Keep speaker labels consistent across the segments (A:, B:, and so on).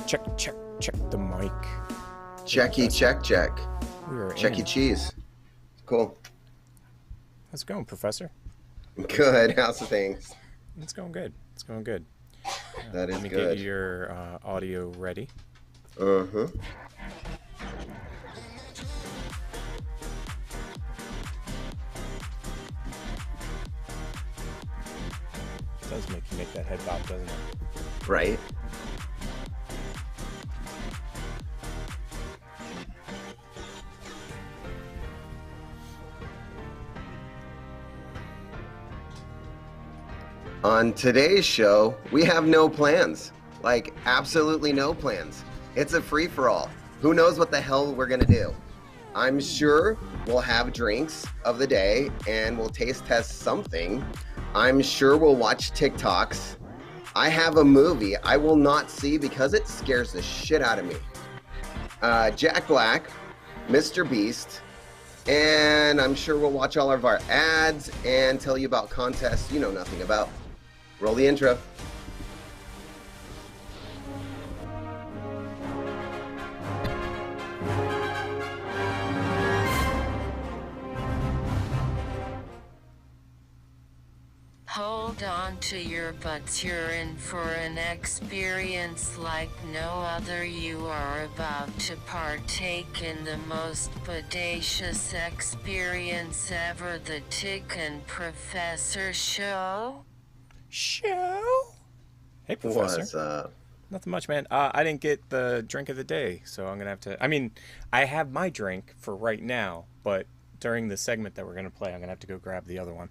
A: Check the mic.
B: Jerky, check. Check E. Cheese. Cool.
A: How's it going, Professor?
B: Good. How's the things?
A: It's going good.
B: That is
A: let me
B: good.
A: get your audio ready.
B: Uh-huh.
A: It does make you make that head bop, doesn't it?
B: Right. On today's show, we have no plans. Like, absolutely no plans. It's a free-for-all. Who knows what the hell we're gonna do? I'm sure we'll have drinks of the day and we'll taste test something. I'm sure we'll watch TikToks. I have a movie I will not see because it scares the shit out of me. Jack Black, Mr. Beast, and I'm sure we'll watch all of our ads and tell you about contests you know nothing about. Roll the intro.
C: Hold on to your butts, you're in for an experience like no other. You are about to partake in the most bodacious experience ever, the Tick and Professor Show.
A: Hey, Professor.
B: What's up?
A: Nothing much, man. I didn't get the drink of the day, so I'm gonna have to. I mean, I have my drink for right now, but during the segment that we're gonna play, I'm gonna have to go grab the other one.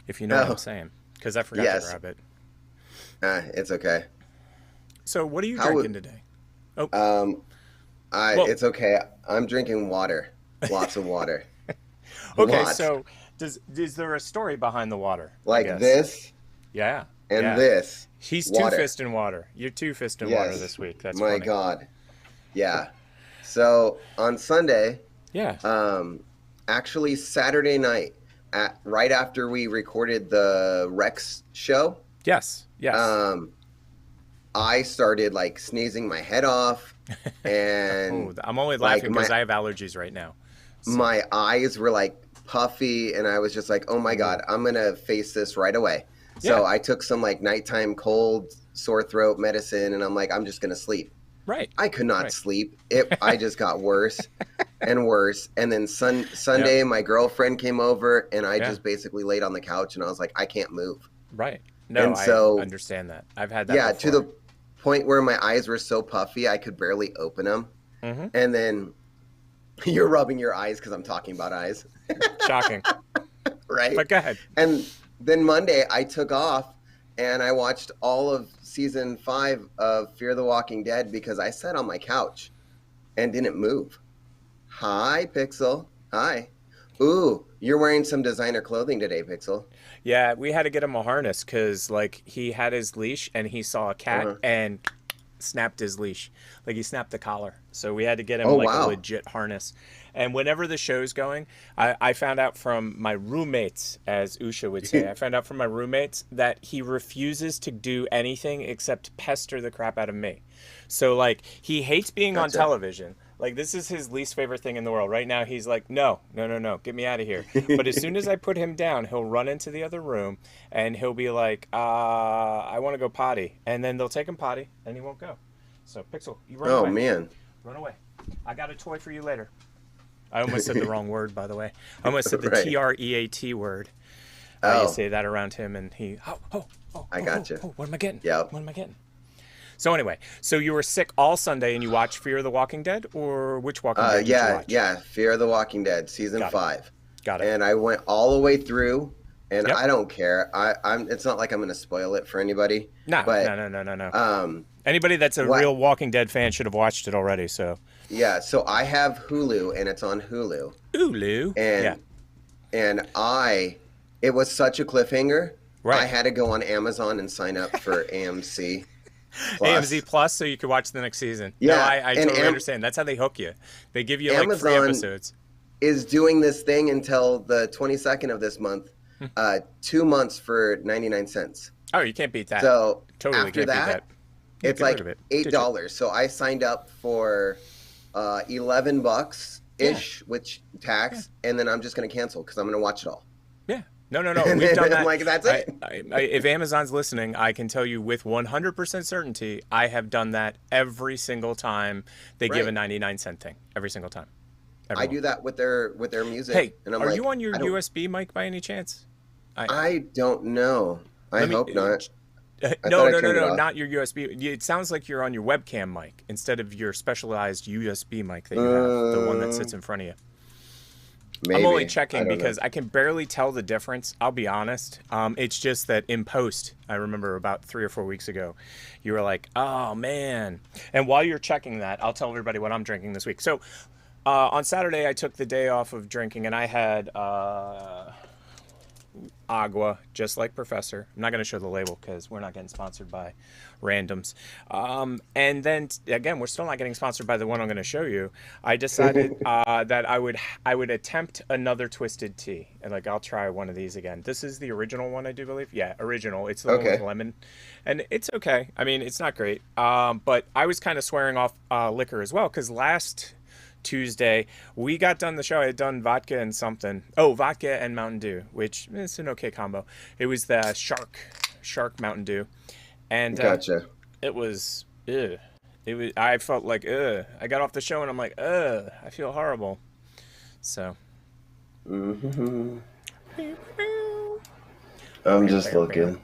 A: If you know what I'm saying, because I forgot to grab it.
B: It's okay.
A: So, what are you drinking today?
B: It's okay. I'm drinking water. Lots of water.
A: Okay,
B: Lots.
A: so is there a story behind the water?
B: Like this?
A: Yeah.
B: And this.
A: He's
B: water.
A: two-fisting water. You're two-fisting water this week. That's
B: my
A: funny.
B: God. Yeah. So on Sunday, actually Saturday night, right after we recorded the Rex show.
A: Yes.
B: I started like sneezing my head off, and
A: I'm only laughing because I have allergies right now. So.
B: My eyes were like puffy, and I was just like, "Oh my God, I'm gonna face this right away." So I took some like nighttime cold, sore throat medicine, and I'm like, I'm just gonna sleep.
A: Right.
B: I could not sleep. I just got worse and worse. And then Sunday, my girlfriend came over, and I just basically laid on the couch, and I was like, I can't move.
A: Right. No, I understand that. I've had that before.
B: To the point where my eyes were so puffy, I could barely open them. Mm-hmm. And then you're rubbing your eyes because I'm talking about eyes.
A: Shocking.
B: Right?
A: But go ahead.
B: And then Monday, I took off, and I watched all of season 5 of Fear the Walking Dead because I sat on my couch and didn't move. Hi, Pixel. Hi. Ooh, you're wearing some designer clothing today, Pixel.
A: Yeah, we had to get him a harness because, like, he had his leash and he saw a cat and snapped his leash. Like, he snapped the collar. So we had to get him, a legit harness. And whenever the show's going, I found out from my roommates, as Usha would say, I found out from my roommates that he refuses to do anything except pester the crap out of me. So, like, he hates being on television. Like, this is his least favorite thing in the world. Right now, he's like, no, get me out of here. But as soon as I put him down, he'll run into the other room, and he'll be like, I want to go potty. And then they'll take him potty, and he won't go. So, Pixel, you run away.
B: Oh, man.
A: Run away. I got a toy for you later. I almost said the wrong word, by the way. I almost said the TREAT word. You say that around him, and he,
B: I got you.
A: What am I getting?
B: Yep.
A: What am I getting? So anyway, so you were sick all Sunday, and you watched Fear the Walking Dead, or which Walking Dead did you watch?
B: Yeah, Fear the Walking Dead, season 5.
A: Got it.
B: And I went all the way through, and I don't care. It's not like I'm going to spoil it for anybody.
A: No. Anybody that's a real Walking Dead fan should have watched it already. So.
B: Yeah, so I have Hulu, and it's on Hulu. And it was such a cliffhanger. Right. I had to go on Amazon and sign up for AMC.
A: AMC Plus, so you could watch the next season. Yeah, no, I totally understand. That's how they hook you. They give you like free episodes.
B: Is doing this thing until the 22nd of this month, 2 months for 99 cents.
A: Oh, you can't beat that.
B: So
A: totally
B: after that, It's like $8. So I signed up for $11 ish with tax, and then I'm just going to cancel because I'm going to watch it all.
A: Yeah. No. We've done that.
B: Like, that's it.
A: If Amazon's listening, I can tell you with 100% certainty, I have done that every single time they give a 99-cent thing. Every single time. Everyone.
B: I do that with their music.
A: Hey,
B: and I'm
A: are
B: like,
A: you on your USB mic by any chance?
B: I don't know. I hope not.
A: No, not your USB. It sounds like you're on your webcam mic instead of your specialized USB mic that you have, the one that sits in front of you.
B: Maybe.
A: I'm only checking because I can barely tell the difference. I'll be honest. It's just that in post, I remember about 3 or 4 weeks ago, you were like, oh, man. And while you're checking that, I'll tell everybody what I'm drinking this week. So on Saturday, I took the day off of drinking, and I had agua, just like Professor. I'm not going to show the label because we're not getting sponsored by randoms. And then again, we're still not getting sponsored by the one I'm going to show you. I decided that I would attempt another twisted tea, and like I'll try one of these again. This is the original one, I do believe. Yeah, original. It's the one with lemon, and it's okay. I mean, it's not great, but I was kind of swearing off liquor as well because last Tuesday we got done the show. I had done vodka and something. Oh, vodka and Mountain Dew, which is an okay combo. It was the shark Mountain Dew, and
B: gotcha.
A: It was I felt like I got off the show and I'm like I feel horrible. So
B: I'm just looking.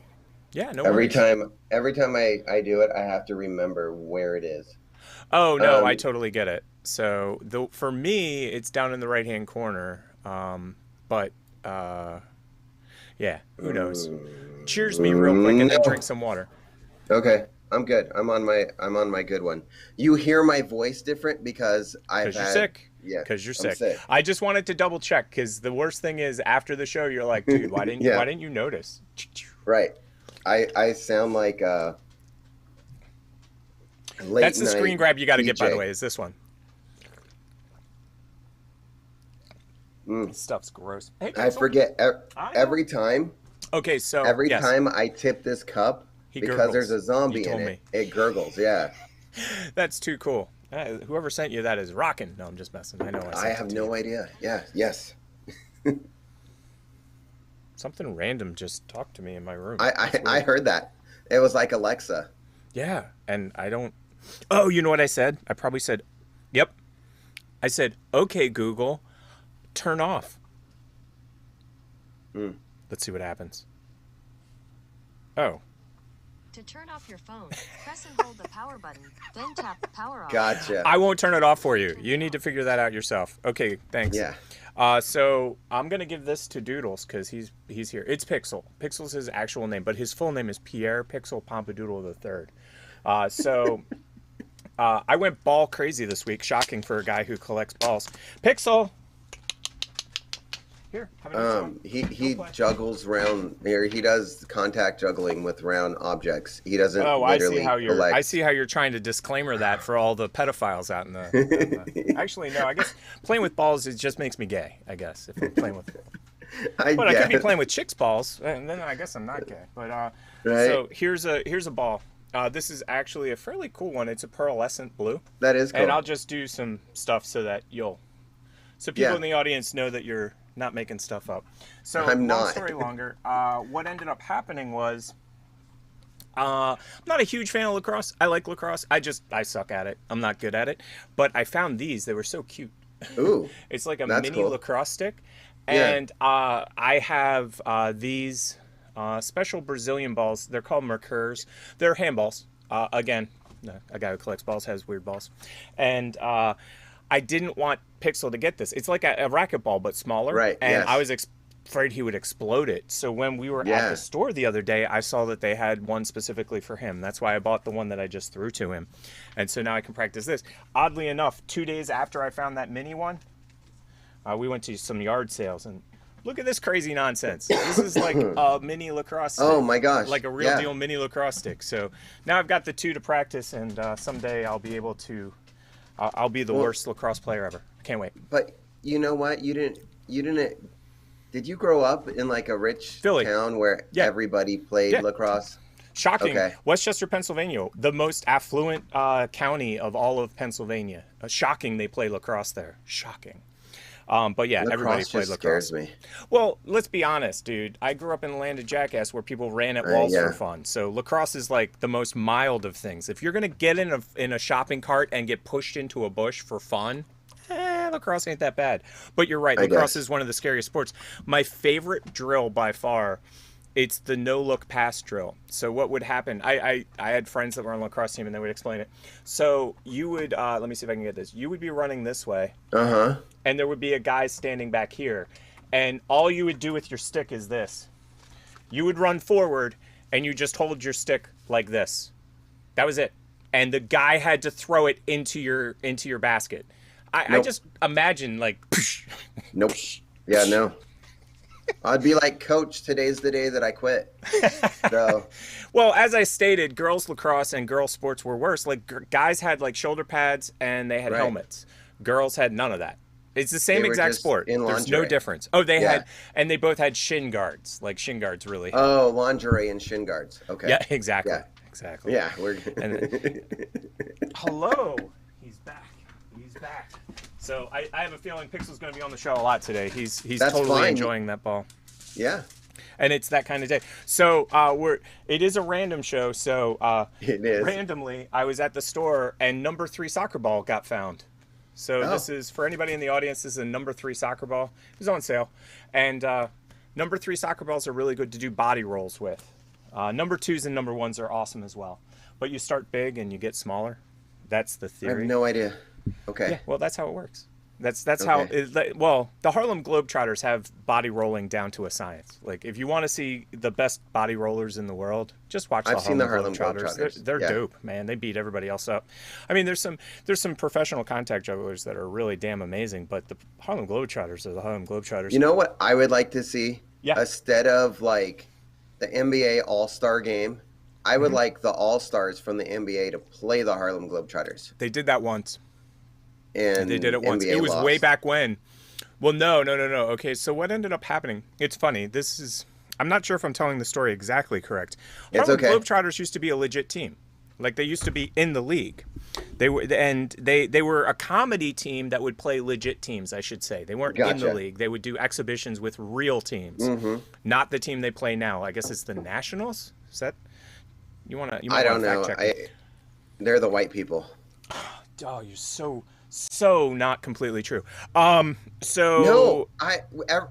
A: Yeah, no.
B: Every time I do it, I have to remember where it is.
A: Oh no, I totally get it. So for me, it's down in the right-hand corner. But yeah, who knows? Cheers me real quick and then drink some water.
B: Okay, I'm good. I'm on my good one. You hear my voice different because you're
A: sick. Yeah, because you're sick. I just wanted to double check because the worst thing is after the show, you're like, dude, why didn't you notice?
B: Right. I sound like late.
A: That's the screen grab you got to get, by the way, is this one. This stuff's gross. Hey,
B: I forget every time.
A: Okay, so
B: every time I tip this cup, because there's a zombie in it, it gurgles. Yeah.
A: That's too cool. Whoever sent you that is rocking. No, I'm just messing. I know.
B: I have no idea. Yeah. Yes.
A: Something random just talked to me in my room.
B: I heard that. It was like Alexa.
A: Yeah, and I don't. Oh, you know what I said? I probably said, "Yep." I said, "Okay, Google, turn off." Let's see what happens. Oh.
D: To turn off your phone, press and hold the power button, then tap the power off.
B: Gotcha.
A: I won't turn it off for you. You need to figure that out yourself. Okay, thanks.
B: Yeah.
A: So I'm gonna give this to Doodles because he's here. It's Pixel. Pixel's his actual name, but his full name is Pierre Pixel Pompadoodle III. So I went ball crazy this week. Shocking for a guy who collects balls. Pixel. Here,
B: he juggles round here. He does contact juggling with round objects. He doesn't.
A: Oh, I see how you're trying to disclaimer that for all the pedophiles out in the. Actually, no. I guess playing with balls just makes me gay. I guess if I'm playing with. I could be playing with chicks' balls, and then I guess I'm not gay. But
B: right.
A: So here's a ball. This is actually a fairly cool one. It's a pearlescent blue.
B: That is cool.
A: And I'll just do some stuff so that people in the audience know that you're not making stuff up. So long story longer, what ended up happening was I'm not a huge fan of lacrosse. I like lacrosse. I suck at it. I'm not good at it. But I found these. They were so cute.
B: Ooh.
A: It's like a mini lacrosse stick. And I have these special Brazilian balls. They're called Mercurs. They're handballs. Again, a guy who collects balls has weird balls. And I didn't want Pixel to get this. It's like a racquetball, but smaller.
B: Right.
A: And I was afraid he would explode it. So when we were at the store the other day, I saw that they had one specifically for him. That's why I bought the one that I just threw to him. And so now I can practice this. Oddly enough, 2 days after I found that mini one, we went to some yard sales. And look at this crazy nonsense. This is like a mini lacrosse stick.
B: Oh, my gosh.
A: Like a real deal mini lacrosse stick. So now I've got the two to practice, and someday I'll be able to... I'll be the worst lacrosse player ever. I can't wait.
B: But you know what? You didn't. Did you grow up in like a rich town where everybody played lacrosse?
A: Shocking.
B: Okay.
A: Westchester, Pennsylvania, the most affluent county of all of Pennsylvania. Shocking they play lacrosse there. Shocking. But yeah, everybody played lacrosse.
B: Scares me.
A: Well, let's be honest, dude. I grew up in the land of jackass where people ran at walls for fun. So lacrosse is like the most mild of things. If you're gonna get in a shopping cart and get pushed into a bush for fun, lacrosse ain't that bad. But you're right. Lacrosse is one of the scariest sports. My favorite drill by far. It's the no-look pass drill. So what would happen? I had friends that were on the lacrosse team, and they would explain it. So you would, let me see if I can get this. You would be running this way. And there would be a guy standing back here. And all you would do with your stick is this. You would run forward, and you just hold your stick like this. That was it. And the guy had to throw it into your basket. I just imagine, like...
B: Nope. Yeah, no. I'd be like, Coach, today's the day that I quit. So,
A: well, as I stated, girls lacrosse and girls sports were worse. Like guys had like shoulder pads and they had helmets. Girls had none of that. It's the same exact sport. There's no difference. Oh, they had, and they both had shin guards. Like shin guards, really.
B: Oh, lingerie and shin guards. Okay.
A: Yeah, exactly.
B: Yeah.
A: Exactly.
B: Yeah, we're.
A: Hello. He's back. He's back. So I have a feeling Pixel's going to be on the show a lot today. He's totally enjoying that ball.
B: Yeah.
A: And it's that kind of day. So it is a random show. So
B: it is.
A: Randomly, I was at the store and number 3 soccer ball got found. So this is, for anybody in the audience, this is a number 3 soccer ball. It was on sale. And number 3 soccer balls are really good to do body rolls with. Number 2s and number 1s are awesome as well. But you start big and you get smaller. That's the theory.
B: I have no idea. Okay.
A: Yeah, well, that's how it works. That's how well, the Harlem Globetrotters have body rolling down to a science. Like if you want to see the best body rollers in the world, just watch the Harlem Globetrotters. They're dope, man. They beat everybody else up. I mean, there's some professional contact jugglers that are really damn amazing, but the Harlem Globetrotters are the Harlem Globetrotters.
B: You know what I would like to see?
A: Yeah.
B: Instead of like the NBA All-Star game, I would like the All-Stars from the NBA to play the Harlem Globetrotters.
A: They did that once.
B: And
A: they did it once.
B: NBA
A: it was
B: lost.
A: Way back when. Well, no. Okay, so what ended up happening? It's funny. I'm not sure if I'm telling the story exactly correct. Harlem Globetrotters used to be a legit team. Like they used to be in the league. They were a comedy team that would play legit teams, I should say. They weren't in the league. They would do exhibitions with real teams. Not the team they play now. I guess it's the Nationals. Is that you want to
B: I don't know. They're the white people.
A: Oh, you're so not completely true. So
B: no,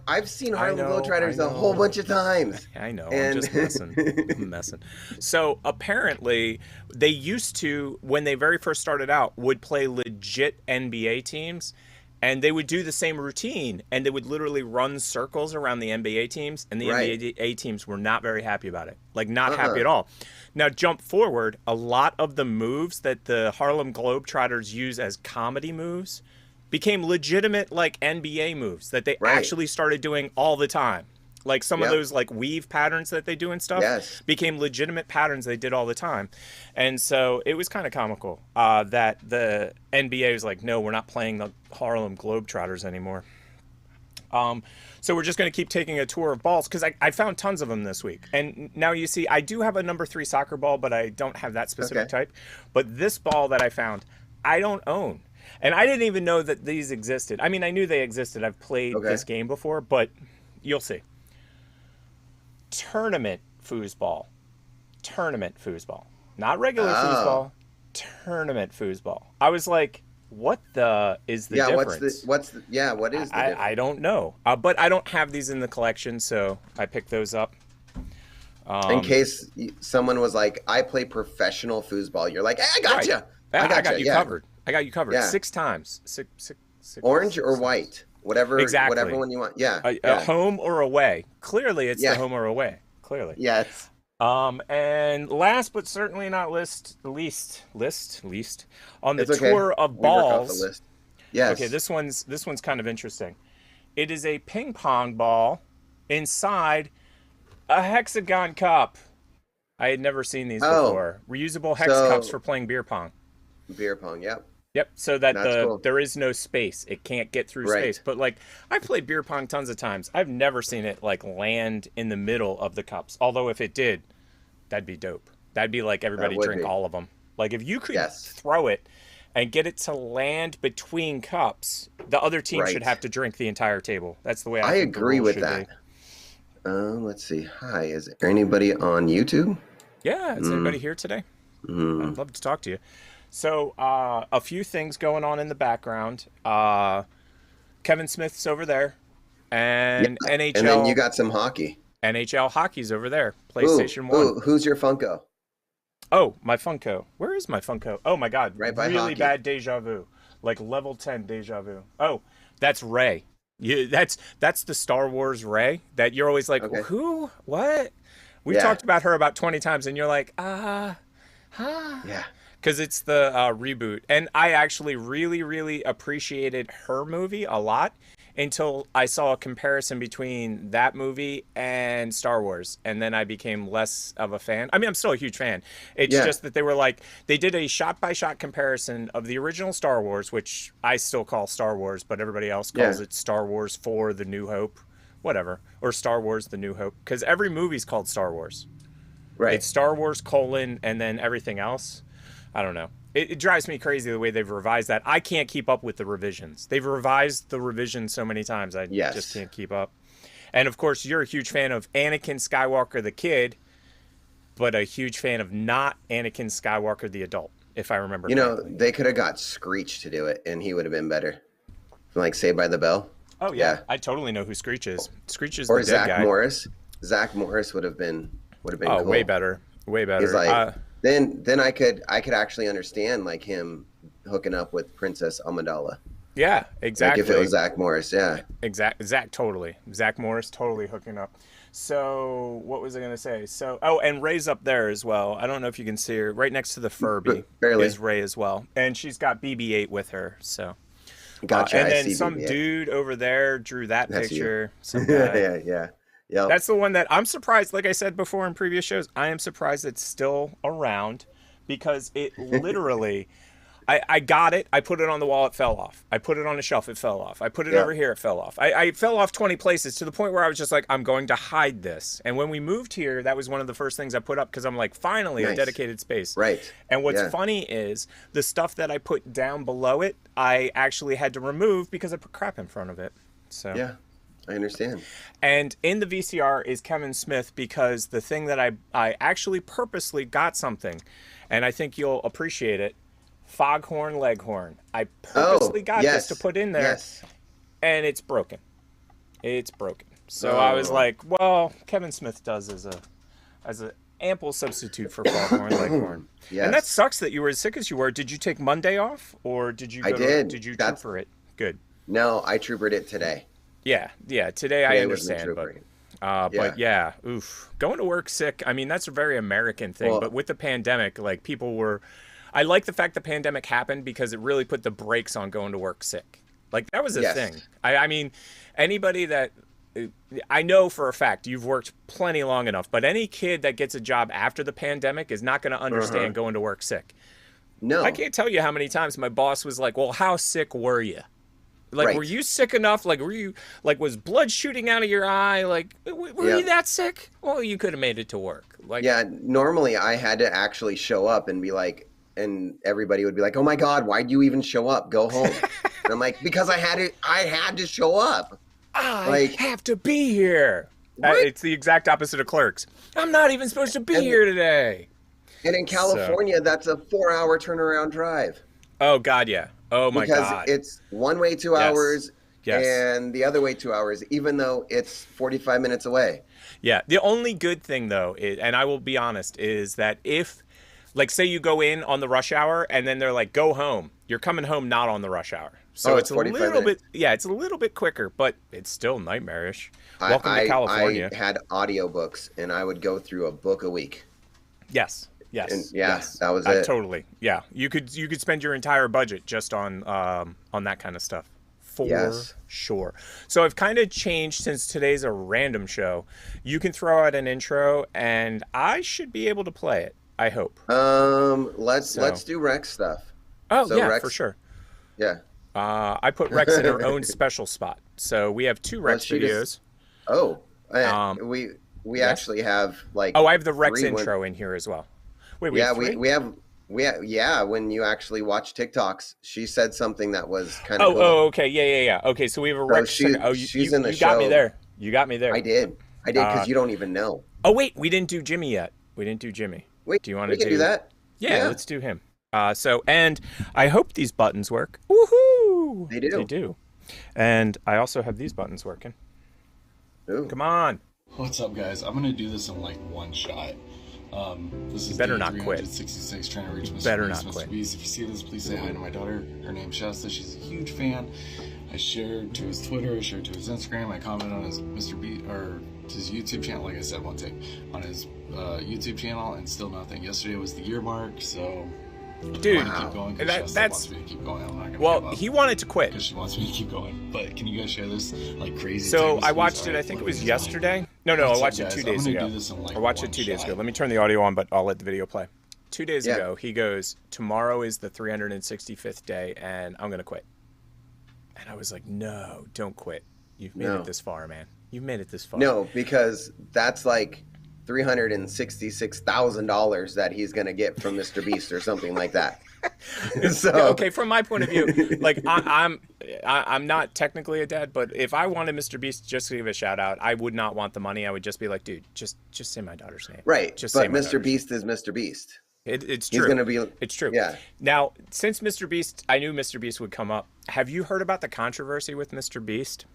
B: I've seen Harlem Globetrotters a whole bunch of times.
A: I know. I'm just messing. I'm messing. So apparently, they used to, when they very first started out, would play legit NBA teams, and they would do the same routine, and they would literally run circles around the NBA teams, and the NBA teams were not very happy about it. Like not happy at all. Now, jump forward, a lot of the moves that the Harlem Globetrotters use as comedy moves became legitimate, like, NBA moves that they actually started doing all the time. Like, some of those, like, weave patterns that they do and stuff became legitimate patterns they did all the time. And so it was kind of comical that the NBA was like, no, we're not playing the Harlem Globetrotters anymore. So we're just going to keep taking a tour of balls because I found tons of them this week. And now you see, I do have a number 3 soccer ball, but I don't have that specific type. But this ball that I found, I don't own. And I didn't even know that these existed. I mean, I knew they existed. I've played this game before, but you'll see. Tournament foosball. Tournament foosball. Not regular foosball. Tournament foosball. I was like, what the is the difference?
B: What is the difference?
A: I don't know. But I don't have these in the collection, so I picked those up.
B: In case someone was like, I play professional foosball, you're like, hey, I got you.
A: I got you covered. I got you covered.
B: Yeah.
A: 6 times. Six,
B: orange or white? Whatever one you want. Yeah.
A: A home or away. Clearly, it's the home or away. Clearly.
B: Yes.
A: And last but certainly not least on the tour of balls.
B: Yes.
A: Okay, this one's kind of interesting. It is a ping pong ball inside a hexagon cup. I had never seen these before. Reusable hex cups for playing beer pong.
B: Beer pong, yep.
A: Yep, so that there is no space. It can't get through space. But, like, I've played beer pong tons of times. I've never seen it, like, land in the middle of the cups. Although if it did, That'd be dope. That'd be like everybody drink all of them. Like if you could throw it and get it to land between cups, the other team should have to drink the entire table. That's the way I think
B: agree with that. Let's see. Hi, is there anybody on YouTube?
A: Yeah, is anybody here today? I'd love to talk to you. So a few things going on in the background. Kevin Smith's over there, and NHL.
B: And then you got some hockey.
A: NHL hockey's over there. PlayStation 1.
B: Who's your Funko?
A: Oh, my Funko. Where is my Funko? Oh my God.
B: Right by
A: really
B: hockey.
A: Bad deja vu. Like level 10 deja vu. Oh, that's Rey. That's the Star Wars Rey that you're always like, who? What? We've talked about her about 20 times and you're like, huh?
B: Yeah.
A: Because it's the reboot. And I actually really, really appreciated her movie a lot until I saw a comparison between that movie and Star Wars. And then I became less of a fan. I mean, I'm still a huge fan. It's just that they did a shot-by-shot comparison of the original Star Wars, which I still call Star Wars, but everybody else calls it Star Wars 4 The New Hope, whatever. Or Star Wars The New Hope. Because every movie's called Star Wars. Right. It's Star Wars, and then everything else. I don't know. It drives me crazy the way they've revised that. I can't keep up with the revisions. They've revised the revisions so many times. I just can't keep up. And, of course, you're a huge fan of Anakin Skywalker the kid, but a huge fan of not Anakin Skywalker the adult, if I remember correctly.
B: They could have got Screech to do it, and he would have been better. Like Saved by the Bell.
A: Oh, yeah. I totally know who Screech is. Screech is the good
B: Zach
A: guy.
B: Morris. Zach Morris would have been cool.
A: Way better. Way better.
B: He's like... Then I could actually understand like him hooking up with Princess Amidala.
A: Yeah, exactly.
B: Like if it was Zach Morris,
A: Zach totally. Zach Morris totally hooking up. So what was I gonna say? So and Ray's up there as well. I don't know if you can see her. Right next to the Furby is Ray as well, and she's got BB-8 with her. So
B: gotcha.
A: And then some dude over there drew that picture.
B: Yeah. Yep.
A: That's the one that I'm surprised, like I said before in previous shows, I am surprised it's still around because it literally, I got it, I put it on the wall, it fell off. I put it on the shelf, it fell off. I put it over here, it fell off. I fell off 20 places to the point where I was just like, I'm going to hide this. And when we moved here, that was one of the first things I put up because I'm like, finally, a dedicated space.
B: Right.
A: And what's funny is the stuff that I put down below it, I actually had to remove because I put crap in front of it. So
B: yeah. I understand.
A: And in the VCR is Kevin Smith because the thing that I actually purposely got something, and I think you'll appreciate it, Foghorn Leghorn. I purposely got this to put in there, and it's broken. It's broken. So I was like, well, Kevin Smith does as a ample substitute for Foghorn Leghorn.
B: Yes.
A: And that sucks that you were as sick as you were. Did you take Monday off, or did you did you trooper it? Good.
B: No, I troopered it today.
A: Yeah. Today I understand, but yeah, oof. Going to work sick. I mean, that's a very American thing. But with the pandemic, like people were. I like the fact the pandemic happened because it really put the brakes on going to work sick. Like that was a thing. I mean, anybody that I know for a fact you've worked plenty long enough, but any kid that gets a job after the pandemic is not going to understand going to work sick.
B: No,
A: I can't tell you how many times my boss was like, "Well, how sick were you?" Like, were you sick enough? Like, were you, like, was blood shooting out of your eye? Like, were you that sick? Well, you could have made it to work. Like,
B: normally I had to actually show up and be like, and everybody would be like, oh my God, why'd you even show up? Go home. And I'm like, because I had to show up.
A: I have to be here. It's the exact opposite of Clerks. I'm not even supposed to be here today.
B: And in California, that's a 4-hour turnaround drive.
A: Oh, God, yeah. Oh, my God.
B: Because it's one way 2 hours and the other way 2 hours, even though it's 45 minutes away.
A: Yeah. The only good thing, though, and I will be honest, is that if, like, say you go in on the rush hour and then they're like, go home, you're coming home not on the rush hour. So it's a little bit, it's a little bit quicker, but it's still nightmarish. Welcome to California.
B: I had audiobooks and I would go through a book a week.
A: Yes.
B: And that was it.
A: Totally. Yeah. You could spend your entire budget just on that kind of stuff. For sure. So I've kind of changed since today's a random show. You can throw out an intro and I should be able to play it. I hope.
B: Let's do Rex stuff.
A: Oh, so Rex, for sure.
B: Yeah.
A: I put Rex in her own special spot. So we have 2 Rex videos.
B: we actually have like.
A: Oh, I have the Rex intro in here as well. Wait,
B: yeah, we have. Yeah, when you actually watch TikToks, she said something that was kind of cool.
A: Oh, okay, yeah. Okay, so we have a Rex.
B: She's in the show.
A: Got me there. You got me there.
B: I did because you don't even know.
A: Oh wait, we didn't do Jimmy yet. We didn't do Jimmy.
B: Wait,
A: do you want to
B: do that?
A: Yeah, let's do him. And I hope these buttons work. Woohoo!
B: They do.
A: They do. And I also have these buttons working.
B: Ooh.
A: Come on.
E: What's up, guys? I'm gonna do this in like one shot. This is
A: better
E: day
A: not quit.
E: 366, trying to reach Mr.
A: Better
E: Beast.
A: not
E: Mr.
A: quit.
E: Beast, if you see this, please say hi to my daughter. Her name's Shasta. She's a huge fan. I shared to his Twitter. I shared to his Instagram. I commented on his Mr. Beast or his YouTube channel. Like I said, one take on his YouTube channel, and still nothing. Yesterday was the year mark, so.
A: Dude,
E: keep going,
A: that's
E: wants me to keep going. I'm not gonna
A: well,
E: give up
A: he wanted to quit
E: because she wants me to keep going. But can you guys share this like crazy?
A: So I watched it. I think it was yesterday. No, I watched it 2 days ago. I watched it 2 days ago. Let me turn the audio on, but I'll let the video play. 2 days ago, he goes, "Tomorrow is the 365th day, and I'm gonna quit." And I was like, "No, don't quit. You've made it this far, man. You've made it this far."
B: No, because that's like $366,000 that he's gonna get from Mr. Beast or something like that. So
A: okay, from my point of view, like I'm not technically a dad, but if I wanted Mr. Beast just to give a shout out, I would not want the money. I would just be like, dude, just say my daughter's name.
B: Right.
A: Just
B: but
A: say my
B: Mr. Beast is Mr. Beast.
A: It's true.
B: He's gonna be.
A: It's true.
B: Yeah.
A: Now, since Mr. Beast, I knew Mr. Beast would come up. Have you heard about the controversy with Mr. Beast?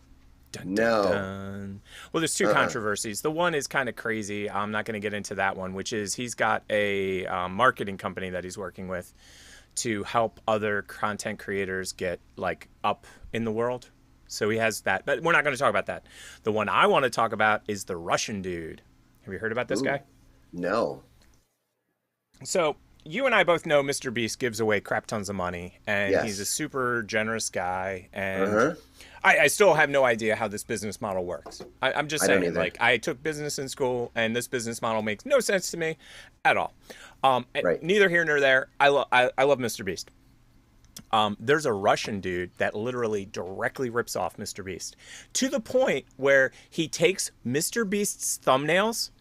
A: Dun,
B: no.
A: Dun, dun. Well, there's two controversies. The one is kind of crazy. I'm not going to get into that one, which is he's got a marketing company that he's working with to help other content creators get like up in the world. So he has that, but we're not going to talk about that. The one I want to talk about is the Russian dude. Have you heard about this guy?
B: No.
A: So you and I both know Mr. Beast gives away crap tons of money, and he's a super generous guy. And I still have no idea how this business model works. I'm just saying, like, I took business in school, and this business model makes no sense to me at all. Neither here nor there. I love Mr. Beast. There's a Russian dude that literally directly rips off Mr. Beast to the point where he takes Mr. Beast's thumbnails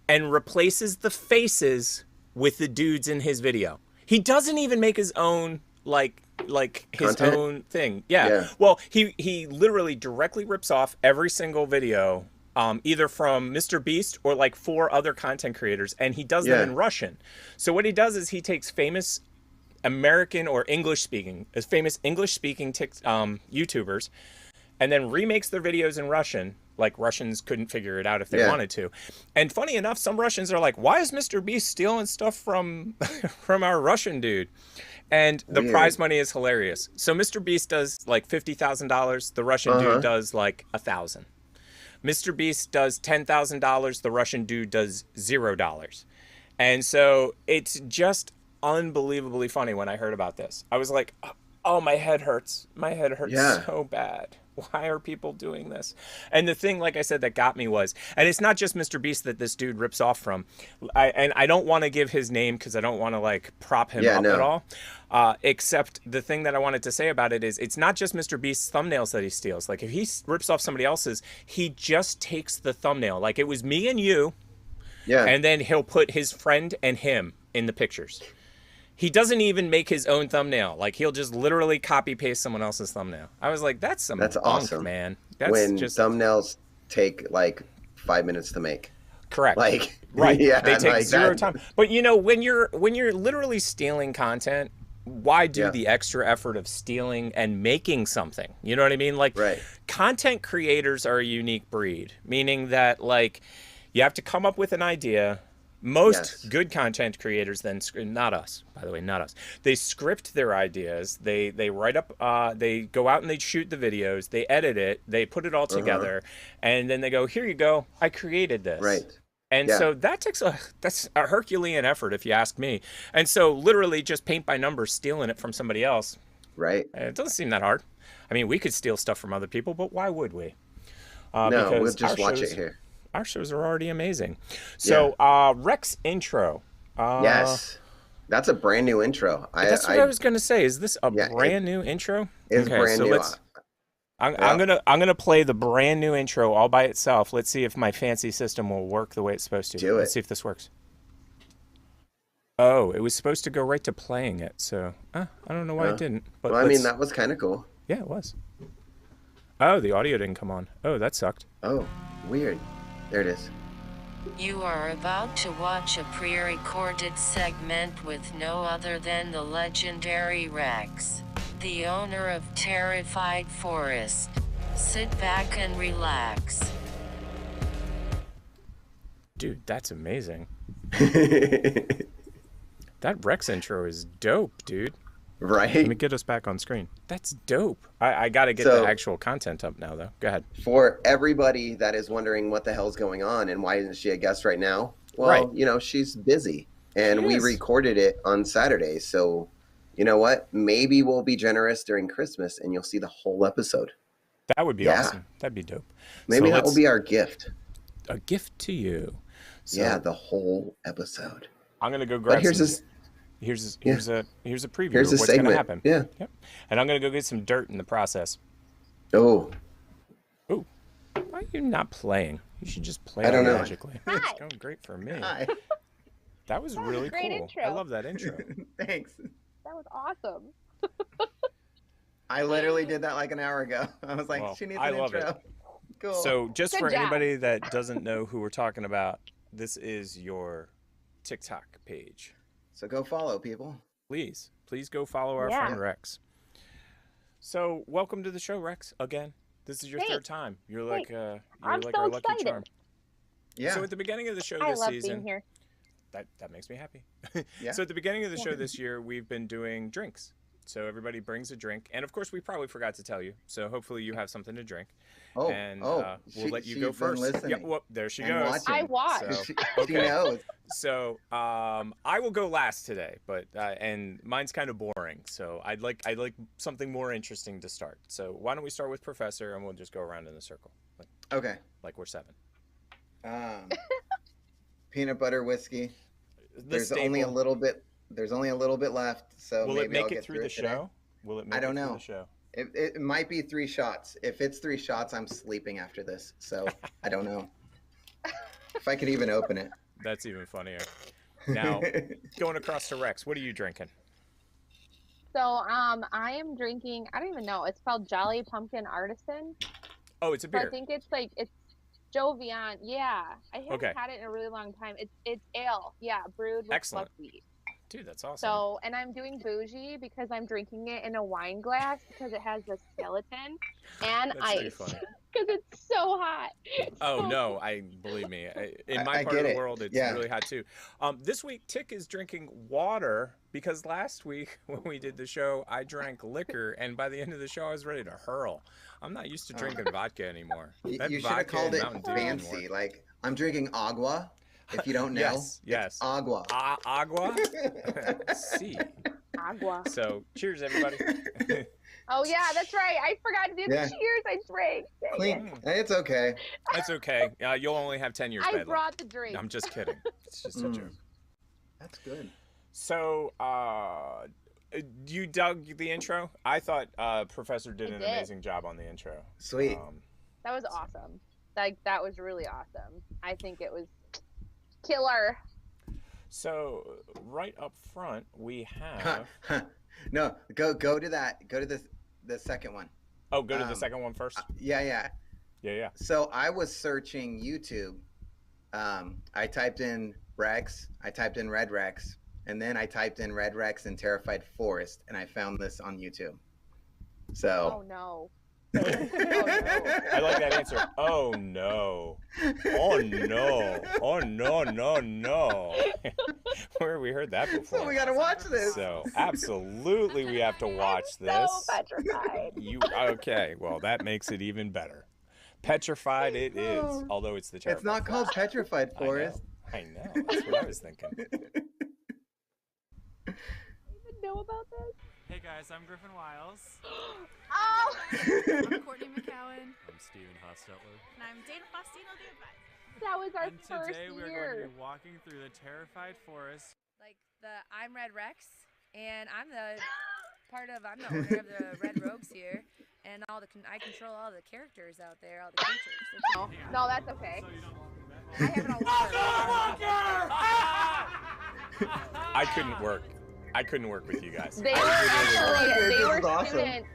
A: and replaces the faces with the dudes in his video. He doesn't even make his own like his
B: content?
A: Own thing. Yeah. Well, he literally directly rips off every single video, either from Mr. Beast or like 4 other content creators, and he does them in Russian. So what he does is he takes famous American or famous English-speaking YouTubers, and then remakes their videos in Russian. Like Russians couldn't figure it out if they wanted to. And funny enough, some Russians are like, why is Mr. Beast stealing stuff from from our Russian dude? And the prize money is hilarious. So Mr. Beast does like $50,000. The Russian dude does like 1,000. Mr. Beast does $10,000. The Russian dude does $0. And so it's just unbelievably funny when I heard about this. I was like, oh, my head hurts. My head hurts so bad. Why are people doing this? And the thing, like I said, that got me was, and it's not just Mr. Beast that this dude rips off from. I don't want to give his name because I don't want to like prop him up at all. Except the thing that I wanted to say about it is it's not just Mr. Beast's thumbnails that he steals. Like if he rips off somebody else's, he just takes the thumbnail. Like it was me and you. Yeah. And then he'll put his friend and him in the pictures. He doesn't even make his own thumbnail. Like he'll just literally copy paste someone else's thumbnail. I was like, that's awesome, man. That's
B: when
A: just
B: thumbnails take like 5 minutes to make.
A: Correct.
B: Like
A: right. They take like zero time. But you know, when you're literally stealing content, why do the extra effort of stealing and making something? You know what I mean? Like content creators are a unique breed, meaning that like you have to come up with an idea. Most good content creators then, not us, by the way, not us. They script their ideas. They write up, they go out and they shoot the videos. They edit it. They put it all together. And then they go, here you go. I created this.
B: Right.
A: And so that's a Herculean effort, if you ask me. And so literally just paint by numbers, stealing it from somebody else.
B: Right.
A: It doesn't seem that hard. I mean, we could steal stuff from other people, but why would we?
B: No, we'll just watch it here.
A: Our shows are already amazing. So, Rex intro.
B: Yes. That's a brand new intro.
A: That's what I was going to say. Is this a brand new intro?
B: It's brand new.
A: I'm gonna play the brand new intro all by itself. Let's see if my fancy system will work the way it's supposed to. Let's see if this works. Oh, it was supposed to go right to playing it, so I don't know why it didn't. But
B: well, I mean, that was kind of cool.
A: Yeah, it was. Oh, the audio didn't come on. Oh, that sucked.
B: Oh, weird. There it is.
C: You are about to watch a pre-recorded segment with no other than the legendary Rex, the owner of Terrified Forest. Sit back and relax.
A: Dude, that's amazing. That Rex intro is dope, dude.
B: Right?
A: Let me get us back on screen. That's dope. I got to get the actual content up now, though. Go ahead.
B: For everybody that is wondering what the hell's going on and why isn't she a guest right now? Well, you know, she's busy. And we recorded it on Saturday. So, you know what? Maybe we'll be generous during Christmas and you'll see the whole episode.
A: That would be awesome. That'd be dope.
B: Maybe that will be our gift.
A: A gift to you. So,
B: yeah, the whole episode.
A: I'm going to go grab Here's a preview of what's going to happen.
B: Yeah.
A: Yep. And I'm going to go get some dirt in the process.
B: Oh.
A: Ooh. Why are you not playing? You should just play magically. It's going great for me.
F: Hi.
A: That was really cool.
F: Intro.
A: I love that intro.
B: Thanks.
F: That was awesome.
B: I literally did that like an hour ago. I was like, she needs an intro.
A: It.
B: Cool.
A: So just for anybody that doesn't know who we're talking about, this is your TikTok page.
B: So go follow, people.
A: Please go follow our friend Rex. So welcome to the show, Rex. Again, this is your third time. You're like our lucky charm.
B: Yeah.
A: So at the beginning of the show
F: I
A: this
F: love
A: season,
F: being here.
A: that makes me happy. So at the beginning of the show this year, we've been doing drinks. So everybody brings a drink, and of course we probably forgot to tell you. So hopefully you have something to drink. We'll let you go first. Yeah, well, there she goes.
B: Watching.
F: I watch.
B: So, she knows.
A: So I will go last today, but and mine's kind of boring. So I'd like something more interesting to start. So why don't we start with Professor, and we'll just go around in the circle. Like we're 7.
B: Peanut butter whiskey. There's only a little bit. There's only a little bit left, so
A: will
B: maybe
A: it make it through the show? Will it make
B: I don't
A: it
B: know.
A: Through the show?
B: It might be 3 shots. If it's 3 shots, I'm sleeping after this. So I don't know if I could even open it.
A: That's even funnier. Now, going across to Rex, what are you drinking?
F: So I am drinking. I don't even know. It's called Jolly Pumpkin Artisan.
A: Oh, it's a beer.
F: So I think it's Jovian. Yeah, I haven't had it in a really long time. It's ale. Yeah, brewed with buckwheat.
A: Dude, that's awesome.
F: So, and I'm doing bougie because I'm drinking it in a wine glass because it has a skeleton and ice because it's so hot.
A: Oh no, believe me. In my part of the world, it's really hot too. This week, Tick is drinking water because last week when we did the show, I drank liquor, and by the end of the show, I was ready to hurl. I'm not used to drinking vodka anymore.
B: You should have called it fancy. Like I'm drinking agua. If you don't know,
A: yes.
B: Agua.
A: Agua? See.
F: Agua.
A: So, cheers, everybody.
F: Oh, yeah, that's right. I forgot to do the cheers. I drank.
B: Clean. It's okay.
A: It's okay. You'll only have 10 years.
F: I brought the drink.
A: I'm just kidding. It's just a joke.
B: That's good.
A: So, you dug the intro? I thought Professor did an amazing job on the intro.
B: Sweet.
F: That was awesome. That was really awesome. I think it was killer.
A: So right up front we have
B: no, go to that. Go to the second one.
A: Oh, go to the second one first?
B: Yeah. So I was searching YouTube. I typed in Rex, I typed in Red Rex, and then I typed in Red Rex and Terrified Forest, and I found this on YouTube. So
F: Oh no.
A: I like that answer. Oh no. Oh no. Oh no. Where have we heard that before?
B: So we gotta watch this.
A: So absolutely we have to watch this.
F: So petrified.
A: Okay, well that makes it even better. Petrified it is, although it's the Terrified
B: It's not called Petrified Forest.
A: I know. That's what I was thinking.
F: You even know about this?
G: Hey guys, I'm Griffin Wiles.
F: Oh!
H: I'm Courtney McCowan.
G: I'm Steven Hostetler.
H: And I'm Dana Faustino, the advisor.
F: That was our
G: And
F: first
G: today we're going to be walking through the Terrified Forest.
H: I'm Red Rex, and I'm the owner of the Red Rogues here. and I control all the characters out there, all the creatures.
F: No, that's okay.
H: I have it all
A: I couldn't work with you guys.
F: They were students.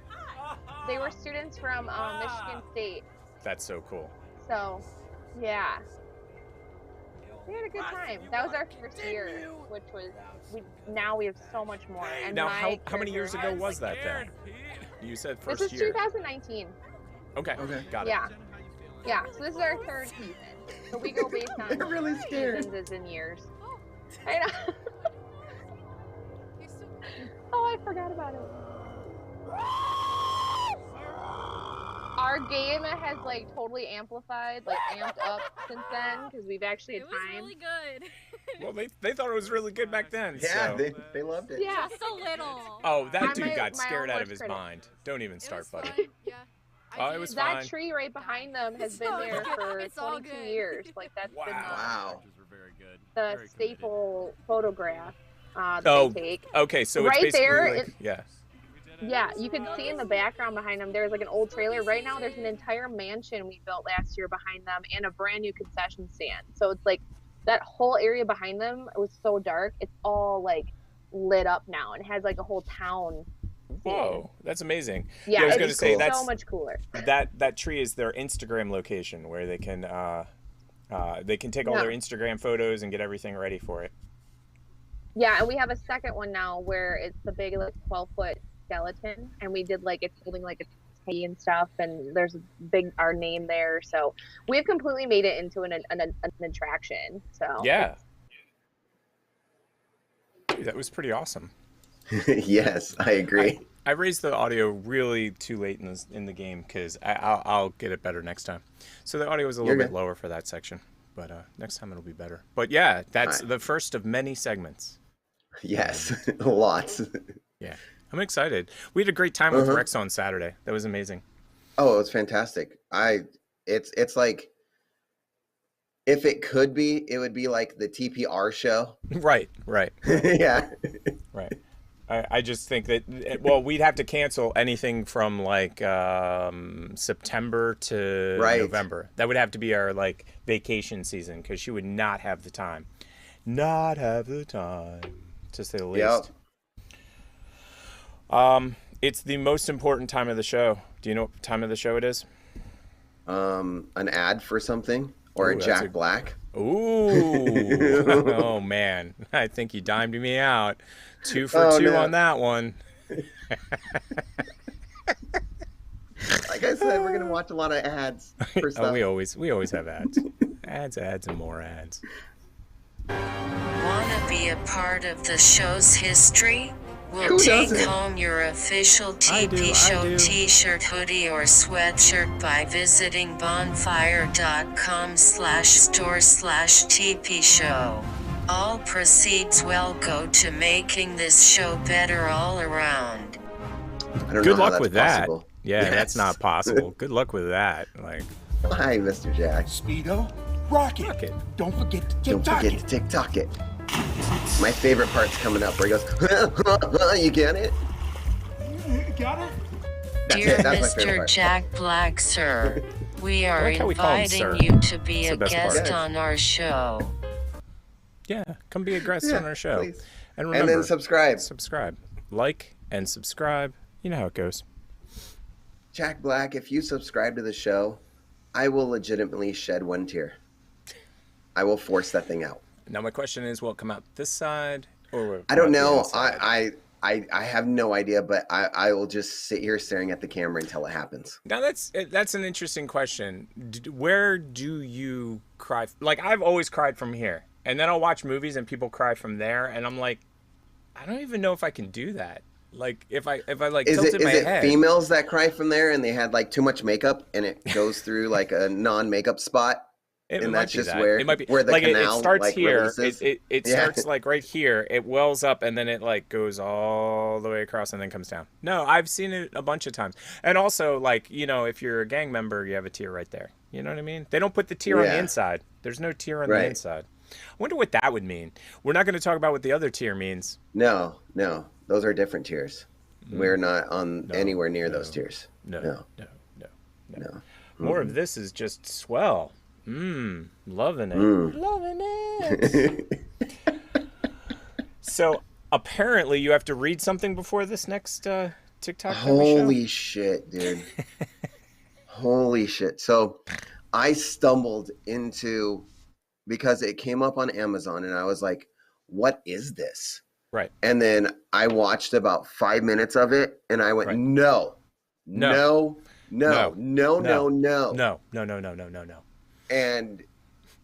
F: They were students from Michigan State.
A: That's so cool.
F: So, yeah. We had a good time. That was our first year, which was now we have so much more. And
A: now, how many years ago was that then? You said first year.
F: This was 2019.
A: Okay, got it.
F: Yeah. So this is our third season. So we go based on
B: I'm really scared.
F: seasons in years. I know. Oh, I forgot about it. Our game has like totally amplified, like amped up since then because we've actually had time.
H: It was really good.
A: Well, they thought it was really good back then.
B: Yeah,
A: so.
B: they loved it.
F: Yeah.
H: Just a little.
A: Oh, that dude got scared out of his mind. Don't even start, buddy.
H: Yeah.
A: Oh, it was
F: that
A: fine.
F: tree right behind them has been there for 22 years. Like that's been the staple photograph they take.
A: Okay, so
F: right
A: it's basically
F: there.
A: like, yeah.
F: Yeah, you can see in the background behind them, there's like an old trailer. Right now, there's an entire mansion we built last year behind them and a brand new concession stand. So it's like that whole area behind them, it was so dark. It's all like lit up now and has like a whole town.
A: Whoa, that's amazing.
F: Yeah,
A: I was going to say that's
F: so much cooler.
A: That tree is their Instagram location where they can take all their Instagram photos and get everything ready for it.
F: Yeah, and we have a second one now where it's the big like 12-foot skeleton, and we did like it's holding like a T and stuff, and there's a big our name there. So we've completely made it into an attraction. So
A: yeah, dude, that was pretty awesome.
B: Yes, I agree.
A: I raised the audio really too late in the game because I'll get it better next time. So the audio was a little bit lower for that section, but next time it'll be better. But yeah, that's the first of many segments.
B: Yes, lots.
A: Yeah, I'm excited. We had a great time with Rex on Saturday. That was amazing.
B: Oh, it was fantastic. It's like if it could be, it would be like the TPR show.
A: Right.
B: Yeah.
A: Right. I just think that, well, we'd have to cancel anything from like September to November. That would have to be our like vacation season because she would not have the time. Not have the time, to say the least. Yep. It's the most important time of the show. Do you know what time of the show it is?
B: An ad for something or a Jack Black.
A: Ooh. Oh, man. I think you dimed me out. 2 for 2 on that one.
B: Like I said, we're gonna watch a lot of ads for stuff.
A: We always have ads. ads, and more ads.
C: Wanna be a part of the show's history? We'll take home your official TP Show t-shirt, hoodie, or sweatshirt by visiting bonfire.com/store/TP Show. All proceeds will go to making this show better all around.
A: Good luck with that. Yeah, that's not possible. Good luck with that. Like,
B: hi, Mr. Jack.
I: Speedo, rocket. Don't forget to
B: TikTok it. My favorite part's coming up where he goes, you get it?
I: Got it?
C: Dear Mr. Jack Black, sir, we are inviting you to be a guest on our show.
A: Yeah, come be a guest on our show.
B: Please.
A: And remember,
B: then subscribe.
A: Like and subscribe. You know how it goes.
B: Jack Black, if you subscribe to the show, I will legitimately shed one tear. I will force that thing out.
A: Now my question is, will it come out this side or?
B: I don't know. I have no idea, but I will just sit here staring at the camera until it happens.
A: Now that's an interesting question. Where do you cry? Like I've always cried from here, and then I'll watch movies and people cry from there, and I'm like, I don't even know if I can do that. Like if I like tilted my head.
B: Is it females that cry from there and they had like too much makeup and it goes through like a non-makeup spot? And that's just where it might be where the
A: like
B: canal
A: it starts
B: like
A: here.
B: Releases.
A: It starts like right here. It wells up and then it like goes all the way across and then comes down. No, I've seen it a bunch of times. And also like, you know, if you're a gang member, you have a tear right there. You know what I mean? They don't put the tear on the inside. There's no tear on the inside. I wonder what that would mean. We're not going to talk about what the other tier means.
B: No. Those are different tiers. We're not on anywhere near those tiers.
A: No. More of this is just swell. Loving it. Loving it. So apparently you have to read something before this next TikTok.
B: Holy shit, dude. Holy shit. So I stumbled into, because it came up on Amazon and I was like, what is this?
A: Right.
B: And then I watched about 5 minutes of it and I went, no. And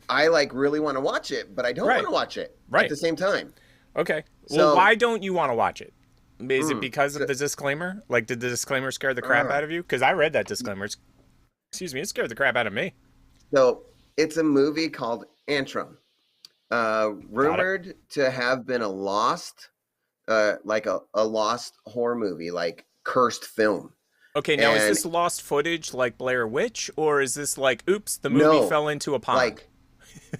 B: I like really want to watch it, but I don't want to watch it at the same time.
A: Okay. Well, why don't you want to watch it? Is it because of the disclaimer? Like, did the disclaimer scare the crap out of you? Because I read that disclaimer. Excuse me, it scared the crap out of me.
B: So it's a movie called Antrim. Rumored to have been a lost, like a lost horror movie, like cursed film.
A: Okay, now is this lost footage like Blair Witch, or is this like, oops, the movie fell into a pond?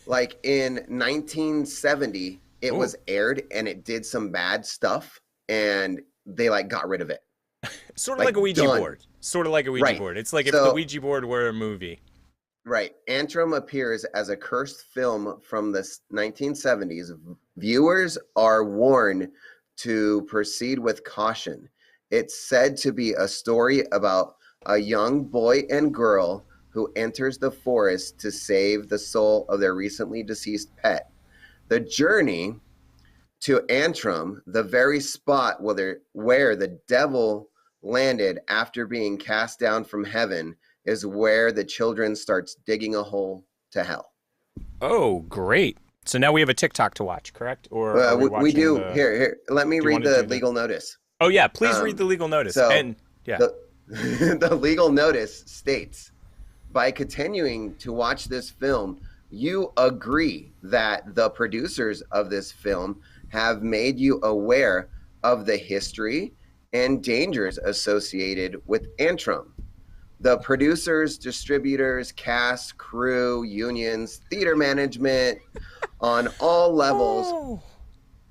B: Like in 1970, it was aired and it did some bad stuff, and they like got rid of it.
A: Sort of like a Ouija board. Sort of like a Ouija board. It's like if the Ouija board were a movie.
B: Right. Antrim appears as a cursed film from the 1970s. Viewers are warned to proceed with caution. It's said to be a story about a young boy and girl who enters the forest to save the soul of their recently deceased pet. The journey to Antrim, the very spot where the devil landed after being cast down from heaven, is where the children starts digging a hole to hell.
A: Oh, great. So now we have a TikTok to watch, correct? Or
B: we do. Here, let me read the legal notice.
A: Oh, yeah, please read the legal notice.
B: So
A: and yeah.
B: The legal notice states, by continuing to watch this film, you agree that the producers of this film have made you aware of the history and dangers associated with Antrim. The producers, distributors, cast, crew, unions, theater management on all levels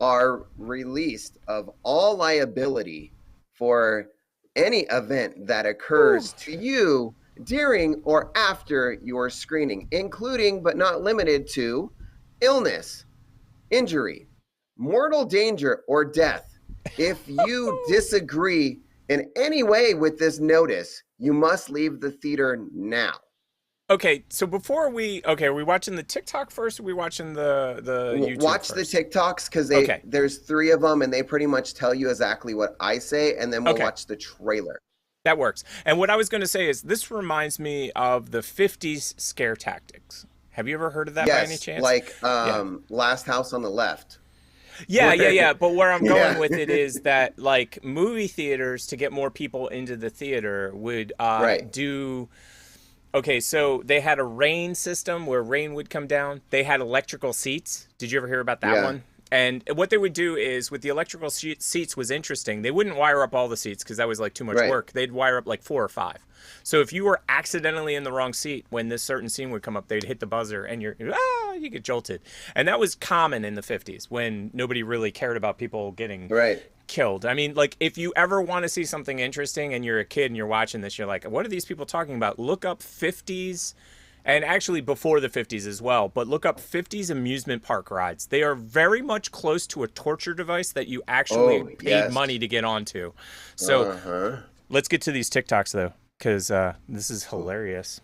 B: are released of all liability for any event that occurs to you during or after your screening, including but not limited to illness, injury, mortal danger, or death. If you disagree in any way with this notice, you must leave the theater now.
A: Okay, so before are we watching the TikTok first, or are we watching the YouTube
B: Watch
A: first?
B: the TikToks, because there's 3 of them, and they pretty much tell you exactly what I say, and then we'll watch the trailer.
A: That works. And what I was going to say is, this reminds me of the 50s scare tactics. Have you ever heard of that by any chance?
B: Like Last House on the Left.
A: Yeah. But where I'm going with it is that, like, movie theaters, to get more people into the theater, would do... Okay, so they had a rain system where rain would come down. They had electrical seats. Did you ever hear about that one? And what they would do is, with the electrical seats was interesting. They wouldn't wire up all the seats because that was like too much work. They'd wire up like 4 or 5. So if you were accidentally in the wrong seat when this certain scene would come up, they'd hit the buzzer and you get jolted. And that was common in the 50s when nobody really cared about people getting killed. I mean, like, if you ever want to see something interesting and you're a kid and you're watching this, you're like, what are these people talking about? Look up 50s, and actually before the 50s as well, but look up 50s amusement park rides. They are very much close to a torture device that you actually paid money to get onto. So let's get to these TikToks, though, because this is hilarious.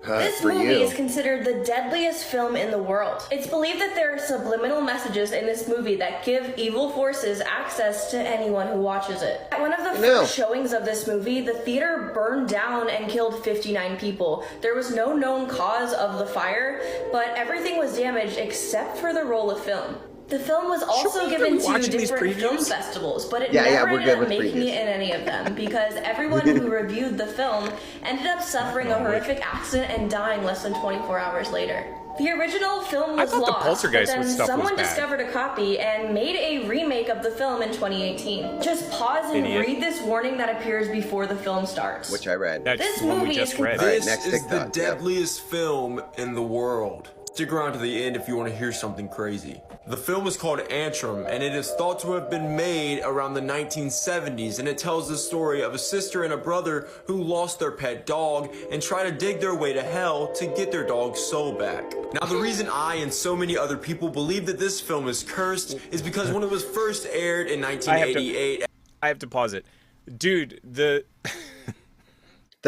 J: This movie is considered the deadliest film in the world. It's believed that there are subliminal messages in this movie that give evil forces access to anyone who watches it. At one of the first showings of this movie, the theater burned down and killed 59 people. There was no known cause of the fire, but everything was damaged except for the roll of film. The film was also given to different film festivals, but it never ended up making it in any of them because everyone who reviewed the film ended up suffering a horrific accident and dying less than 24 hours later. The original film was lost, but then someone discovered a copy and made a remake of the film in 2018. Just pause and read this warning that appears before the film starts.
B: Which I read.
J: This movie is
K: This is the deadliest film in the world. Stick around to the end if you want to hear something crazy. The film is called Antrim, and it is thought to have been made around the 1970s, and it tells the story of a sister and a brother who lost their pet dog and try to dig their way to hell to get their dog's soul back. Now, the reason I and so many other people believe that this film is cursed is because when it was first aired in 1988...
A: I have to pause it. Dude, the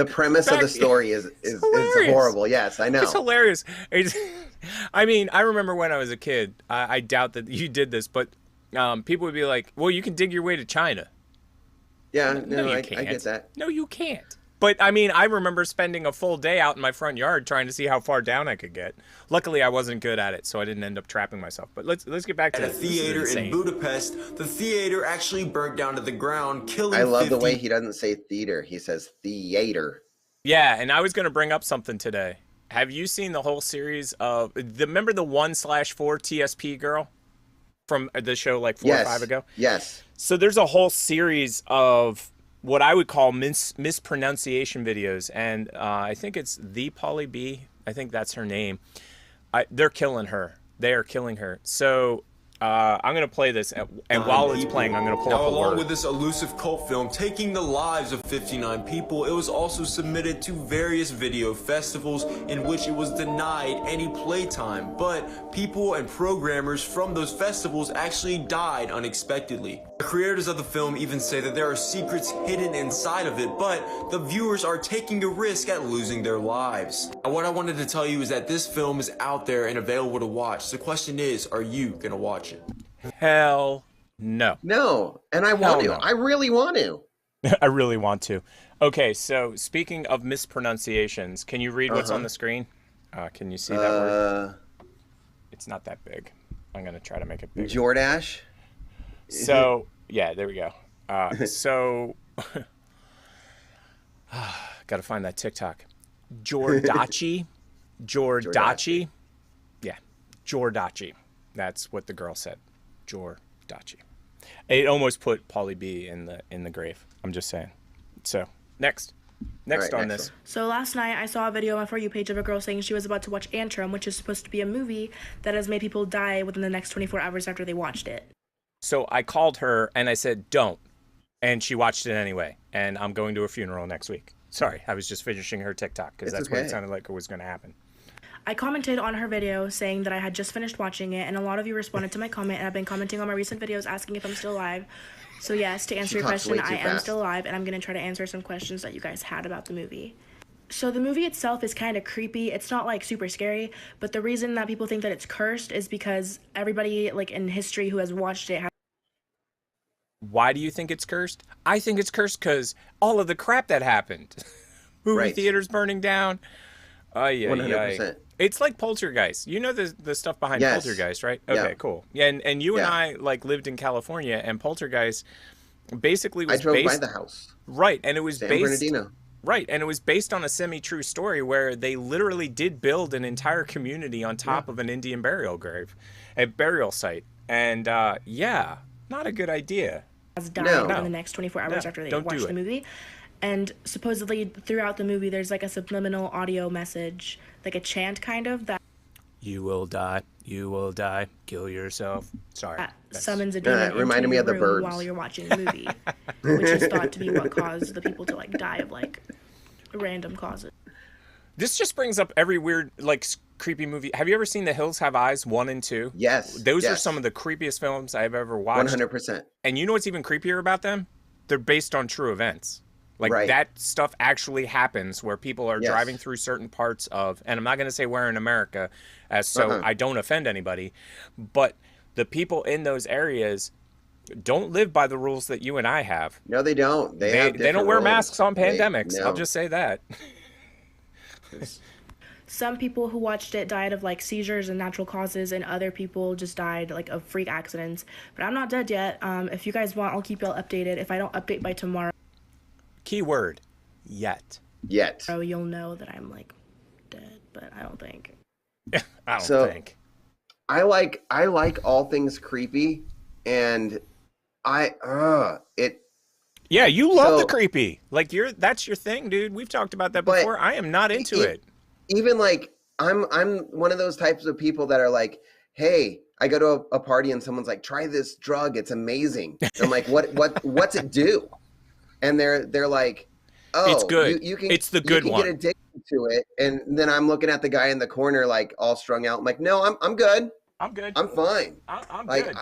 B: premise of the story is horrible. Yes, I know.
A: It's hilarious. I mean, I remember when I was a kid. I doubt that you did this, but people would be like, "Well, you can dig your way to China."
B: Yeah, no, I get that.
A: No, you can't. But I mean, I remember spending a full day out in my front yard trying to see how far down I could get. Luckily, I wasn't good at it, so I didn't end up trapping myself. But let's get back to
K: a theater in Budapest. The theater actually burnt down to the ground, killing.
B: I love the way he doesn't say theater; he says theater.
A: Yeah, and I was going to bring up something today. Have you seen the whole series of remember the 1/4 TSP girl from the show like 4 or 5 ago?
B: Yes.
A: So there's a whole series of what I would call mispronunciation videos, and I think it's the Polly B. I think that's her name. They're killing her. They are killing her. So I'm going to play this, and while it's playing, I'm going to pull up a word.
K: Along with this elusive cult film taking the lives of 59 people, it was also submitted to various video festivals in which it was denied any playtime. But people and programmers from those festivals actually died unexpectedly. The creators of the film even say that there are secrets hidden inside of it, but the viewers are taking a risk at losing their lives. And what I wanted to tell you is that this film is out there and available to watch. The question is, are you going to watch it?
A: Hell no.
B: No, and I want to.
A: No.
B: I really want to.
A: I really want to. Okay, so speaking of mispronunciations, can you read what's on the screen? Can you see that word? It's not that big. I'm going to try to make it bigger.
B: Jordache?
A: So, yeah, there we go. So, got to find that TikTok. Jordache. Yeah, Jordache. That's what the girl said. Jordache. It almost put Polly B in the grave. I'm just saying. So, next on this.
J: So last night I saw a video on my For You page of a girl saying she was about to watch Antrim, which is supposed to be a movie that has made people die within the next 24 hours after they watched it.
A: So I called her and I said, don't. And she watched it anyway. And I'm going to a funeral next week. Sorry, I was just finishing her TikTok because that's what it sounded like it was going to happen.
J: I commented on her video saying that I had just finished watching it, and a lot of you responded to my comment, and I've been commenting on my recent videos asking if I'm still alive. So yes, to answer your question, I am still alive, and I'm going to try to answer some questions that you guys had about the movie. So the movie itself is kind of creepy. It's not like super scary, but the reason that people think that it's cursed is because everybody like in history who has watched it has.
A: Why do you think it's cursed? I think it's cursed because all of the crap that happened. Movie theaters burning down. 100%. It's like Poltergeist. You know the stuff behind Poltergeist, right? Okay, cool. Yeah, and you and I like lived in California, and Poltergeist basically was
B: I drove by the house.
A: Right, and it was
B: San Bernardino.
A: Right, and it was based on a semi-true story where they literally did build an entire community on top of an Indian burial grave, a burial site, and not a good idea.
J: Has died in the next 24 hours after they watched the movie. And supposedly throughout the movie, there's like a subliminal audio message, like a chant kind of that.
A: You will die. You will die. Kill yourself. Sorry.
J: Summons a demon into your room while you're watching the movie, which is thought to be what caused the people to like die of like random causes.
A: This just brings up every weird like creepy movie. Have you ever seen The Hills Have Eyes 1 and 2?
B: Yes.
A: Those are some of the creepiest films I've ever watched.
B: 100%.
A: And you know what's even creepier about them? They're based on true events. Like that stuff actually happens where people are driving through certain parts of, and I'm not going to say where in America, I don't offend anybody, but the people in those areas don't live by the rules that you and I have.
B: No, they don't. They
A: don't wear masks on pandemics. I'll just say that.
J: Some people who watched it died of like seizures and natural causes, and other people just died like of freak accidents. But I'm not dead yet. If you guys want, I'll keep y'all updated. If I don't update by tomorrow.
A: Keyword, yet.
J: So you'll know that I'm like dead, but I don't think.
A: I don't think.
B: I like all things creepy, and Yeah,
A: you love the creepy. Like that's your thing, dude. We've talked about that before. I am not into it.
B: Even like I'm one of those types of people that are like, hey, I go to a party and someone's like, try this drug, it's amazing. I'm like, what's it do? And they're like, oh,
A: it's good.
B: You can,
A: it's the good one.
B: Get addicted to it. And then I'm looking at the guy in the corner, like all strung out. I'm like, no, I'm good.
A: I'm good.
B: I'm fine.
A: I'm
B: like,
A: good.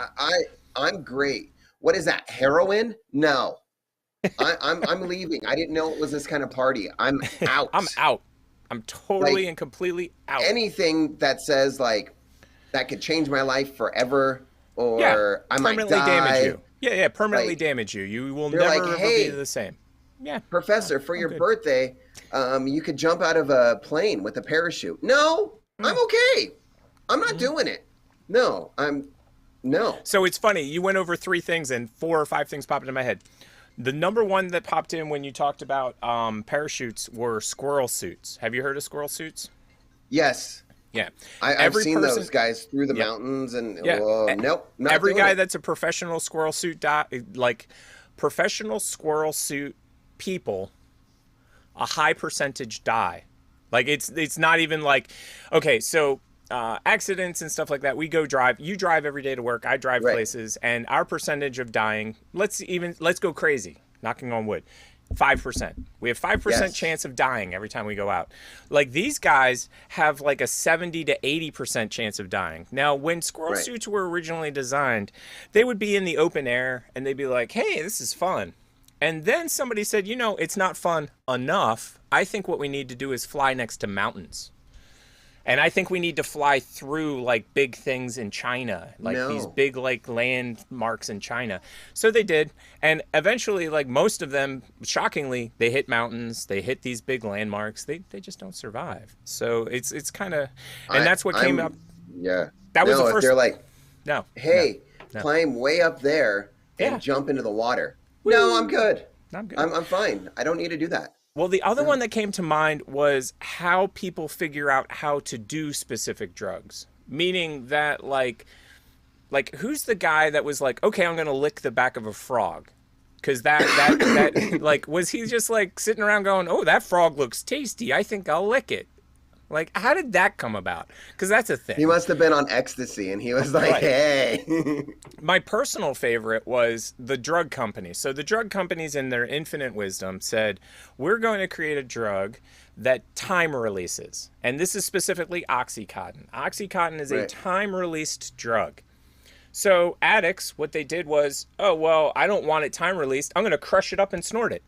B: I'm great. What is that? Heroin? No. I'm leaving. I didn't know it was this kind of party. I'm out.
A: I'm out. I'm totally and completely out.
B: Anything that says like that could change my life forever, or I might die.
A: Damage you. Yeah, permanently damage you. You will never ever be the same. Yeah,
B: professor, for your birthday, you could jump out of a plane with a parachute. No, I'm okay. I'm not doing it. No.
A: So it's funny. You went over 3 things and 4 or 5 things popped into my head. The number one that popped in when you talked about parachutes were squirrel suits. Have you heard of squirrel suits?
B: Yes.
A: Yeah.
B: I've seen those guys through the mountains and nope. Not
A: every guy
B: it.
A: that's a professional squirrel suit, professional squirrel suit people, a high percentage die. Like it's not even like, okay, so accidents and stuff like that. We go drive. You drive every day to work. I drive places, and our percentage of dying. Let's go crazy. Knocking on wood. 5%. We have 5% chance of dying every time we go out. Like these guys have like a 70 to 80% chance of dying. Now, when squirrel suits were originally designed, they would be in the open air, and they'd be like, "Hey, this is fun." And then somebody said, "You know, it's not fun enough. I think what we need to do is fly next to mountains." And I think we need to fly through like big things in China, like these big like landmarks in China. So they did. And eventually, like most of them, shockingly, they hit mountains, they hit these big landmarks. They just don't survive. So it's kind of, and that's what came up.
B: Yeah.
A: That was the first.
B: They're like,
A: no,
B: hey, climb way up there and jump into the water. Woo. No, I'm good.
A: I'm good.
B: I'm fine. I don't need to do that.
A: Well, the other one that came to mind was how people figure out how to do specific drugs. Meaning that, like who's the guy that was like, okay, I'm going to lick the back of a frog? Because that like, was he just like sitting around going, oh, that frog looks tasty, I think I'll lick it? Like, how did that come about? Because that's a thing.
B: He must have been on ecstasy, and he was like, hey.
A: My personal favorite was the drug companies. So the drug companies, in their infinite wisdom, said, we're going to create a drug that time releases. And this is specifically Oxycontin. Oxycontin is a time-released drug. So addicts, what they did was, oh, well, I don't want it time released. I'm going to crush it up and snort it.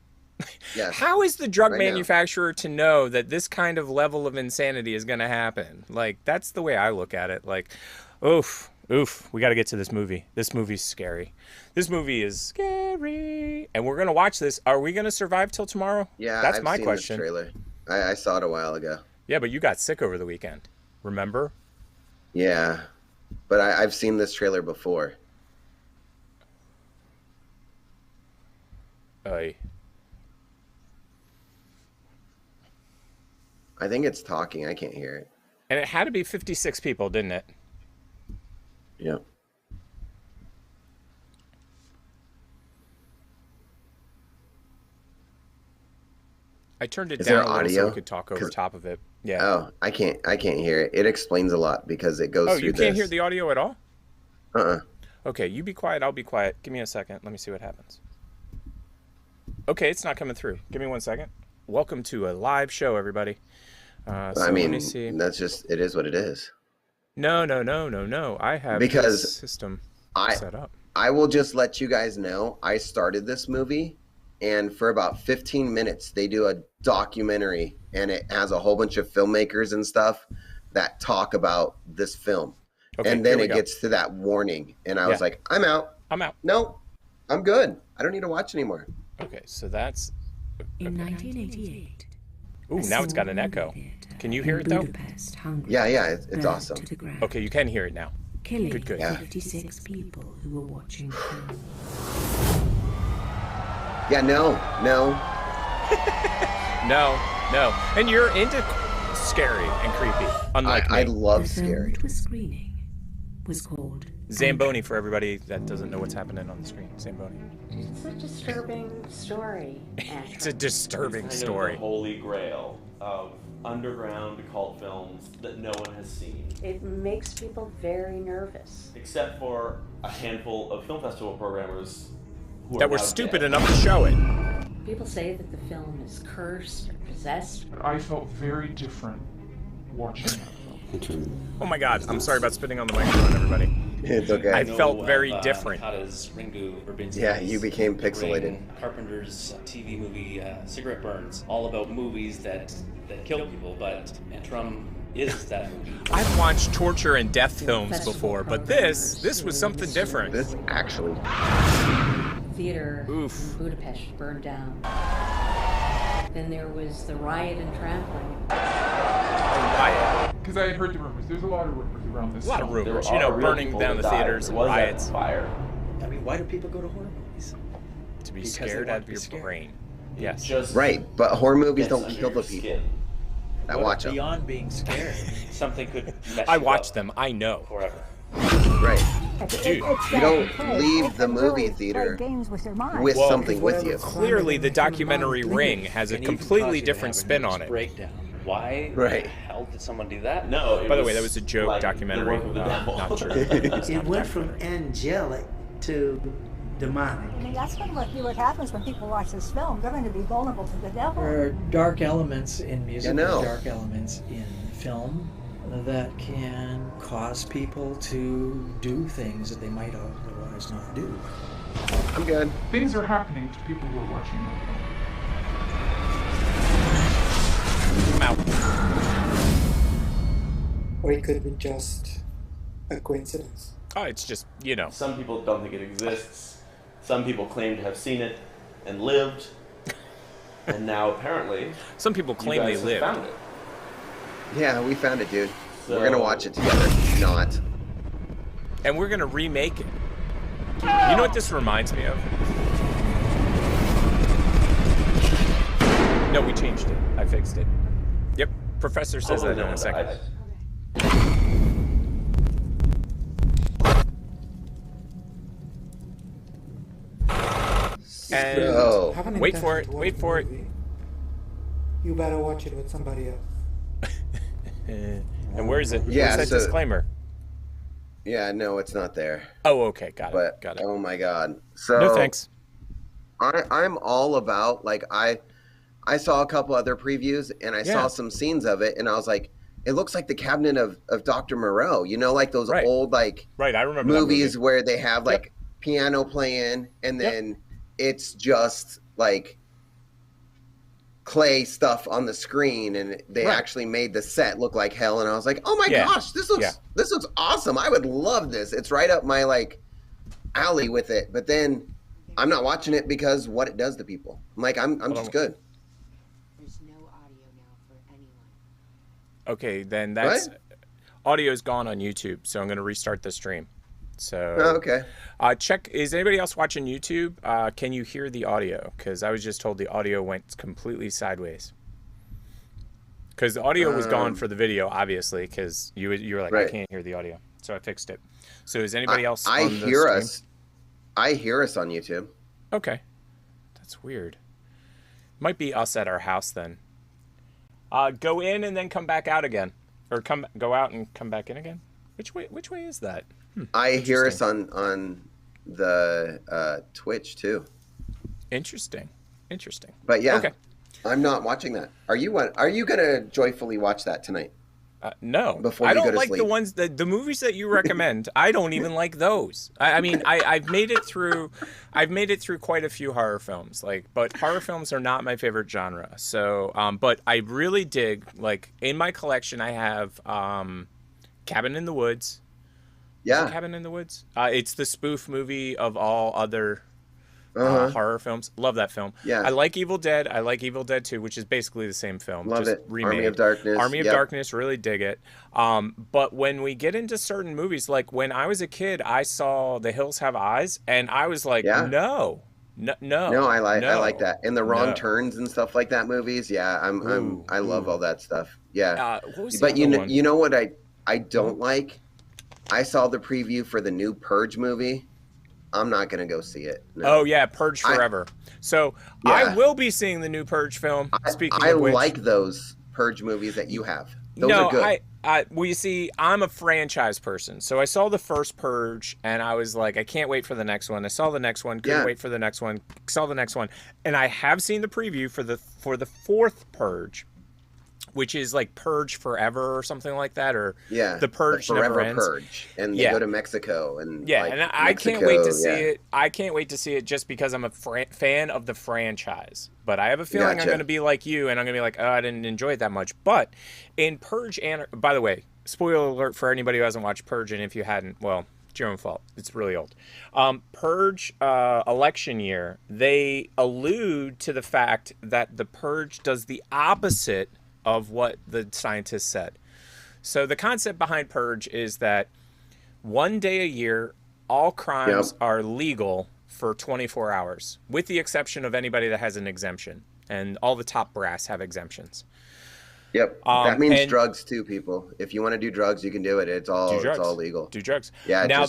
B: Yes.
A: How is the drug manufacturer to know that this kind of level of insanity is going to happen? Like, that's the way I look at it. Like, oof, we got to get to this movie. This movie's scary. This movie is scary. And we're going to watch this. Are we going to survive till tomorrow?
B: Yeah,
A: that's
B: I've
A: my
B: seen
A: question.
B: This trailer. I saw it a while ago.
A: Yeah, but you got sick over the weekend. Remember?
B: Yeah, but I've seen this trailer before. I think it's talking. I can't hear it.
A: And it had to be 56 people, didn't it?
B: Yeah.
A: I turned it down a little so we could talk over top of it. Yeah.
B: Oh, I can't hear it. It explains a lot because it goes through this.
A: Oh, you can't hear the audio at all?
B: Uh-uh.
A: Okay, you be quiet. I'll be quiet. Give me a second. Let me see what happens. Okay, it's not coming through. Give me 1 second. Welcome to a live show, everybody. So
B: I mean,
A: let me see.
B: That's just, it is what it is.
A: No. I have this system set up.
B: I will just let you guys know, I started this movie, and for about 15 minutes, they do a documentary, and it has a whole bunch of filmmakers and stuff that talk about this film. Okay, and then it gets to that warning, and I was like, I'm out. No, I'm good. I don't need to watch anymore.
A: Okay, so that's...
L: In 1988...
A: Ooh, now it's got an echo. Can you hear it, though?
B: Yeah, it's awesome.
A: Okay, you can hear it now.
L: Killing
A: good.
L: 56 people who were watching film.
B: Yeah, no.
A: No. And you're into scary and creepy, unlike me.
B: I love scary.
L: The screening was called
A: Zamboni, for everybody that doesn't know what's happening on the screen. Zamboni.
M: It's a disturbing story.
A: It's a disturbing story.
N: The holy grail of
M: underground cult films that no one has seen.
N: It makes people very nervous.
M: Except for a handful of film festival programmers who
A: that
M: are
A: were
M: now
A: stupid
M: dead.
A: enough to show it.
N: People say that the film is cursed or possessed.
I: I felt very different watching that film.
A: Oh my God, I'm sorry about spitting on the microphone, everybody.
B: It's okay.
A: I felt very different.
B: Yeah, you became pixelated.
O: Carpenter's TV movie Cigarette Burns, all about movies that kill people, but Trum is that movie.
A: I've watched torture and death films before, but this was something different.
B: This actually.
N: Theater in Budapest burned down. Then there was the riot in Trampling.
I: Because I had heard the rumors. There's a lot of rumors around this.
A: A lot of
I: film.
A: rumors, you know, burning down the theaters and riots.
M: Fire.
O: I mean, why do people go to horror movies?
A: To be scared out of your brain. Yes.
B: Right, but horror movies don't kill the people that watch them.
O: Beyond being scared, something could mess
A: I
O: you
A: watch
O: up
A: them. I know.
O: forever.
B: Right.
A: Dude,
B: you don't leave the movie theater with something with you.
A: Clearly, the documentary Ring has a completely different spin on it.
O: Breakdown. Why
B: Right.
O: the hell did someone do that?
M: No.
A: By the way, that was a joke documentary. Not true.
P: It went from angelic to demonic.
Q: I mean, that's what happens when people watch this film. They're going to be vulnerable to the devil.
P: There are dark elements in music,
B: Yeah, no.
P: dark elements in film that can cause people to do things that they might otherwise not do.
B: I'm good.
I: Things are happening to people who are watching that film.
A: I'm out.
R: Or it could be just a coincidence.
A: Oh, it's just, you know.
M: Some people don't think it exists. Some people claim to have seen it and lived. And now apparently,
A: some people claim
M: you
A: they
M: guys have
A: lived.
M: found it.
B: Yeah, we found it, dude.
M: So-
B: We're gonna watch it together. Not.
A: And we're gonna remake it. You know what this reminds me of? No, we changed it. I fixed it. Yep. Professor says that in a second. And
B: So,
A: wait for it. Wait for it.
R: You better watch it with somebody else.
A: And where is it?
B: Yeah,
A: Where's that
B: so-
A: disclaimer?
B: yeah, no, it's not there.
A: Oh, okay. Got it.
B: But
A: Got it.
B: oh my god. So
A: No thanks.
B: I'm all about, like, I saw a couple other previews and I saw some scenes of it and I was like, it looks like the cabinet of Dr. Moreau, you know, like those old like
A: I remember
B: movies
A: that movie.
B: where they have like piano playing and then it's just like clay stuff on the screen and they actually made the set look like hell and I was like, oh my gosh, this looks awesome. I would love this. It's right up my like alley with it. But then I'm not watching it because what it does to people. I'm like, I'm just good.
S: There's no audio now for anyone.
A: Okay, then that's audio's gone on YouTube, so I'm gonna restart the stream. So
B: okay.
A: Check. Is anybody else watching YouTube? Can you hear the audio? Because I was just told the audio went completely sideways. Because the audio was gone for the video, obviously. Because you were like, I can't hear the audio, so I fixed it. So is anybody else?
B: I
A: on the
B: hear
A: stream?
B: us. I hear us on YouTube.
A: Okay, that's weird. Might be us at our house then. Go in and then come back out again, or go out and come back in again. Which way is that?
B: I hear us on the Twitch too.
A: Interesting.
B: But yeah,
A: okay.
B: I'm not watching that. Are you gonna joyfully watch that tonight?
A: No.
B: Before
A: I
B: you
A: don't
B: go to
A: like
B: sleep.
A: the ones the movies that you recommend. I don't even like those. I mean, I've made it through quite a few horror films. But horror films are not my favorite genre. So, but I really dig, like, in my collection I have Cabin in the Woods.
B: Yeah.
A: Is it Cabin in the Woods? It's the spoof movie of all other horror films. Love that film.
B: Yeah.
A: I like Evil Dead. I like Evil Dead 2, which is basically the same film.
B: Love
A: just
B: it.
A: remade.
B: Army of Darkness.
A: Army of
B: Yep.
A: Darkness, really dig it. But when we get into certain movies, like when I was a kid, I saw The Hills Have Eyes, and I was like, no.
B: No, I like that. And the wrong turns and stuff like that movies. Yeah, I love all that stuff. Yeah.
A: What was the
B: But
A: other one?
B: you know what I don't like? I saw the preview for the new Purge movie. I'm not gonna go see it. No.
A: Oh yeah, Purge Forever. I will be seeing the new Purge film. Speaking of which,
B: like those Purge movies that you have. Those are good.
A: Well, you see, I'm a franchise person. So I saw the first Purge, and I was like, I can't wait for the next one. I saw the next one, couldn't wait for the next one, saw the next one. And I have seen the preview for the fourth Purge, which is like Purge Forever or something like that, or the Purge
B: the
A: Never Ends.
B: Purge, and they go to Mexico, and
A: and I can't wait to see it. I can't wait to see it just because I'm a fan of the franchise. But I have a feeling I'm going to be like you, and I'm going to be like, oh, I didn't enjoy it that much. But in Purge, and by the way, spoiler alert for anybody who hasn't watched Purge, and if you hadn't, well, it's your own fault. It's really old. Purge election year, they allude to the fact that the Purge does the opposite of what the scientists said. So the concept behind Purge is that one day a year, all crimes are legal for 24 hours, with the exception of anybody that has an exemption. And all the top brass have exemptions.
B: Yep. That means drugs too, people. If you want to do drugs, you can do it. It's all legal.
A: Do drugs.
B: Yeah.
A: Now,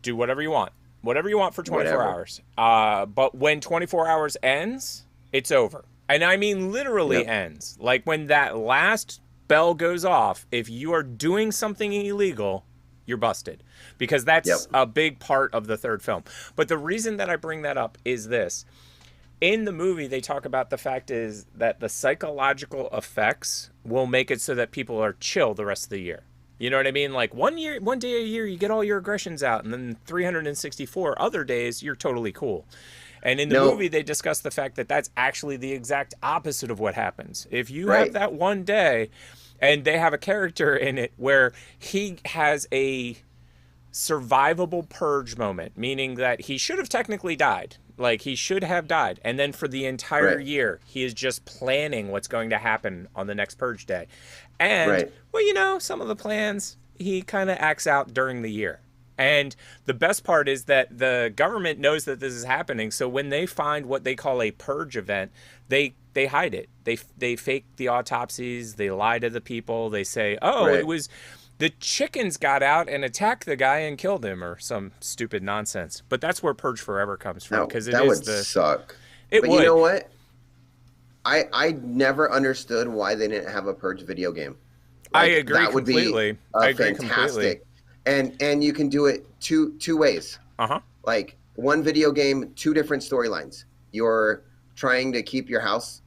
A: do whatever you want. Whatever you want for 24 hours. But when 24 hours ends, it's over. And I mean literally ends. Like when that last bell goes off, if you are doing something illegal, you're busted. Because that's a big part of the third film. But the reason that I bring that up is this. In the movie, they talk about the fact is that the psychological effects will make it so that people are chill the rest of the year. You know what I mean? Like one day a year, you get all your aggressions out. And then 364 other days, you're totally cool. And in the movie, they discuss the fact that that's actually the exact opposite of what happens. If you have that one day, and they have a character in it where he has a survivable purge moment, meaning that he should have technically died. Like, he should have died. And then for the entire year, he is just planning what's going to happen on the next purge day. And, well, you know, some of the plans he kind of acts out during the year. And the best part is that the government knows that this is happening. So when they find what they call a purge event, they hide it. They fake the autopsies. They lie to the people. They say, oh, it was the chickens got out and attacked the guy and killed him, or some stupid nonsense. But that's where Purge Forever comes from, because
B: that would suck. But you know what? I never understood why they didn't have a Purge video game.
A: Like, I agree
B: completely. I agree completely. And you can do it two ways. Like one video game, two different storylines. You're trying to keep your house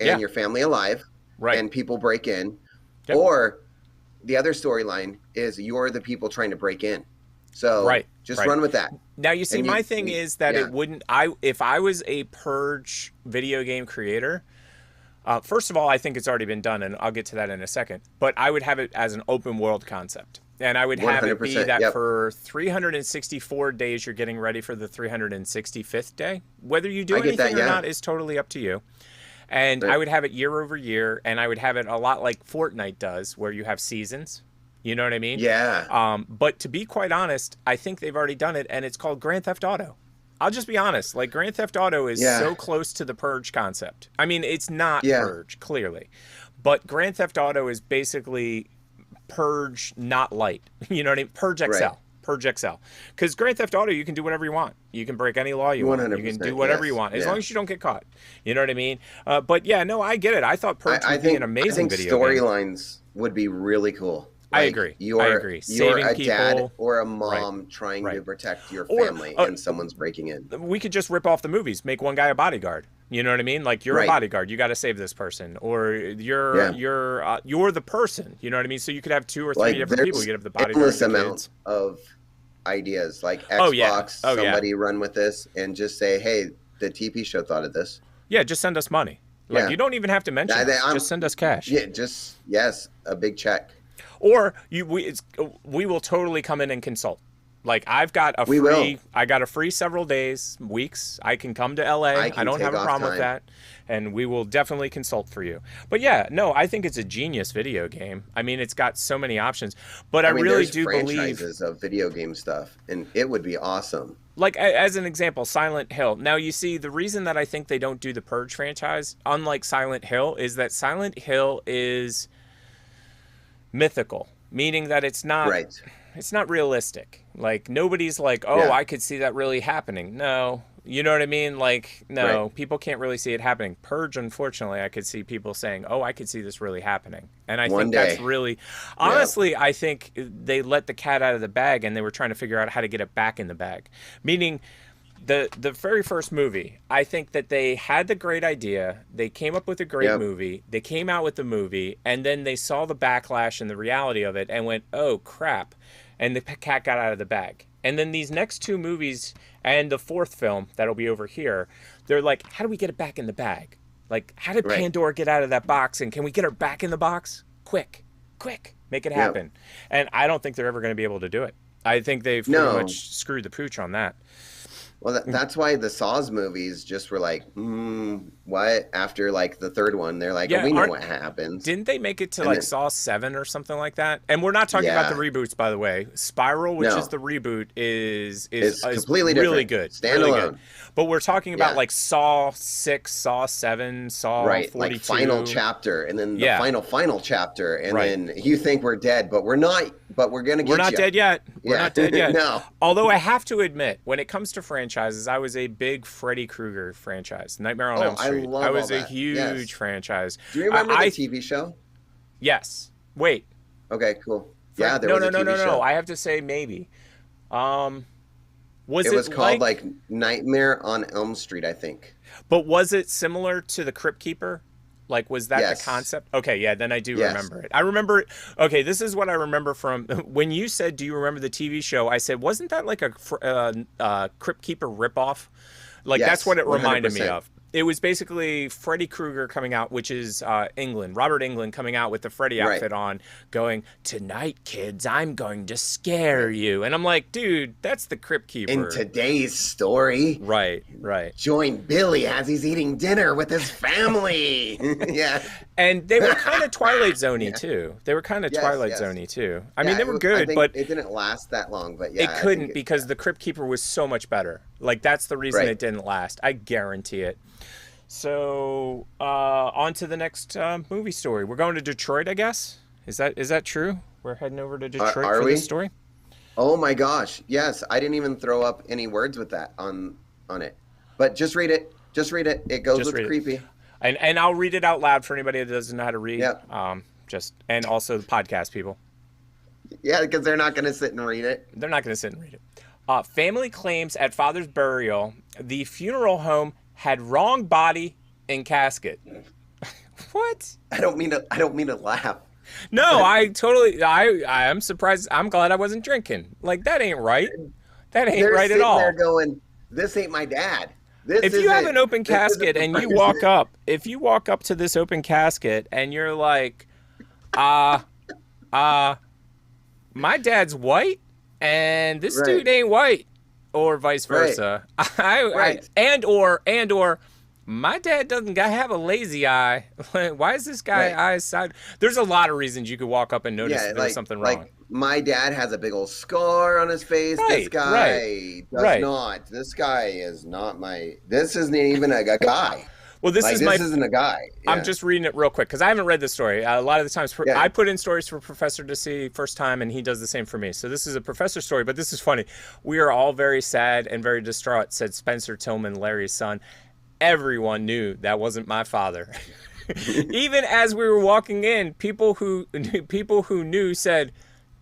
B: and your family alive, and people break in, or the other storyline is you're the people trying to break in. So just run with that.
A: Now you see, my thing is that it wouldn't. If I was a Purge video game creator, first of all, I think it's already been done, and I'll get to that in a second. But I would have it as an open world concept. And I would have it be that for 364 days, you're getting ready for the 365th day. Whether you do anything or not is totally up to you. And I would have it year over year, and I would have it a lot like Fortnite does, where you have seasons. You know what I mean?
B: Yeah.
A: But to be quite honest, I think they've already done it, and it's called Grand Theft Auto. I'll just be honest. Like, Grand Theft Auto is so close to the Purge concept. I mean, it's not Purge, clearly. But Grand Theft Auto is basically Purge not light. You know what I mean? Purge XL. Purge XL. Because Grand Theft Auto, you can do whatever you want. You can break any law you want. You can do whatever you want, as long as you don't get caught. You know what I mean? But yeah, no, I get it. I thought Purge would be an amazing video game.
B: Storylines would be really cool.
A: Like, I agree.
B: You're a dad or a mom trying to protect your family, and someone's breaking in.
A: We could just rip off the movies. Make one guy a bodyguard. You know what I mean? Like, you're a bodyguard. You got to save this person, or you're the person. You know what I mean? So you could have 2 or 3 different people. You could have the bodyguard.
B: Endless amount of ideas, like Xbox. Somebody run with this and just say, "Hey, the TP show thought of this."
A: Yeah, just send us money. Like, you don't even have to mention it. Just send us cash.
B: Yeah, just a big check.
A: Or we will totally come in and consult. Like, I got a free several days, weeks. I can come to LA. I don't have a problem with that. And we will definitely consult for you. But yeah, no, I think it's a genius video game. I mean, it's got so many options. But I really do believe
B: franchises of video game stuff, and it would be awesome.
A: Like, as an example, Silent Hill. Now, you see, the reason that I think they don't do the Purge franchise, unlike Silent Hill, is that Silent Hill is mythical, meaning that it's not it's not realistic. Like, nobody's like, oh, I could see that really happening. No, You know what I mean? Like, no,
B: Right.
A: people can't really see it happening. Purge, unfortunately, I could see people saying, "Oh, I could see this really happening," and I
B: One
A: think that's
B: day.
A: really, honestly, I think they let the cat out of the bag, and they were trying to figure out how to get it back in the bag. Meaning, the very first movie, I think that they had the great idea, they came up with a great movie, they came out with the movie, and then they saw the backlash and the reality of it, and went, "Oh crap," and the cat got out of the bag. And then these next two movies and the fourth film that'll be over here, they're like, how do we get it back in the bag? Like, how did Pandora get out of that box? And can we get her back in the box? Quick, make it happen. And I don't think they're ever going to be able to do it. I think they've pretty much screwed the pooch on that.
B: Well, that's why the Saws movies just were like, what? After like the third one, they're like, we know what happens.
A: Didn't they make it to like Saw 7 or something like that? And we're not talking about the reboots, by the way. Spiral, which is the reboot, is
B: completely
A: really
B: different.
A: good.
B: Standalone.
A: Really good. But we're talking about like Saw 6, Saw 7, Saw 42.
B: Like final chapter, and then the final chapter, and then you think we're dead, but we're not. But we're gonna get
A: We're not dead yet. We're not dead yet.
B: No.
A: Although I have to admit, when it comes to franchises, I was a big Freddy Krueger franchise. Nightmare on Elm Street. I was a huge franchise.
B: Do you remember the TV show?
A: Yes. Wait.
B: Okay, cool. Yeah, there
A: no,
B: was a TV show.
A: No. I have to say maybe. It
B: was called like Nightmare on Elm Street, I think.
A: But was it similar to the Crypt Keeper? Like, was that the concept? Okay, yeah, then I do remember it. I remember it. Okay, this is what I remember from when you said, do you remember the TV show? I said, wasn't that like a Crypt Keeper ripoff? Like, that's what it reminded
B: 100%.
A: me of. It was basically Freddy Krueger coming out, which is England, Robert England coming out with the Freddy outfit on, going, "Tonight, kids, I'm going to scare you." And I'm like, dude, that's the Crypt Keeper.
B: In today's story.
A: Right.
B: Join Billy as he's eating dinner with his family. Yeah.
A: And they were kind of Twilight Zone-y, too. They were kind of Twilight Zone-y, too. I mean, they were good, but
B: it didn't last that long. But
A: it couldn't because the Crypt Keeper was so much better. Like, that's the reason it didn't last. I guarantee it. So, on to the next movie story. We're going to Detroit, I guess. Is that true? We're heading over to Detroit for this story.
B: Oh my gosh! Yes, I didn't even throw up any words with that on it. But just read it. Just read it. It goes with creepy.
A: And I'll read it out loud for anybody that doesn't know how to read.
B: Yeah.
A: And also the podcast people.
B: Yeah, because they're not going to sit and read it.
A: They're not going to sit and read it. Family claims at father's burial, the funeral home had wrong body and casket. What?
B: I don't mean to laugh.
A: No, I am surprised. I'm glad I wasn't drinking. Like, that ain't right. That ain't right at all.
B: They're going, this ain't my dad.
A: If you have an open casket and you walk up, to this open casket and you're like, my dad's white and this dude ain't white, or vice versa. And or my dad doesn't have a lazy eye. Why is this guy eyes side? There's a lot of reasons you could walk up and notice there's something wrong.
B: Like, my dad has a big old scar on his face. This guy does not. This guy is not my. This isn't even a guy.
A: Well, this
B: isn't a guy. Yeah.
A: I'm just reading it real quick because I haven't read this story. A lot of the times I put in stories for Professor to see first time, and he does the same for me. So this is a Professor story, but this is funny. We are all very sad and very distraught, said Spencer Tillman, Larry's son. Everyone knew that wasn't my father. Even as we were walking in, people who knew said,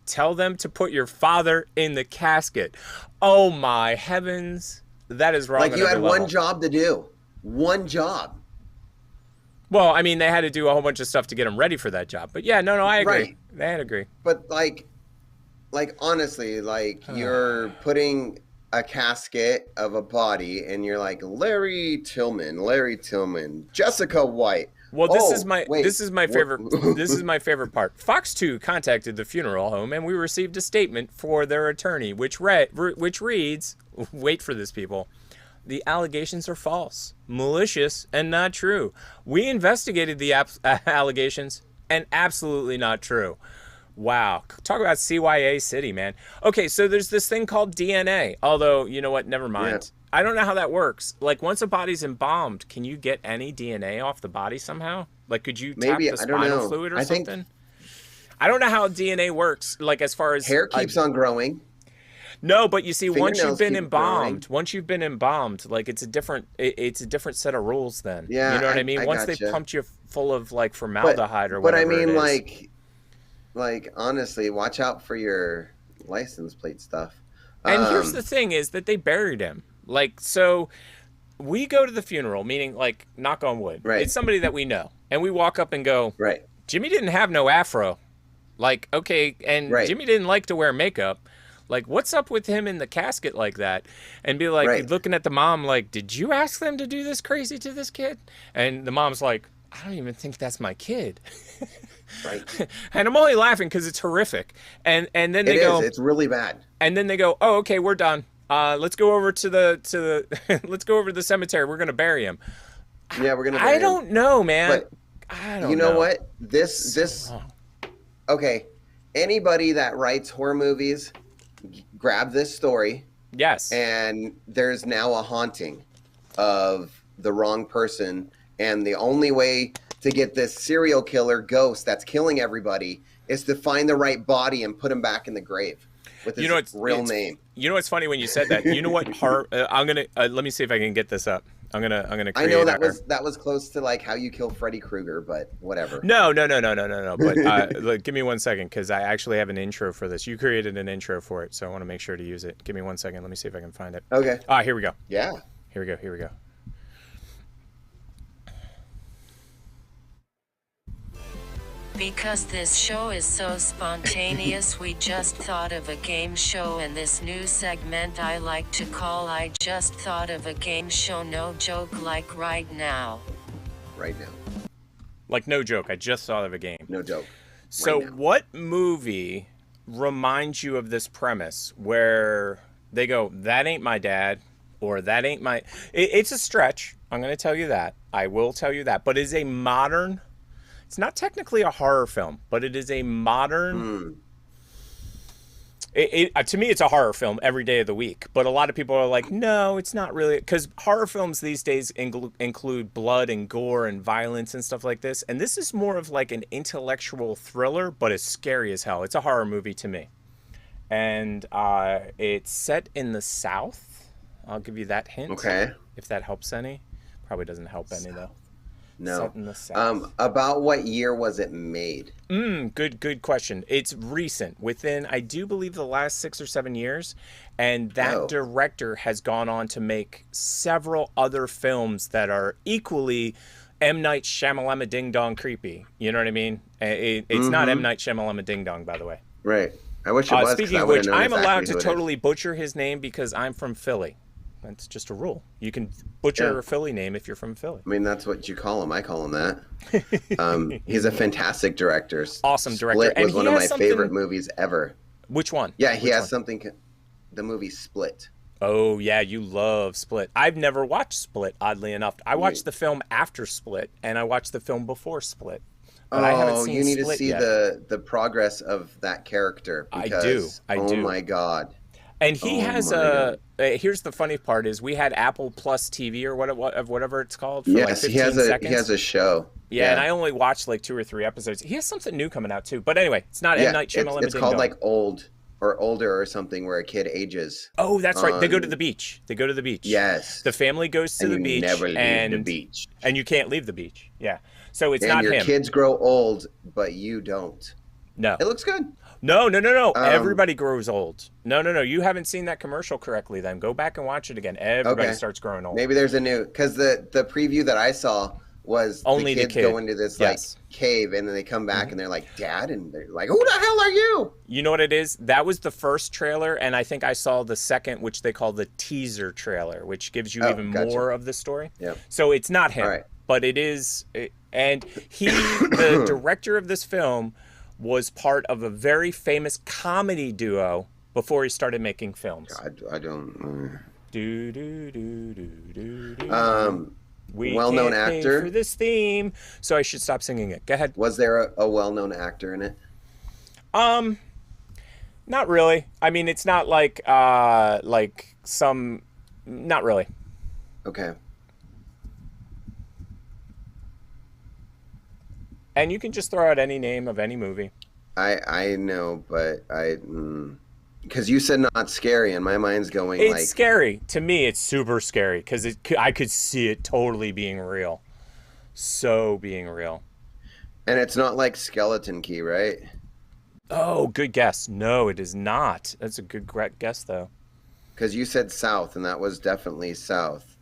A: "Tell them to put your father in the casket." Oh my heavens, that is wrong.
B: Like, you had one job to do. One job.
A: Well, I mean, they had to do a whole bunch of stuff to get him ready for that job. But yeah, no, I agree. I agree.
B: But like honestly, you're putting a casket of a body and you're like, Larry Tillman, Jessica White.
A: Well, this is my favorite. This is my favorite part. Fox 2 contacted the funeral home and we received a statement for their attorney, which reads, wait for this, people. The allegations are false, malicious, and not true. We investigated the allegations and absolutely not true. Wow. Talk about CYA City, man. Okay, so there's this thing called DNA. Although, you know what? Never mind. Yeah. I don't know how that works. Like, once a body's embalmed, can you get any DNA off the body somehow? Like, could you tap the spinal fluid or something? I don't know how DNA works, like, as far as...
B: Hair keeps on growing.
A: No, but you see, once you've
B: Fingernails
A: been
B: keep
A: embalmed, like it's a different set of rules then.
B: Yeah,
A: You know what I mean?
B: I
A: Once
B: gotcha.
A: they've pumped you full of like formaldehyde or
B: But
A: whatever
B: I mean,
A: it is.
B: like honestly, watch out for your license plate stuff.
A: And here's the thing is that they buried him. Like, so we go to the funeral, meaning like, knock on wood.
B: Right.
A: It's somebody that we know. And we walk up and go,
B: right.
A: Jimmy didn't have no afro. Like, okay, and
B: Right.
A: Jimmy didn't like to wear makeup. Like, what's up with him in the casket like that? And be like,
B: Right.
A: looking at the mom like, did you ask them to do this crazy to this kid? And the mom's like, I don't even think that's my kid.
B: Right.
A: And I'm only laughing because it's horrific. And then they go,
B: it's really bad.
A: and then they go, oh, okay, we're done. Let's go over to the let's go over to the cemetery. We're gonna bury him.
B: Yeah, we're gonna.
A: I don't know, man.
B: But
A: I don't
B: you know
A: know.
B: what? This. Okay, anybody that writes horror movies, grab this story.
A: Yes.
B: And there's now a haunting of the wrong person, and the only way to get this serial killer ghost that's killing everybody is to find the right body and put him back in the grave with his real name.
A: You know what's funny when you said that? You know what horror? I'm gonna let me see if I can get this up. I'm gonna create.
B: I know that was close to like how you kill Freddy Krueger, but whatever.
A: No. But look, give me 1 second because I actually have an intro for this. You created an intro for it, so I want to make sure to use it. Give me 1 second. Let me see if I can find it.
B: Okay.
A: Here we go.
B: Yeah.
A: Here we go.
C: Because this show is so spontaneous, we just thought of a game show, and this new segment I like to call I Just Thought of a Game Show. No joke, like right now.
B: Right now.
A: Like, no joke. I just thought of a game.
B: No joke.
A: So
B: right now.
A: What movie reminds you of this premise where they go, that ain't my dad, or that ain't my... It's a stretch. I'm going to tell you that. I will tell you that. But it's a modern... It's not technically a horror film, but it is a modern... To me, it's a horror film every day of the week. But a lot of people are like, no, it's not really. Because horror films these days include blood and gore and violence and stuff like this. And this is more of like an intellectual thriller, but it's scary as hell. It's a horror movie to me. And it's set in the South. I'll give you that hint.
B: Okay.
A: If that helps any. Probably doesn't help any, though.
B: No.
A: Set in the South.
B: About what year was it made?
A: Good question. It's recent, within, I do believe, the last 6 or 7 years. And that director has gone on to make several other films that are equally M. Night Shyamalan Ding Dong creepy. You know what I mean? It's not M. Night Shyamalan Ding Dong, by the way.
B: Right. I wish it was.
A: Speaking of which, I'm allowed to totally butcher his name because I'm from Philly. That's just a rule. You can butcher a Philly name if you're from Philly.
B: I mean, that's what you call him. I call him that. He's a fantastic director.
A: Awesome director.
B: Split was one of my favorite movies ever.
A: Which one?
B: Yeah, he has something. The movie Split.
A: Oh, yeah, you love Split. I've never watched Split, oddly enough. I watched the film after Split, and I watched the film before Split. But I haven't seen
B: you need
A: Split
B: to see
A: yet.
B: the progress of that character. Because,
A: I do.
B: Oh, my God.
A: And he has here's the funny part is we had Apple Plus TV or whatever it's called for like 15 seconds.
B: He has a show.
A: Yeah, and I only watched like 2 or 3 episodes. He has something new coming out too. But anyway, it's not M. Night Shyamalan.
B: It's called like Old or Older or something where a kid ages.
A: Oh, that's right. They go to the beach.
B: Yes.
A: The family goes to the beach.
B: Never leave the beach.
A: And you can't leave the beach. Yeah. So it's not him.
B: And your kids grow old, but you don't.
A: No.
B: It looks good.
A: No. Everybody grows old. No. You haven't seen that commercial correctly then. Go back and watch it again. Everybody starts growing old.
B: Maybe there's a new, because the preview that I saw was
A: only
B: the kids go into this like cave and then they come back and they're like, Dad, and they're like, who the hell are you?
A: You know what it is? That was the first trailer, and I think I saw the second, which they call the teaser trailer, which gives you even more of the story.
B: Yep.
A: So it's not him, but it is, and he, the director of this film, was part of a very famous comedy duo before he started making films.
B: I don't.
A: We
B: well-known
A: can't pay
B: actor
A: for this theme, so I should stop singing it. Go ahead.
B: Was there a well-known actor in it?
A: Not really. I mean, it's not like some. Not really.
B: Okay.
A: And you can just throw out any name of any movie.
B: I know, but because you said not scary, and my mind's going
A: it's
B: like
A: scary. To me, it's super scary because I could see it totally being real. So being real.
B: And it's not like Skeleton Key, right?
A: Oh, good guess. No, it is not. That's a good guess, though.
B: Because you said south, and that was definitely south.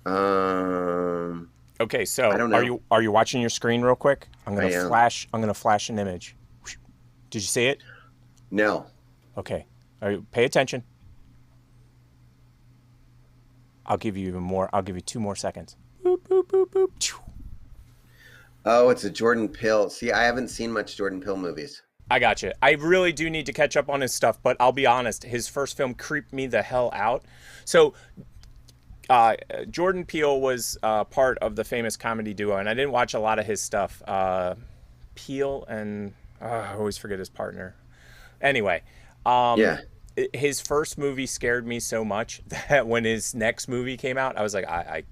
A: Okay, so
B: I don't know.
A: are you watching your screen real quick? I'm gonna flash an image. Did you see it?
B: No.
A: Okay. Pay attention. I'll give you even more. I'll give you 2 more seconds. Boop, boop, boop, boop.
B: Oh, it's a Jordan Peele. See, I haven't seen much Jordan Peele movies.
A: I got you. I really do need to catch up on his stuff, but I'll be honest, his first film creeped me the hell out. So Jordan Peele was part of the famous comedy duo, and I didn't watch a lot of his stuff. Peele and I always forget his partner. Anyway, his first movie scared me so much that when his next movie came out, I was like, I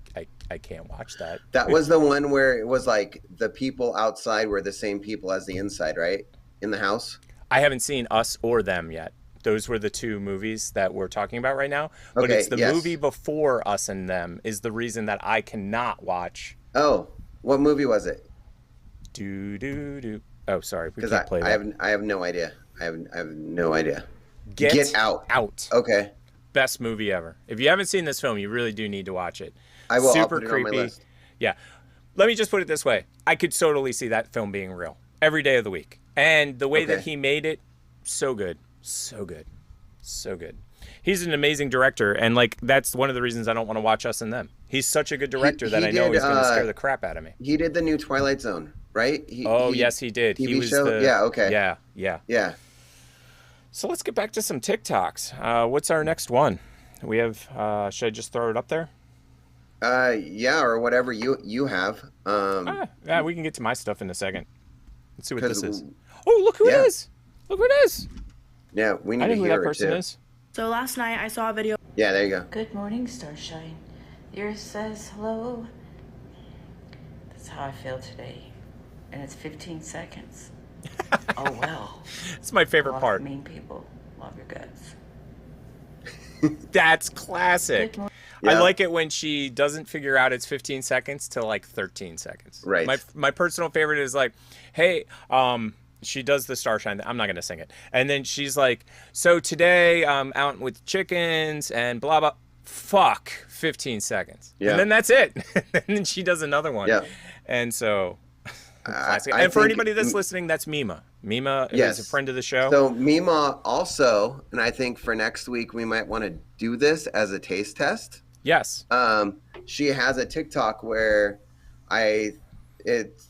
A: can't watch that.
B: That was the one where it was like the people outside were the same people as the inside, right? In the house?
A: I haven't seen Us or Them yet. Those were the 2 movies that we're talking about right now. But
B: Okay,
A: it's the movie before Us and Them is the reason that I cannot watch.
B: Oh, what movie was it?
A: Oh, sorry. We can't play that.
B: I have no idea. I have no idea.
A: Get
B: Out.
A: Out.
B: Okay.
A: Best movie ever. If you haven't seen this film, you really do need to watch it.
B: I will.
A: Super
B: I'll put it
A: creepy.
B: on my list.
A: Yeah. Let me just put it this way. I could totally see that film being real every day of the week. And the way that he made it, so good. So good. So good. He's an amazing director, and like that's one of the reasons I don't want to watch Us and Them. He's such a good director that I know he's going to scare the crap out of me.
B: He did the new Twilight Zone, right?
A: Yes, he did.
B: TV
A: he was
B: show? Yeah.
A: So let's get back to some TikToks. What's our next one? We have. Should I just throw it up there?
B: Yeah, or whatever you have.
A: Yeah, we can get to my stuff in a second. Let's see what this is. Oh, look who it is! Look who it is!
B: Yeah, we need to hear it too.
A: Is.
T: So last night I saw a video.
B: Yeah, there you go.
U: Good morning, Starshine. Yours says hello. That's how I feel today. And it's 15 seconds. Oh, well.
A: It's my favorite part.
U: Mean people. Love your guts.
A: That's classic. I like it when she doesn't figure out it's 15 seconds to like 13 seconds.
B: Right.
A: My personal favorite is like, hey, she does the Starshine. I'm not going to sing it. And then she's like, so today I'm out with chickens and blah, blah. Fuck, 15 seconds. Yeah. And then that's it. And then she does another one. Yeah. And so, and for anybody that's listening, that's Mima. Mima is a friend of the show.
B: So Mima also, and I think for next week, we might want to do this as a taste test.
A: Yes.
B: She has a TikTok where it's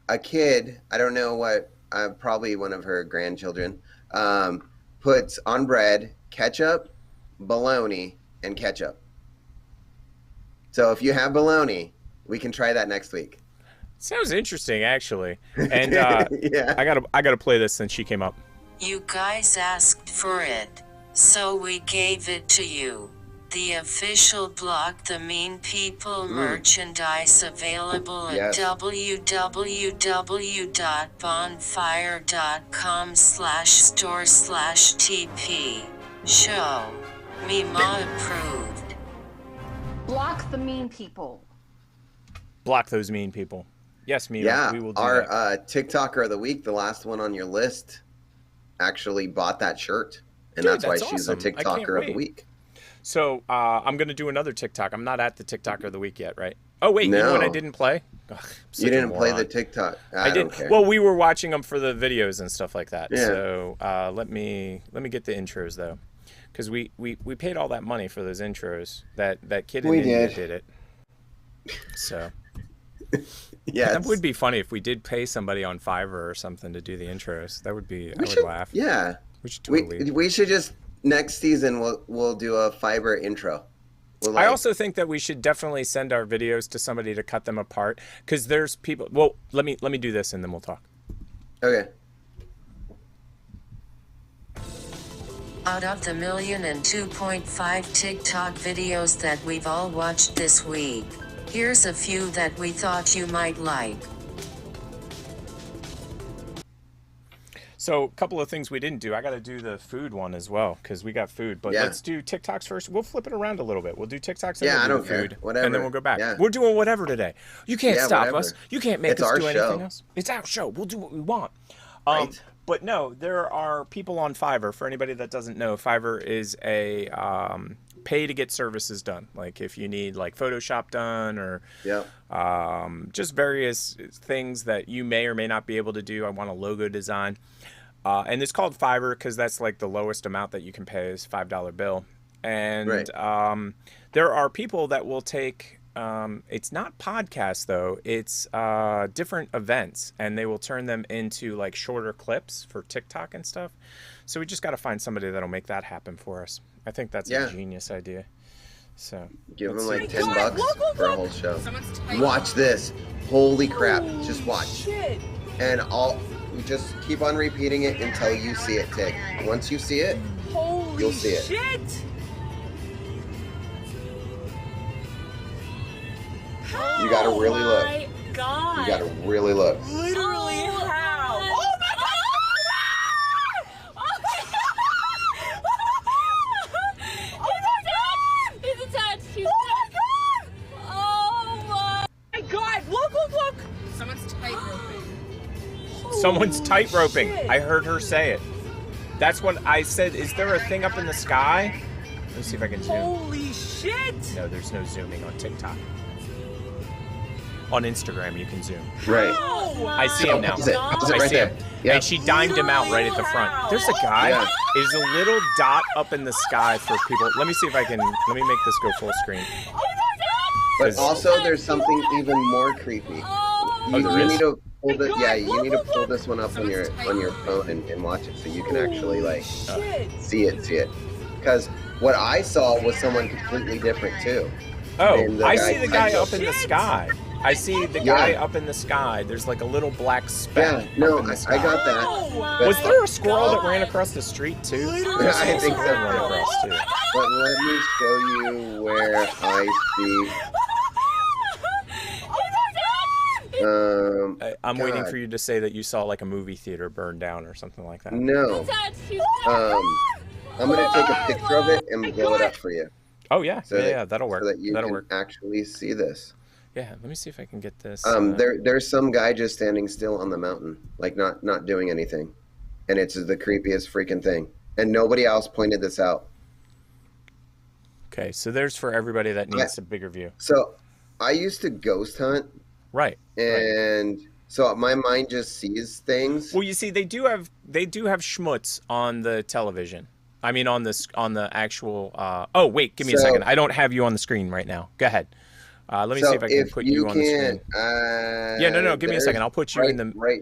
B: a kid, I don't know what, probably one of her grandchildren, puts on bread ketchup, bologna, and ketchup. So if you have bologna, we can try that next week.
A: Sounds interesting, actually. And I gotta play this since she came up.
C: You guys asked for it, so we gave it to you. The official Block the Mean People merchandise available at www.bonfire.com/store/TP. Show. Mima approved.
T: Block the mean people.
A: Block those mean people. Yes, Mima.
B: Yeah,
A: we will do
B: our
A: that.
B: TikToker of the week, the last one on your list, actually bought that shirt. And that's why she's a TikToker of the week.
A: So I'm going to do another TikTok. I'm not at the TikToker of the week yet, right? Oh, wait, you know what I didn't play? Ugh,
B: you didn't play the TikTok. I don't care.
A: Well, we were watching them for the videos and stuff like that.
B: Yeah.
A: So let me get the intros, though. Because we paid all that money for those intros. That kid in India did it. So...
B: Yeah,
A: that would be funny if we did pay somebody on Fiverr or something to do the intros. That would be. I would laugh.
B: Yeah,
A: we should totally.
B: We should just next season we'll do a Fiverr intro.
A: I also think that we should definitely send our videos to somebody to cut them apart because there's people. Well, let me do this and then we'll talk.
B: Okay.
C: Out of the 1,002.5 TikTok videos that we've all watched this week, here's a few that we thought you might like.
A: So a couple of things we didn't do. I got to do the food one as well because we got food. But let's do TikToks first. We'll flip it around a little bit. We'll do TikToks and we'll do food.
B: Whatever.
A: And then we'll go back.
B: Yeah.
A: We're doing whatever today. You can't stop
B: whatever.
A: us. You can't make
B: It's
A: us
B: our
A: do anything
B: show.
A: else. It's our show. We'll do what we want.
B: Right.
A: But no, there are people on Fiverr. For anybody that doesn't know, Fiverr is a pay to get services done. Like if you need like Photoshop done or just various things that you may or may not be able to do. I want a logo design. And it's called Fiverr because that's like the lowest amount that you can pay is $5 bill. And there are people that will take, it's not podcasts though, it's different events, and they will turn them into like shorter clips for TikTok and stuff. So we just got to find somebody that'll make that happen for us. I think that's a genius idea. So
B: give them like $10 for a whole show. Watch this. Holy crap. Just watch. And we just keep on repeating it until you see it tick. Once you see it, you'll see it. You gotta really look.
D: God.
B: You gotta really look.
D: Literally how? Oh my God! He's attached. He's attached. Oh my God! Look! Someone's tightroping.
A: Someone's tightroping. I heard her say it. That's what I said. Is there a thing up in the sky? Let me see if I can zoom.
D: Holy shit!
A: No, there's no zooming on TikTok. On Instagram, you can zoom.
B: Right.
A: I see him now.
B: I see him.
A: Yeah. And she dimed him out right at the front. There's a guy. There's a little dot up in the sky for people. Let me see if I can. Let me make this go full screen.
B: But also, there's something even more creepy. You need to pull you need to pull this one up on your phone and watch it so you can actually like see it. Because what I saw was someone completely different too.
A: Oh, I see the guy up in the sky. I see the guy up in the sky. There's like a little black speck.
B: Yeah, no, I got that.
A: Was there a squirrel that ran across the street too?
B: I think so.
A: Ran across too.
B: But let me show you where I see.
A: I'm waiting for you to say that you saw like a movie theater burn down or something like that.
B: No. I'm gonna take a picture of it and blow it up for you.
A: Oh yeah, that'll work.
B: So that you
A: that'll
B: can
A: work.
B: actually see this.
A: Yeah, let me see if I can get this.
B: There's some guy just standing still on the mountain, like not doing anything, and it's the creepiest freaking thing. And nobody else pointed this out.
A: Okay, so there's for everybody that needs a bigger view.
B: So, I used to ghost hunt.
A: Right.
B: And so my mind just sees things.
A: Well, you see, they do have schmutz on the television. I mean, on the actual. Oh, wait, give me a second. I don't have you on the screen right now. Go ahead. Let me see if I can put you on the screen. Yeah, no. Give me a second. I'll put you in the
B: right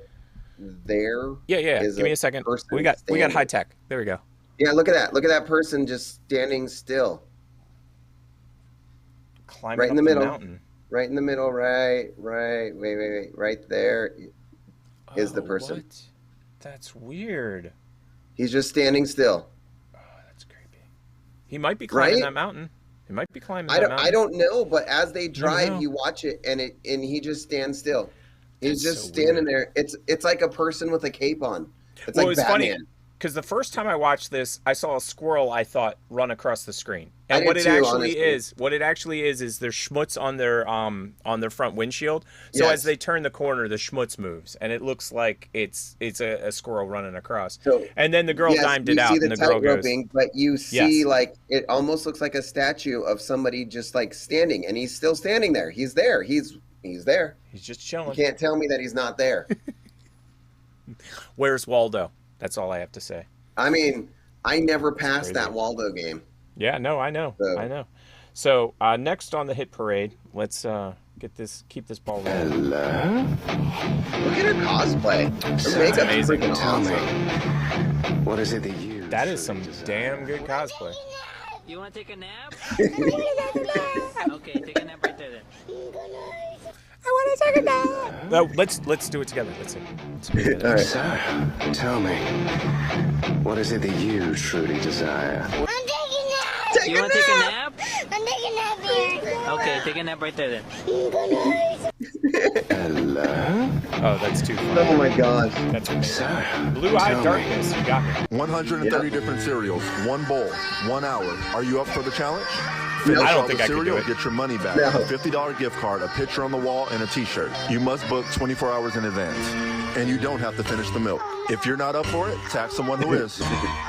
B: there.
A: Yeah. Give me a second. We got high tech. There we go.
B: Yeah, look at that. Look at that person just standing still.
A: Climbing
B: right in the middle.
A: Mountain.
B: Right in the middle. Right. Wait. Right there is the person.
A: What? That's weird.
B: He's just standing still.
A: Oh, that's creepy. He might be climbing that mountain. He might be climbing that mountain.
B: I don't know, but as they drive, you watch it, and he just stands still. He's just standing there. It's like a person with a cape on. It's like Batman.
A: Funny because the first time I watched this, I saw a squirrel, I thought, run across the screen. And what it actually is there's schmutz on their front windshield. So as they turn the corner, the schmutz moves, and it looks like it's a squirrel running across. So, and then the girl dimed it out, and the girl goes.
B: But you see, like, it almost looks like a statue of somebody just like standing, and he's still standing there. He's there. He's there.
A: He's just chilling.
B: You can't tell me that he's not there.
A: Where's Waldo? That's all I have to say.
B: I mean, I never passed that Waldo game.
A: Yeah, no, I know. I know. So next on the hit parade, let's keep this ball rolling.
B: Hello? Look at her cosplay. Her makeup's
A: amazing.
B: Freaking awesome.
V: What is it that you?
A: That is some damn good cosplay.
W: You want to take a nap? Okay, take a nap right there then.
A: I want to take a nap. No, let's do it together. Let's see.
V: All right. So, tell me, what is it that you truly desire?
W: You want to take a nap?
D: I'm taking a nap here.
W: Okay, take a nap right there then.
V: Hello.
A: Oh, that's too funny.
B: Oh my gosh.
A: That's amazing. Blue-eyed darkness. You got me.
E: 130 different cereals, one bowl, 1 hour. Are you up for the challenge?
A: No, I don't
E: all
A: think
E: the
A: I could do
E: cereal,
A: it.
E: get your money back.
B: No.
E: A $50 gift card, a picture on the wall, and a t-shirt. You must book 24 hours in advance. And you don't have to finish the milk. If you're not up for it, tag someone who is.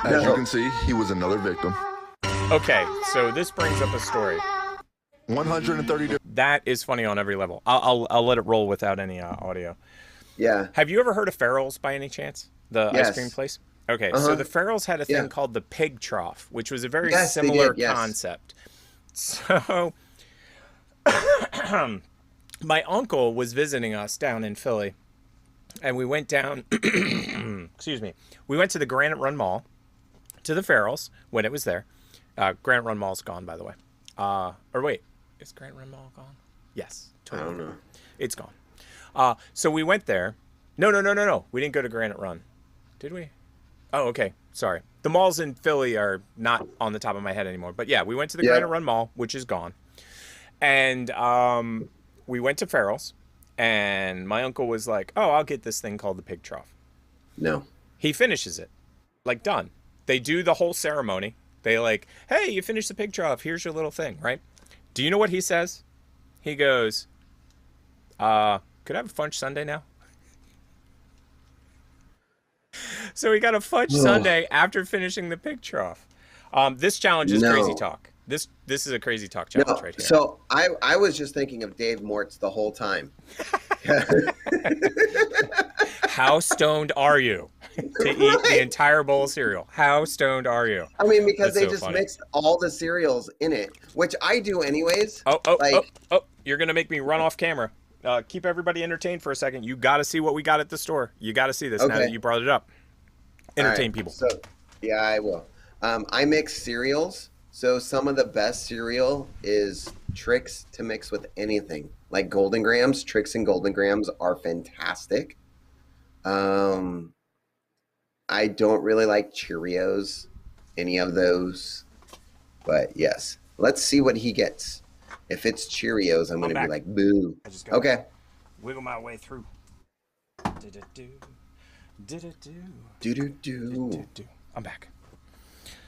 E: As you can see, he was another victim.
A: Okay, so this brings up a story.
E: 130.
A: That is funny on every level. I'll let it roll without any audio.
B: Yeah.
A: Have you ever heard of Farrell's by any chance? The ice cream place? Okay, so the Farrell's had a thing called the pig trough, which was a very similar concept. So my uncle was visiting us down in Philly, and we went down, excuse me, we went to the Granite Run Mall, to the Farrell's when it was there. Granite Run Mall's gone, by the way. Or wait, is Granite Run Mall gone? Yes, totally.
B: I don't know.
A: It's gone. So we went there. No. We didn't go to Granite Run. Did we? Oh, okay. Sorry. The malls in Philly are not on the top of my head anymore. But yeah, we went to the Granite Run Mall, which is gone. And we went to Farrell's. And my uncle was like, oh, I'll get this thing called the pig trough.
B: No.
A: He finishes it. Like, done. They do the whole ceremony. They like, hey, you finished the pig trough. Here's your little thing, right? Do you know what he says? He goes, could I have a fudge sundae now? So he got a fudge sundae after finishing the pig trough. This challenge is crazy talk. This is a crazy talk challenge right here.
B: So I was just thinking of Dave Mort's the whole time.
A: How stoned are you to eat the entire bowl of cereal? How stoned are you?
B: I mean, because
A: That's
B: they
A: so
B: just
A: funny.
B: mixed all the cereals in it, which I do anyways.
A: Oh, you're going to make me run off camera. Keep everybody entertained for a second. You got to see what we got at the store. You got to see this now that you brought it up. Entertain people.
B: So, yeah, I will. I mix cereals. So some of the best cereal is Trix to mix with anything. Like Golden Grams. Trix and Golden Grams are fantastic. I don't really like Cheerios, any of those. But yes, let's see what he gets. If it's Cheerios, I'm going to be like, boo. Okay.
A: Wiggle my way through. I'm back.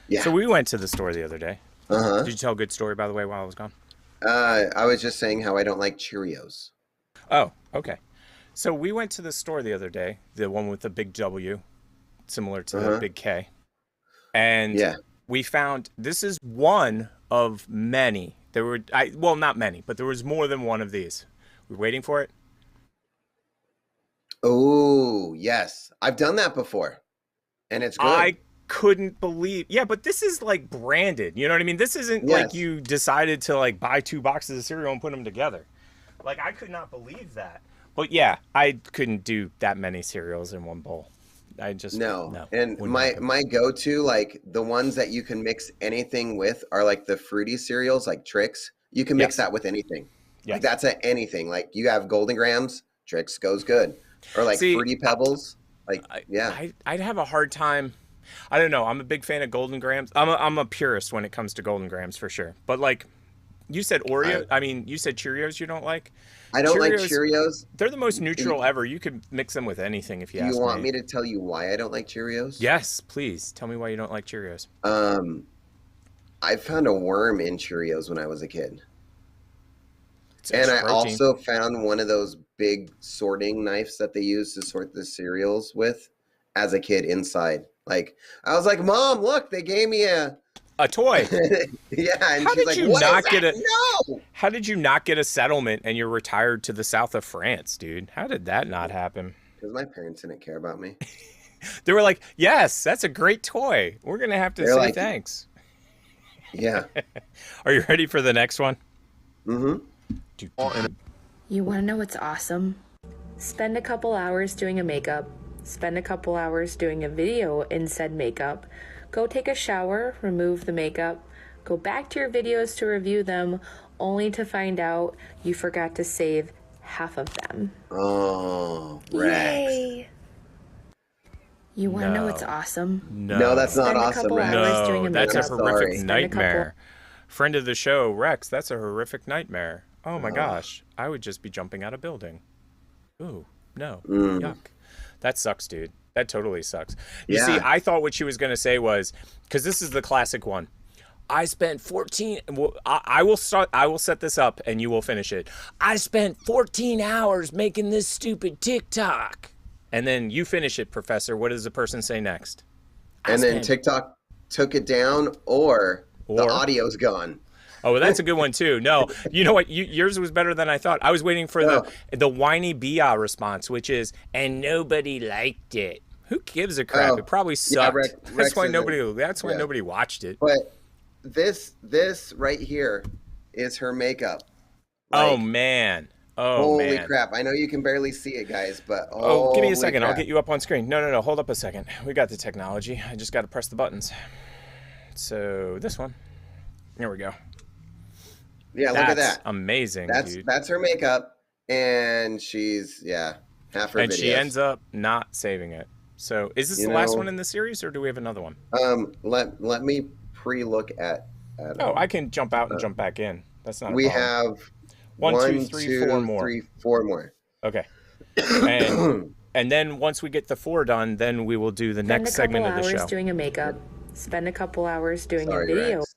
B: Yeah.
A: So we went to the store the other day.
B: Uh-huh.
A: Did you tell a good story, by the way, while I was gone?
B: I was just saying how I don't like Cheerios.
A: Oh, okay. So we went to the store the other day, the one with the big W, similar to the big K. And we found, this is one of many. There were, well, not many, but there was more than one of these. We're waiting for it.
B: Oh, yes. I've done that before. And it's good.
A: I couldn't believe. Yeah, but this is like branded. You know what I mean? This isn't like you decided to like buy 2 boxes of cereal and put them together. Like, I could not believe that. But yeah, I couldn't do that many cereals in one bowl. I just
B: no. And my go-to, like the ones that you can mix anything with, are like the fruity cereals, like Trix. You can mix that with anything. Like that's at anything. Like you have Golden Grams, Trix goes good, or like Fruity Pebbles. Like
A: I'd have a hard time. I don't know. I'm a big fan of Golden Grams. I'm a purist when it comes to Golden Grams for sure. But like you said, Oreo. I mean, you said Cheerios. You don't like.
B: I don't like Cheerios.
A: They're the most neutral ever. You could mix them with anything if you ask me.
B: Do you want me to tell you why I don't like Cheerios?
A: Yes, please. Tell me why you don't like Cheerios.
B: I found a worm in Cheerios when I was a kid. And I also found one of those big sorting knives that they use to sort the cereals with as a kid inside. Like, I was like, Mom, look, they gave me a
A: toy.
B: Yeah, and
A: How
B: she's
A: did
B: like,
A: you
B: what
A: not
B: is
A: get
B: that?
A: a
B: No!
A: How did you not get a settlement and you're retired to the south of France, dude? How did that not happen?
B: Because my parents didn't care about me.
A: They were like, yes, that's a great toy. We're going to have to say thanks.
B: Yeah.
A: Are you ready for the next one?
B: Mm-hmm.
J: You want to know what's awesome? Spend a couple hours doing a makeup. Spend a couple hours doing a video in said makeup. Go take a shower, remove the makeup. Go back to your videos to review them, only to find out you forgot to save half of them.
B: Oh, Rex.
J: Yay! You want to know what's awesome?
B: No, that's not awesome, Rex.
A: No, that's a horrific nightmare. Friend of the show, Rex, that's a horrific nightmare. Oh my gosh. I would just be jumping out of building. Ooh, no.
B: Mm.
A: Yuck. That sucks, dude. That totally sucks. You see, I thought what she was going to say was, because this is the classic one. I spent 14. Well, I will set this up, and you will finish it. I spent 14 hours making this stupid TikTok, and then you finish it, Professor. What does the person say next?
B: And then TikTok took it down, or the audio's gone.
A: Oh, well, that's a good one too. No, you know what? Yours was better than I thought. I was waiting for the whiny Bia response, which is, and nobody liked it. Who gives a crap? It probably sucked. That's why nobody watched it.
B: But this right here is her makeup.
A: Oh man. Oh
B: holy
A: man.
B: crap. I know you can barely see it, guys, but
A: give me a second. Crap. I'll get you up on screen. No. Hold up a second. We got the technology. I just got to press the buttons. So this one. There we go.
B: Yeah, look at that.
A: Amazing, dude.
B: That's her makeup, and she's half her videos.
A: And she ends up not saving it. So is this the last one in the series, or do we have another one?
B: Let me pre-look at
A: I can jump out and jump back in. That's not a
B: we
A: problem.
B: have
A: 1, 2, 3, 4 more.
B: 4 more.
A: Okay. And then once we get the 4 done, then we will do the next segment of the show.
F: Spend a couple hours doing a makeup. Spend a couple hours doing a video.
B: Rex.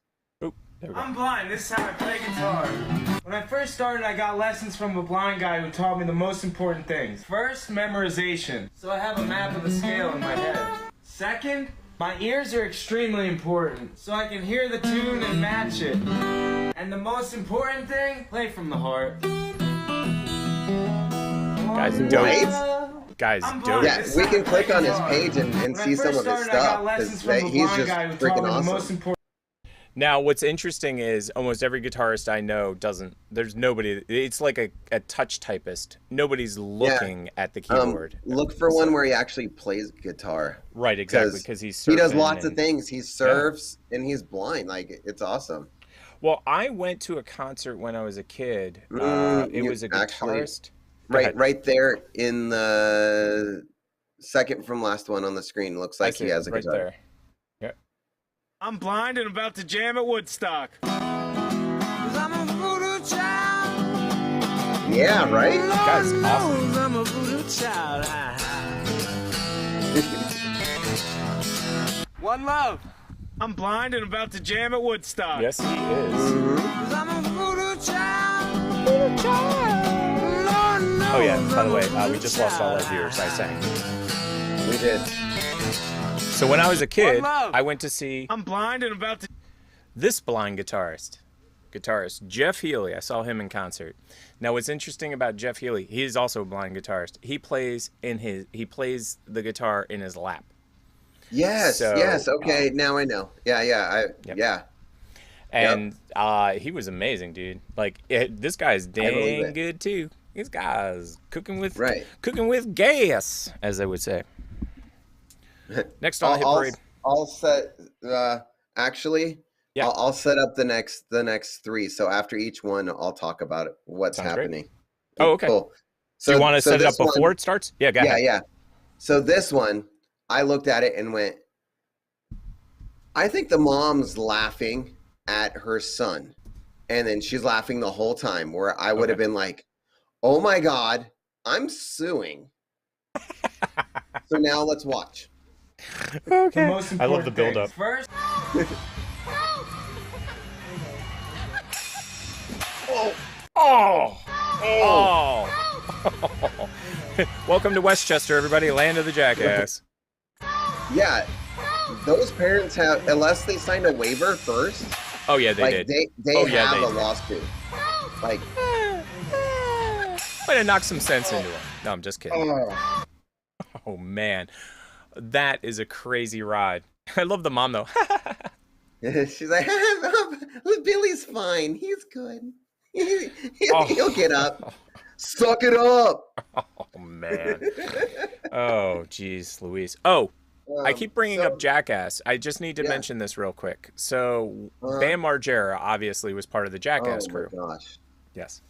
G: I'm blind. This is how I play guitar. When I first started, I got lessons from a blind guy who taught me the most important things. First, memorization. So I have a map of the scale in my head. Second, my ears are extremely important. So I can hear the tune and match it. And the most important thing, play from the heart.
A: Guys, don't. Guys, don't.
B: Yeah, we can click on his page and see some of his stuff. Because he's just freaking awesome.
A: Now, what's interesting is almost every guitarist I know doesn't. There's nobody. It's like a touch typist. Nobody's looking at the keyboard.
B: Look for one where he actually plays guitar.
A: Right, exactly, because he
B: does lots of things. He surfs and he's blind. Like, it's awesome.
A: Well, I went to a concert when I was a kid. It was a guitarist.
B: Right there in the second from last one on the screen. Looks like he has a guitar.
A: There.
G: I'm blind and about to jam at Woodstock. I'm a voodoo child.
B: Yeah, right?
A: That's awesome.
G: I'm a voodoo child. One love. I'm blind and about to jam at Woodstock.
A: Yes, he is.
G: I'm a voodoo child. Voodoo child. Lord knows.
A: Oh yeah, by the way, we just lost all our viewers. I sang.
B: We did.
A: So when I was a kid, I went to see
G: I'm blind and about to
A: this blind guitarist, Jeff Healey. I saw him in concert. Now, what's interesting about Jeff Healey, he is also a blind guitarist. He plays the guitar in his lap.
B: Yes, yes. Okay, now I know. Yeah.
A: And he was amazing, dude. Like this guy's dang good too. This guy's cooking with gas, as they would say. Next on the hit parade.
B: I'll set. Actually, I'll set up the next 3. So after each one, I'll talk about what's happening.
A: Great. Oh, okay. Cool. So you want to set it up before it starts? Yeah, go ahead.
B: Yeah. So this one, I looked at it and went, I think the mom's laughing at her son, and then she's laughing the whole time. Where I would have been like, "Oh my God, I'm suing." So now let's watch.
A: Okay. I love the build-up.
G: First.
A: Welcome to Westchester, everybody, land of the jackass.
B: Yeah, those parents have, unless they signed a waiver first.
A: Oh yeah, they did.
B: They have a lawsuit. Like,
A: might have knocked some sense into them. No, I'm just kidding. Oh man. That is a crazy ride. I love the mom though.
B: She's like, Billy's fine. He's good. He'll get up. Suck it up.
A: Oh man. Oh geez, Louise. Oh, I keep bringing up Jackass. I just need to mention this real quick. So Bam Margera obviously was part of the Jackass crew.
B: Oh my gosh.
A: Yes.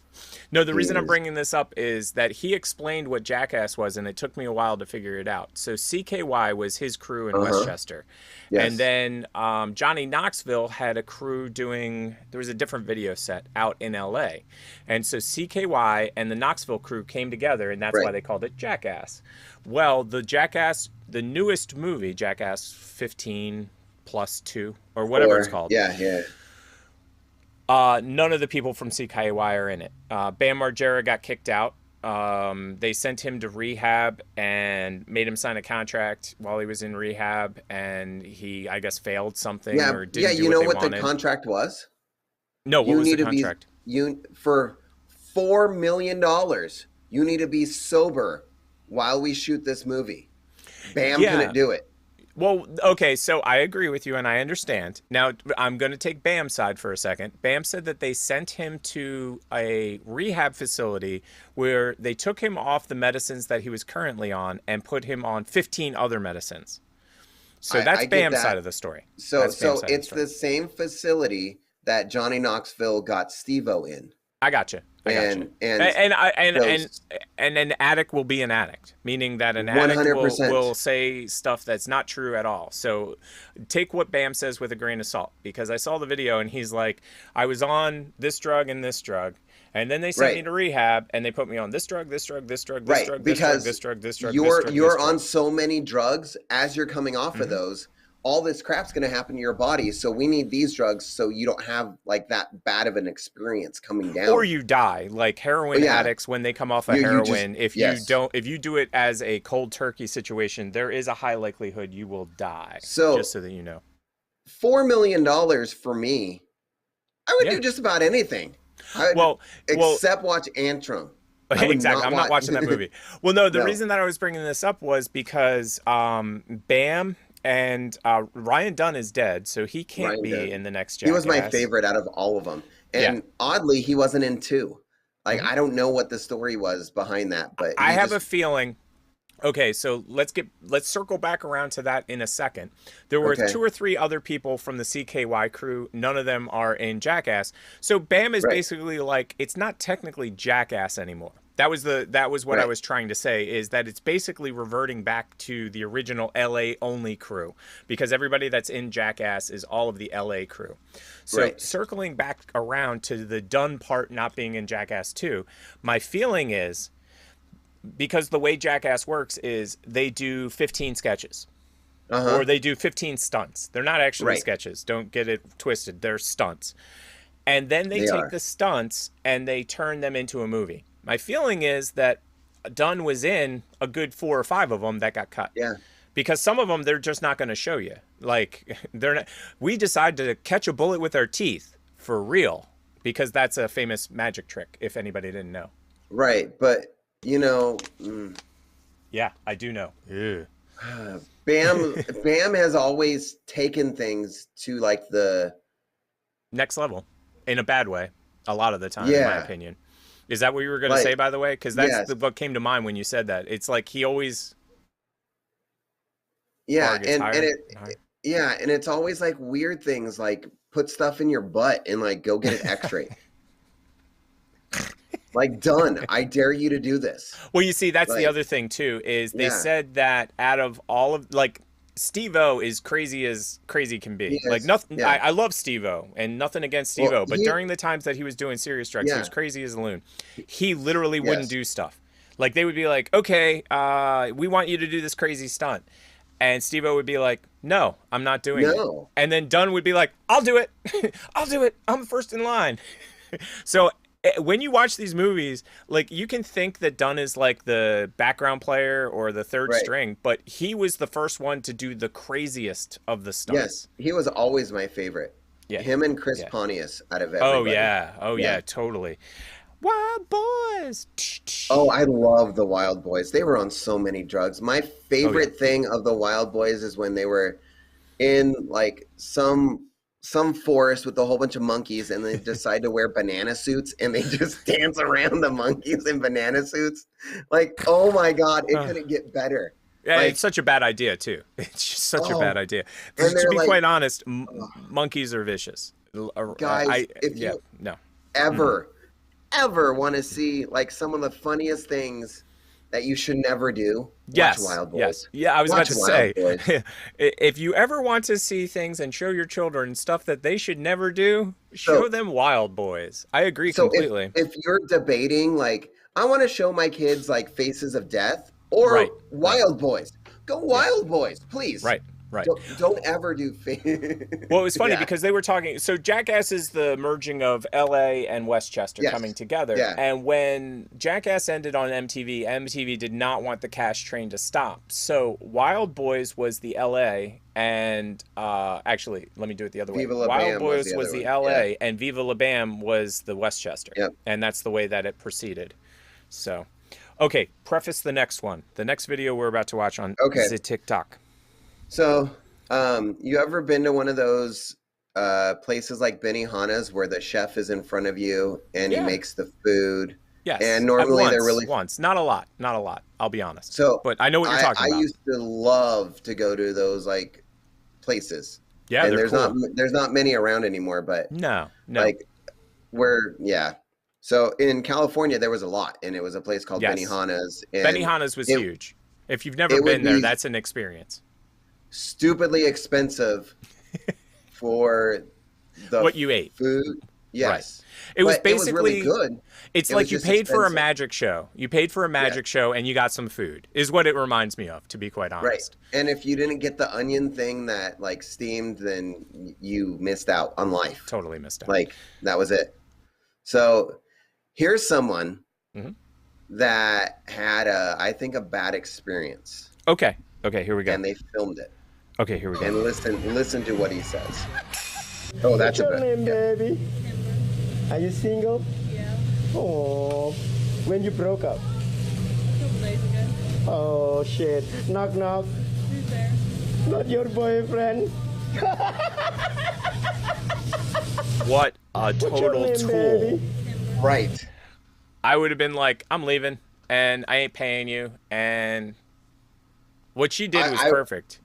A: No, the reason I'm bringing this up is that he explained what Jackass was, and it took me a while to figure it out. So CKY was his crew in Westchester.
B: Yes.
A: And then Johnny Knoxville had a crew doing, there was a different video set out in LA. And so CKY and the Knoxville crew came together, and that's why they called it Jackass. Well, the newest movie, Jackass 15 plus 2, or whatever it's called.
B: Yeah.
A: None of the people from CKY are in it. Bam Margera got kicked out. They sent him to rehab and made him sign a contract while he was in rehab, and he, I guess, failed something or didn't do what they wanted.
B: The contract was?
A: No, what was the contract?
B: For $4 million, you need to be sober while we shoot this movie. Bam couldn't do it.
A: Well, okay, so I agree with you, and I understand. Now, I'm going to take Bam's side for a second. Bam said that they sent him to a rehab facility where they took him off the medicines that he was currently on and put him on 15 other medicines. So that's Bam's side of the story.
B: So it's the same facility that Johnny Knoxville got Steve-O in.
A: I gotcha. And an addict will be an addict, meaning that an addict will say stuff that's not true at all. So take what Bam says with a grain of salt, because I saw the video and he's like, I was on this drug and this drug, and then they sent me to rehab and they put me on this drug, this drug, this drug, this drug, this drug, this drug, this drug.
B: You're on so many drugs. As you're coming off of those, all this crap's going to happen to your body. So we need these drugs so you don't have like that bad of an experience coming down.
A: Or you die, like heroin addicts when they come off of heroin. If you do it as a cold turkey situation, there is a high likelihood you will die. So just so that you know,
B: $4 million for me, I would do just about anything. Except watch Antrim.
A: Exactly. I'm not watching that movie. Well, no, the reason that I was bringing this up was because Bam and Ryan Dunn is dead, so he can't be in the next Jackass.
B: He was my favorite out of all of them. And oddly, he wasn't in 2. Like, I don't know what the story was behind that, but
A: I have a feeling. Okay, so let's circle back around to that in a second. There were 2 or 3 other people from the CKY crew. None of them are in Jackass. So Bam is basically like, it's not technically Jackass anymore. That was what I was trying to say, is that it's basically reverting back to the original LA only crew, because everybody that's in Jackass is all of the LA crew. So circling back around to the Dunn part not being in Jackass 2, my feeling is, because the way Jackass works is they do 15 sketches. Or they do 15 stunts. They're not actually sketches. Don't get it twisted. They're stunts. And then they take the stunts and they turn them into a movie. My feeling is that Dunn was in a good 4 or 5 of them that got cut.
B: Yeah.
A: Because some of them they're just not going to show you. Like, they're not. We decide to catch a bullet with our teeth for real, because that's a famous magic trick, if anybody didn't know.
B: Right, but you know.
A: Yeah, I do know.
B: Bam has always taken things to like the
A: next level, in a bad way, a lot of the time, in my opinion. Is that what you were going to say, by the way? Because that's what came to mind when you said that. It's like he always.
B: Yeah, and it's always like weird things, like put stuff in your butt and like go get an X-ray. Like, done. I dare you to do this.
A: Well, you see, that's the other thing too. Is they said that out of all of like. Steve-O is crazy as crazy can be. Like nothing. I love Steve-O and nothing against Steve-O, but during the times that he was doing serious drugs, he was crazy as a loon. He literally wouldn't do stuff. Like they would be like, okay, we want you to do this crazy stunt. And Steve-O would be like, no, I'm not doing it. And then Dunn would be like, I'll do it. I'll do it. I'm first in line. So when you watch these movies, like you can think that Dunn is like the background player or the third string, but he was the first one to do the craziest of the stunts.
B: Yes, he was always my favorite. Yeah, him and Chris Pontius out of everybody.
A: Oh yeah, totally. Wild Boys.
B: Oh, I love the Wild Boys. They were on so many drugs. My favorite thing of the Wild Boys is when they were in like some forest with a whole bunch of monkeys, and they decide to wear banana suits and they just dance around the monkeys in banana suits. Like, oh my God, it couldn't get better.
A: Yeah, like, it's such a bad idea too. It's just such a bad idea. To be quite honest, monkeys are vicious.
B: Guys, if you ever ever want to see like some of the funniest things that you should never do,
A: yes,
B: watch Wild Boys.
A: Yes. Yeah, I was
B: Watch
A: about to say, if you ever want to see things and show your children stuff that they should never do, show them Wild Boys. I agree completely.
B: If you're debating, like, I want to show my kids like Faces of Death or Wild Boys, go Wild Boys, please.
A: Right. Right.
B: Don't ever do.
A: Well, it was funny because they were talking. So Jackass is the merging of L.A. and Westchester coming together. Yeah. And when Jackass ended on MTV, MTV did not want the cash train to stop. So Wild Boys was the L.A. and actually, let me do it the other way. Wild Boys was the L.A. and Viva La Bam was the Westchester. Yep. And that's the way that it proceeded. So, okay, preface the next one. The next video we're about to watch on the TikTok.
B: So, you ever been to one of those places like Benihana's where the chef is in front of you and he makes the food?
A: Yes.
B: And normally they're really
A: once, not a lot, I'll be honest. So, but I know what you're talking about.
B: I used to love to go to those like places.
A: Yeah,
B: and there's not many around anymore, but
A: no,
B: like So in California there was a lot, and it was a place called Benihana's. And
A: Benihana's was huge. If you've never been there, that's an experience.
B: Stupidly expensive for what
A: you ate.
B: Food. Yes.
A: Right. It was basically
B: really good.
A: It's like you paid for a magic show. You paid for a magic show and you got some food, is what it reminds me of, to be quite honest.
B: Right. And if you didn't get the onion thing that like steamed, then you missed out on life.
A: Totally missed out.
B: Like that was it. So here's someone that had I think a bad experience.
A: Okay, here we go.
B: And they filmed it.
A: Okay, here we go.
B: And listen to what he says. Oh, that's
H: What's your name, baby? Are you single?
D: Yeah.
H: Oh, when you broke up?
D: A couple days ago.
H: Oh shit! Knock knock.
D: Who's there?
H: Not your boyfriend.
A: What a total tool!
H: Baby?
B: Right.
A: I would have been like, I'm leaving, and I ain't paying you, and what she did was perfect.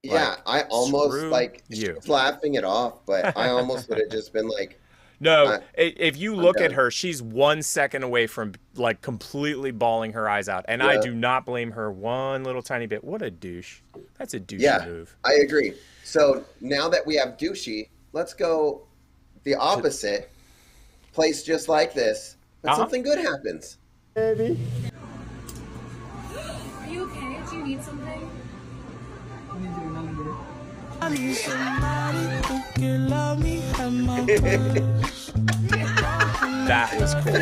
B: Yeah,
A: like,
B: I almost like she was laughing it off, but I almost would have just been like,
A: no. If you look at her, she's 1 second away from like completely bawling her eyes out, and I do not blame her one little tiny bit. What a douche! That's a douchey move.
B: I agree. So now that we have douchey, let's go the opposite. Place just like this, but something good happens.
H: Baby.
D: Are you okay? Do you need something?
H: I need somebody who can love me and my
A: That was cool.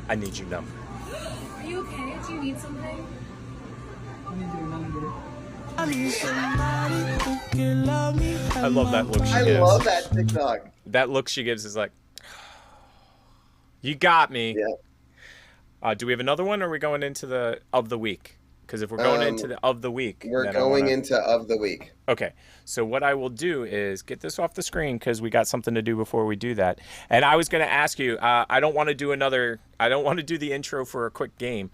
A: I need your number.
D: Are you okay? Do you need something?
H: I need somebody who can love me.
A: I love that look she gives.
B: I love that TikTok.
A: That look she gives is like, you got me.
B: Yeah.
A: Do we have another one, or are we going into the of the week? Because if we're going into the of the week,
B: we're going into of the week.
A: Okay, so what I will do is get this off the screen because we got something to do before we do that. And I was going to ask you, I don't want to do the intro for a quick game,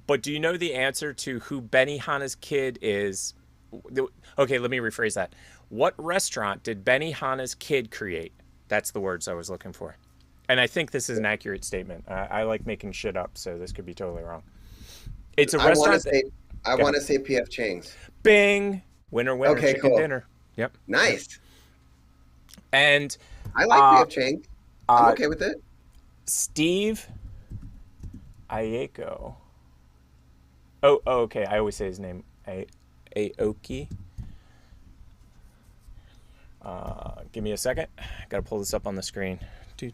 A: but do you know the answer to who Benihana's kid is? Okay, let me rephrase that. What restaurant did Benihana's kid create? That's the words I was looking for. And I think this is an accurate statement. I like making shit up, so this could be totally wrong. It's a restaurant.
B: I want to say P.F. Chang's.
A: Bing! Winner, chicken dinner. Yep.
B: Nice.
A: And
B: I like P.F. Chang's. I'm okay with it.
A: Steve Aoki. Oh, okay. I always say his name. Aoki. Give me a second. Gotta pull this up on the screen.
B: Yes,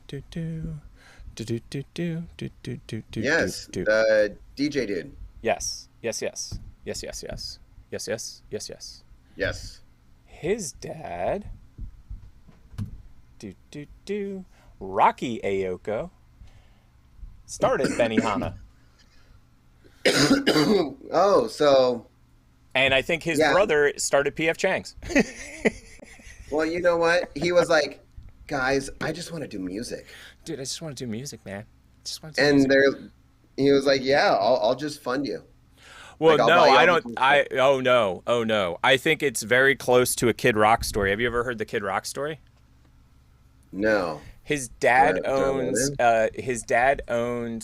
B: the DJ dude.
A: Yes.
B: Yes.
A: His dad, Rocky Aoki, started Benihana.
B: Oh, so.
A: And I think his brother started P.F. Chang's.
B: Well, you know what? He was like, guys, I just want to do music.
A: Dude, I just want to do music, man.
B: He was like, yeah, I'll just fund you.
A: Well, like, no, I don't. Oh no. I think it's very close to a Kid Rock story. Have you ever heard the Kid Rock story?
B: No.
A: His dad owned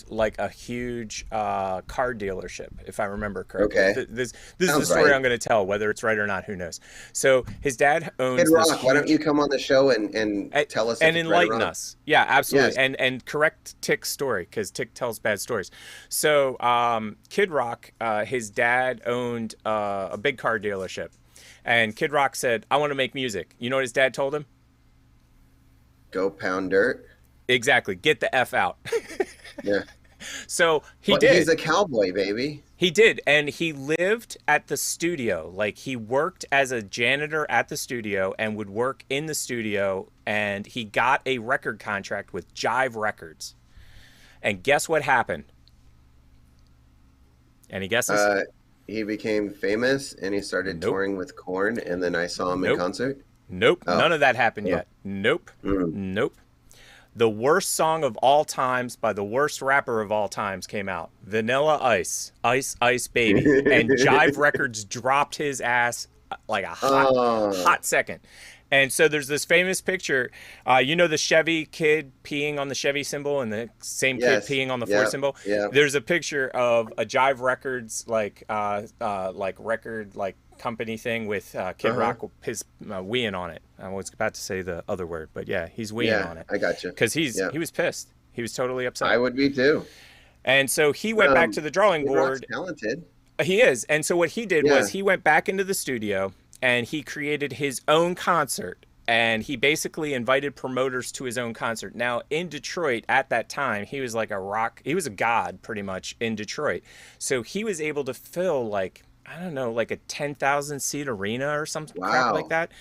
A: like a huge car dealership, if I remember correctly.
B: Okay.
A: This is the story I'm going to tell. Whether it's right or not, who knows? So his dad owns.
B: Kid Rock, why don't you come on the show and tell us
A: and enlighten us? Yeah, absolutely.
B: Yes.
A: And correct Tick's story, because Tick tells bad stories. So Kid Rock, his dad owned a big car dealership, and Kid Rock said, "I want to make music." You know what his dad told him?
B: Go pound dirt.
A: Exactly. Get the F out.
B: Yeah.
A: So he did.
B: He's a cowboy, baby.
A: He did. And he lived at the studio. Like, he worked as a janitor at the studio and would work in the studio. And he got a record contract with Jive Records. And guess what happened? Any guesses?
B: He became famous and he started touring with Korn. And then I saw him in concert.
A: Nope. Oh. None of that happened yet. Nope. Nope. The worst song of all times by the worst rapper of all times came out. Vanilla Ice. Ice, Ice Baby. And Jive Records dropped his ass like a hot second. And so there's this famous picture. You know the Chevy kid peeing on the Chevy symbol and the same kid peeing on the Ford symbol?
B: Yeah.
A: There's a picture of a Jive Records like record company thing with Kid Rock his weeing on it. I was about to say the other word, but yeah, he's weeing on it.
B: I got you.
A: Because he was pissed. He was totally upset.
B: I would be too.
A: And so he went back to the drawing board.
B: Talented.
A: He is. And so what he did was he went back into the studio and he created his own concert. And he basically invited promoters to his own concert. Now, in Detroit at that time, he was like he was a god pretty much in Detroit. So he was able to fill like a 10,000 seat arena or something crap like that.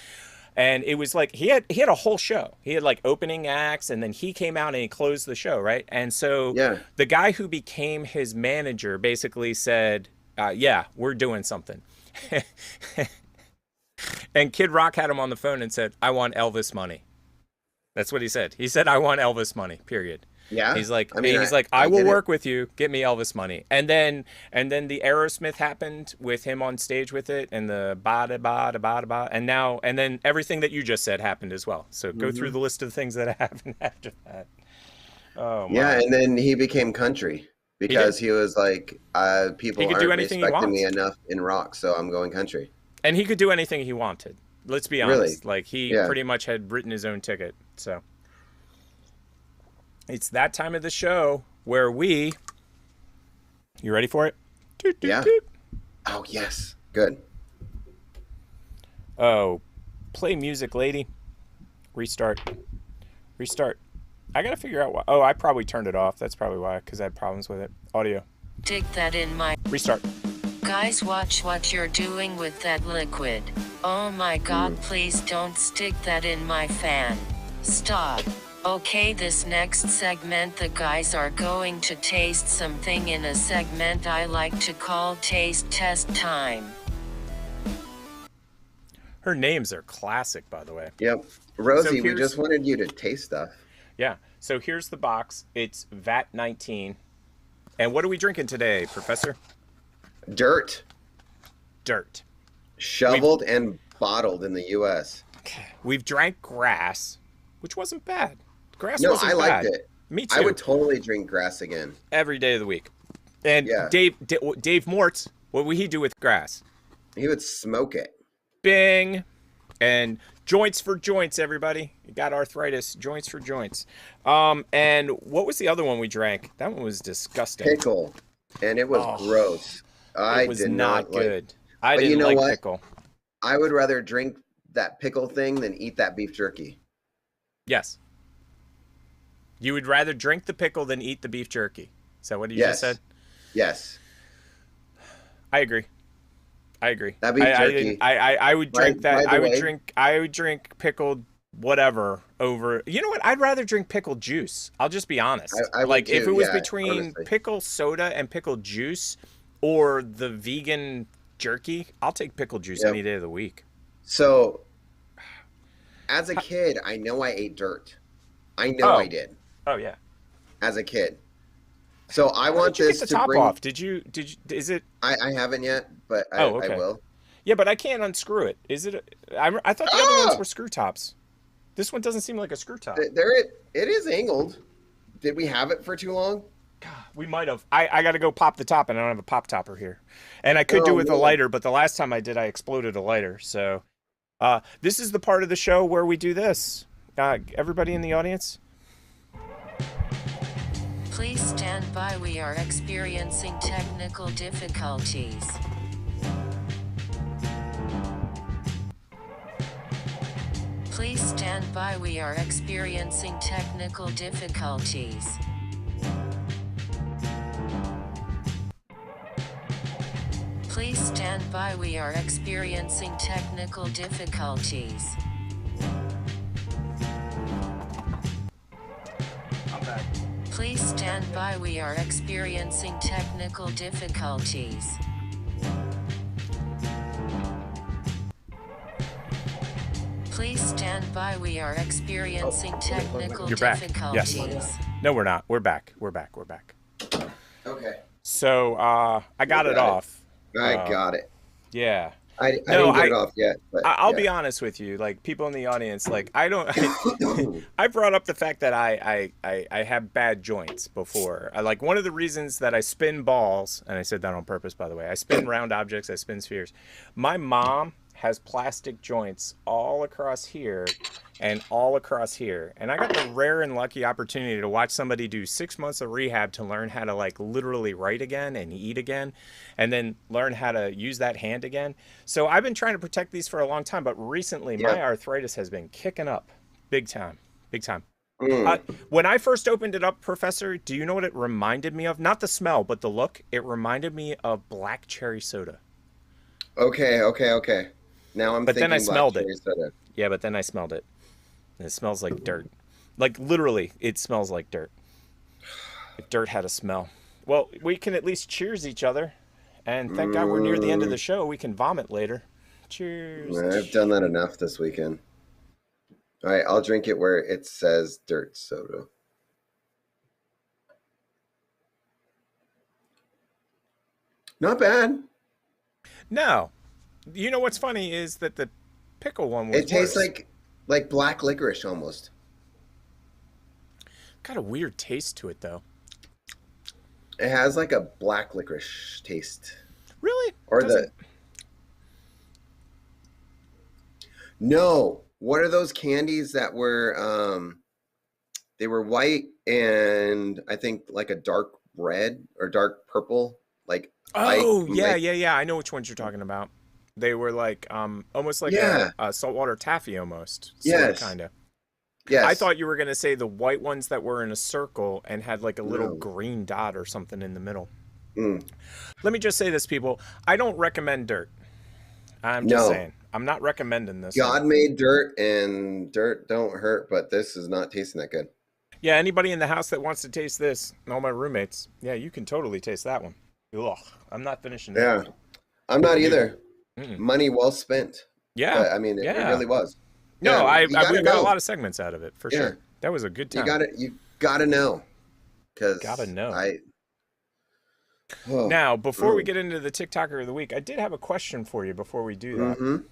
A: And it was like he had a whole show. He had like opening acts, and then he came out and he closed the show, right? And so the guy who became his manager basically said, yeah, we're doing something. And Kid Rock had him on the phone and said, I want Elvis money. That's what he said. He said, I want Elvis money, period.
B: Yeah.
A: He's like, I will work with you. Get me Elvis money. And then the Aerosmith happened with him on stage with it, and the ba-da-ba-da-ba-da-ba. And then everything that you just said happened as well. So go through the list of the things that happened after that. Oh, my.
B: Yeah. And then he became country because he was like, people aren't respecting me enough in rock, so I'm going country.
A: And he could do anything he wanted. Let's be honest.
B: Really?
A: Like, he pretty much had written his own ticket. So it's that time of the show where you ready for it?
B: Yeah. Oh, yes. Good.
A: Oh, play music, lady. Restart. I got to figure out why. Oh, I probably turned it off. That's probably why, because I had problems with it. Audio.
C: Stick that in my...
A: Restart.
C: Guys, watch what you're doing with that liquid. Oh my god, please don't stick that in my fan. Stop. Okay, this next segment the guys are going to taste something in a segment I like to call Taste Test Time.
A: Her names are classic, by the way.
B: Yep. Rosie, we just wanted you to taste stuff.
A: Yeah. So here's the box. It's VAT 19. And what are we drinking today, Professor?
B: Dirt. Shoveled and bottled in the U.S.
A: We've drank grass, which wasn't bad. Grass
B: no,
A: wasn't
B: I liked
A: bad.
B: it.
A: Me too.
B: I would totally drink grass again.
A: Every day of the week. And Dave Mortz, what would he do with grass?
B: He would smoke it.
A: Bing. And joints for joints, everybody. You got arthritis. Joints for joints. And what was the other one we drank? That one was disgusting.
B: Pickle. And it was gross.
A: It was not good. I didn't like pickle.
B: I would rather drink that pickle thing than eat that beef jerky.
A: Yes. You would rather drink the pickle than eat the beef jerky. Is that what you just said?
B: Yes.
A: I agree.
B: That beef jerky.
A: I would drink that. I would drink pickled whatever over. You know what? I'd rather drink pickled juice. I'll just be honest.
B: I
A: like
B: would too,
A: if it was between pickle soda and pickled juice or the vegan jerky, I'll take pickled juice any day of the week.
B: So as a kid, I know I ate dirt. I know I did.
A: Oh yeah.
B: As a kid. So I want
A: this
B: to
A: get the top
B: bring...
A: off. Did you is it
B: I haven't yet, but I will.
A: Yeah, but I can't unscrew it. Is it I thought the other ones were screw tops. This one doesn't seem like a screw top.
B: It is angled. Did we have it for too long?
A: We might have. I got to go pop the top, and I don't have a pop topper here. And I could do with a lighter, but the last time I did, I exploded a lighter. So this is the part of the show where we do this. Everybody in the audience?
C: Please stand by. We are experiencing technical difficulties. Please stand by. We are experiencing technical difficulties. Please stand by. We are experiencing technical difficulties.
A: I'm back.
C: Please stand by. We are experiencing technical difficulties. Please stand by. We are experiencing technical difficulties.
A: Yes. No, we're not. We're back. We're back. We're back.
B: Okay.
A: So I got it off.
B: I got it.
A: Yeah.
B: I didn't get it off yet. But
A: I'll be honest with you, like people in the audience, like I brought up the fact that I have bad joints before. Like one of the reasons that I spin balls, and I said that on purpose, by the way, I spin round objects, I spin spheres. My mom has plastic joints all across here and all across here. And I got the rare and lucky opportunity to watch somebody do 6 months of rehab to learn how to like literally write again and eat again, and then learn how to use that hand again. So I've been trying to protect these for a long time, but recently my arthritis has been kicking up big time, big time. When I first opened it up, Professor, do you know what it reminded me of? Not the smell, but the look. It reminded me of black cherry soda.
B: Okay. Now I'm thinking
A: then I smelled it.
B: Soda.
A: Yeah, but then I smelled it. And it smells like dirt. Like literally, it smells like dirt. If dirt had a smell. Well, we can at least cheers each other. And thank God we're near the end of the show. We can vomit later. Cheers.
B: I've done that enough this weekend. All right, I'll drink it where it says dirt soda. Not bad.
A: No. You know what's funny is that the pickle one was
B: It tastes
A: worse.
B: like black licorice almost.
A: Got a weird taste to it though.
B: It has like a black licorice taste.
A: Really?
B: Or No. What are those candies that were they were white and I think like a dark red or dark purple? Like
A: yeah. I know which ones you're talking about. They were like almost like a saltwater taffy almost.
B: Yes.
A: Kind of.
B: Yes.
A: I thought you were going to say the white ones that were in a circle and had like a little green dot or something in the middle. Let me just say this, people. I don't recommend dirt. I'm just saying. I'm not recommending this.
B: God made dirt and dirt don't hurt, but this is not tasting that good.
A: Yeah, anybody in the house that wants to taste this, all my roommates, yeah, you can totally taste that one. Ugh, I'm not finishing that.
B: Yeah, I'm not either. Money well spent.
A: Yeah.
B: But, I mean, it really was.
A: No,
B: yeah,
A: we got a lot of segments out of it, for sure. That was a good time.
B: You gotta know.
A: Gotta know. Now, before we get into the TikToker of the week, I did have a question for you before we do that.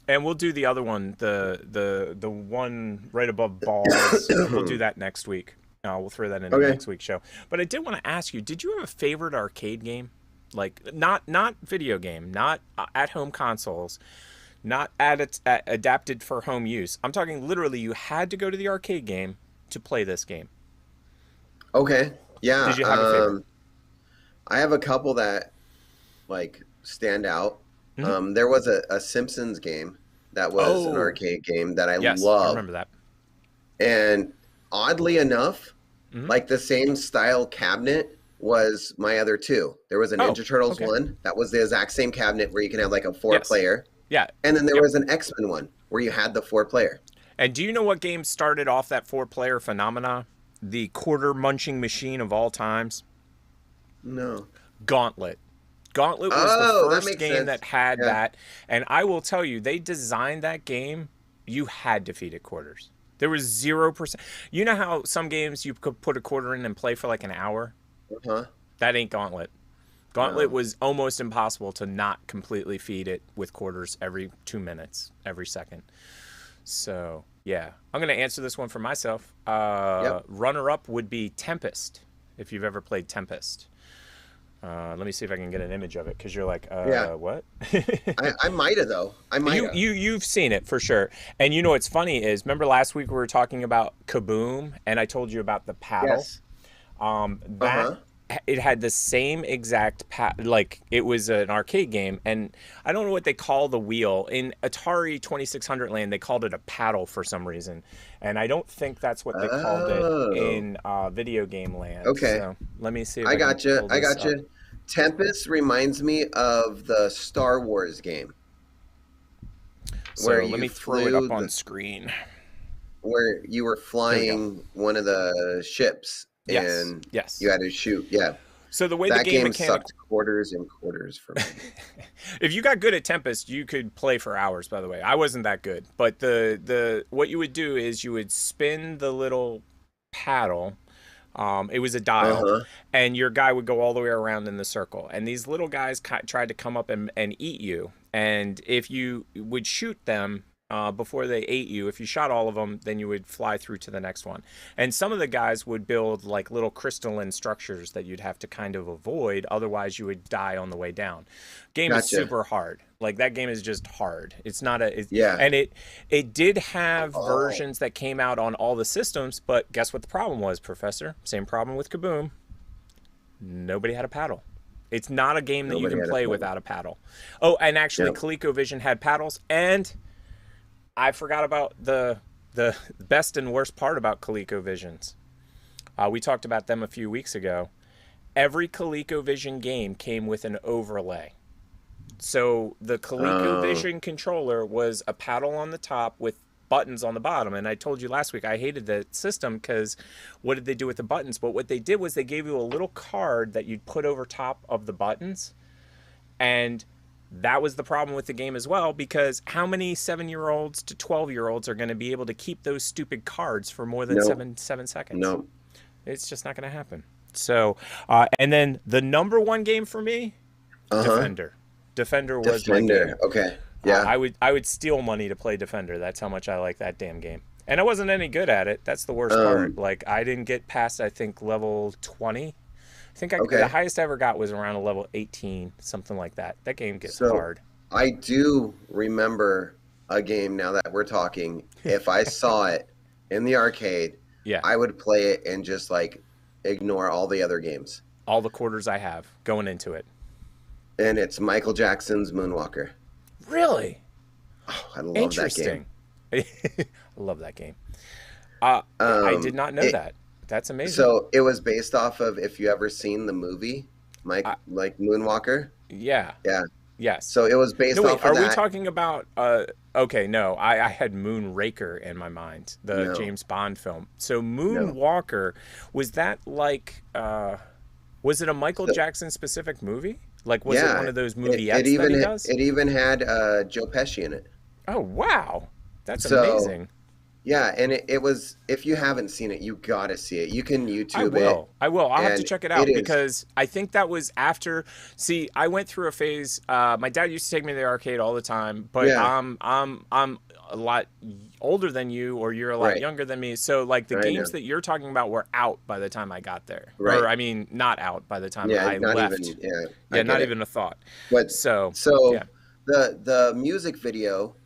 A: And we'll do the other one, the one right above balls. We'll do that next week. We'll throw that into next week's show. But I did want to ask you, did you have a favorite arcade game? Like, not video game, not at-home consoles, not adapted for home use. I'm talking literally you had to go to the arcade game to play this game.
B: Okay, yeah.
A: Did you have a favorite?
B: I have a couple that, like, stand out. There was a Simpsons game that was an arcade game that I loved.
A: I remember that.
B: And oddly enough, like the same style cabinet was my other two. There was a Ninja Turtles one that was the exact same cabinet where you can have like a 4-player.
A: Yeah.
B: And then there was an X-Men one where you had the 4-player.
A: And do you know what game started off that 4-player phenomena? The quarter munching machine of all times?
B: No.
A: Gauntlet. Gauntlet was the first game that had that. And I will tell you, they designed that game, you had to feed it quarters. There was 0%. You know how some games you could put a quarter in and play for like an hour? That ain't Gauntlet. Gauntlet was almost impossible to not completely feed it with quarters every 2 minutes, every second. So Yeah. I'm going to answer this one for myself. Runner-up would be Tempest, if you've ever played Tempest. Let me see if I can get an image of it, because you're like, what?
B: I might have, though. I might have.
A: You've seen it, for sure. And you know what's funny is, remember last week we were talking about Kaboom, and I told you about the paddle?
B: Yes.
A: It had the same exact like it was an arcade game, and I don't know what they call the wheel in Atari 2600 land. They called it a paddle for some reason, and I don't think that's what they called it in video game land.
B: Okay,
A: so let me see if
B: I got you. Tempest reminds me of the Star Wars game.
A: So let me throw it up on screen.
B: Where you were flying one of the ships. And you had to shoot.
A: So the way
B: that
A: the game
B: sucked quarters and quarters for me.
A: If you got good at Tempest, you could play for hours. By the way, I wasn't that good, but the what you would do is you would spin the little paddle. It was a dial, and your guy would go all the way around in the circle. And these little guys tried to come up and eat you. And if you would shoot them before they ate you, if you shot all of them, then you would fly through to the next one. And some of the guys would build like little crystalline structures that you'd have to kind of avoid, otherwise you would die on the way down. Game is super hard. Like that game is just hard. It's not and it did have versions that came out on all the systems, but guess what the problem was, Professor? Same problem with Kaboom. Nobody had a paddle. It's not a game that you can play without a paddle. Oh, and actually ColecoVision had paddles, and I forgot about the best and worst part about ColecoVisions. We talked about them a few weeks ago. Every ColecoVision game came with an overlay. So the ColecoVision controller was a paddle on the top with buttons on the bottom. And I told you last week I hated the system because what did they do with the buttons? But what they did was they gave you a little card that you'd put over top of the buttons. And that was the problem with the game as well, because how many 7-year-olds to 12-year-olds are going to be able to keep those stupid cards for more than seven seconds?
B: No.
A: It's just not going to happen. So, and then the number one game for me, Defender. Defender was my game.
B: Okay. Yeah.
A: I would steal money to play Defender. That's how much I like that damn game. And I wasn't any good at it. That's the worst part. Like, I didn't get past, I think, level 20. I think the highest I ever got was around a level 18, something like that. That game gets hard.
B: I do remember a game, now that we're talking. If I saw it in the arcade, I would play it and just like ignore all the other games.
A: All the quarters I have going into it.
B: And it's Michael Jackson's Moonwalker.
A: Really?
B: Oh, I love that game.
A: I love that game. I did not know that. That's amazing.
B: So it was based off of, if you ever seen the movie, like Moonwalker.
A: Yeah.
B: Yeah.
A: Yes.
B: So it was based off of that.
A: Are we talking about? Okay, no. I had Moonraker in my mind, the James Bond film. So Moonwalker, was that like? Was it a Michael Jackson specific movie? Like, was it one of those moviettes that he does?
B: It even had Joe Pesci in it.
A: Oh wow, that's amazing.
B: Yeah, and it was, if you haven't seen it, you got to see it. You can YouTube it.
A: I will. I'll have to check it out because I think that was after. See, I went through a phase. My dad used to take me to the arcade all the time, but I'm a lot older than you, or you're a lot younger than me. So like the games that you're talking about were out by the time I got there.
B: Right.
A: Or I mean, not out by the time I left. Not even a thought.
B: But
A: so
B: the music video,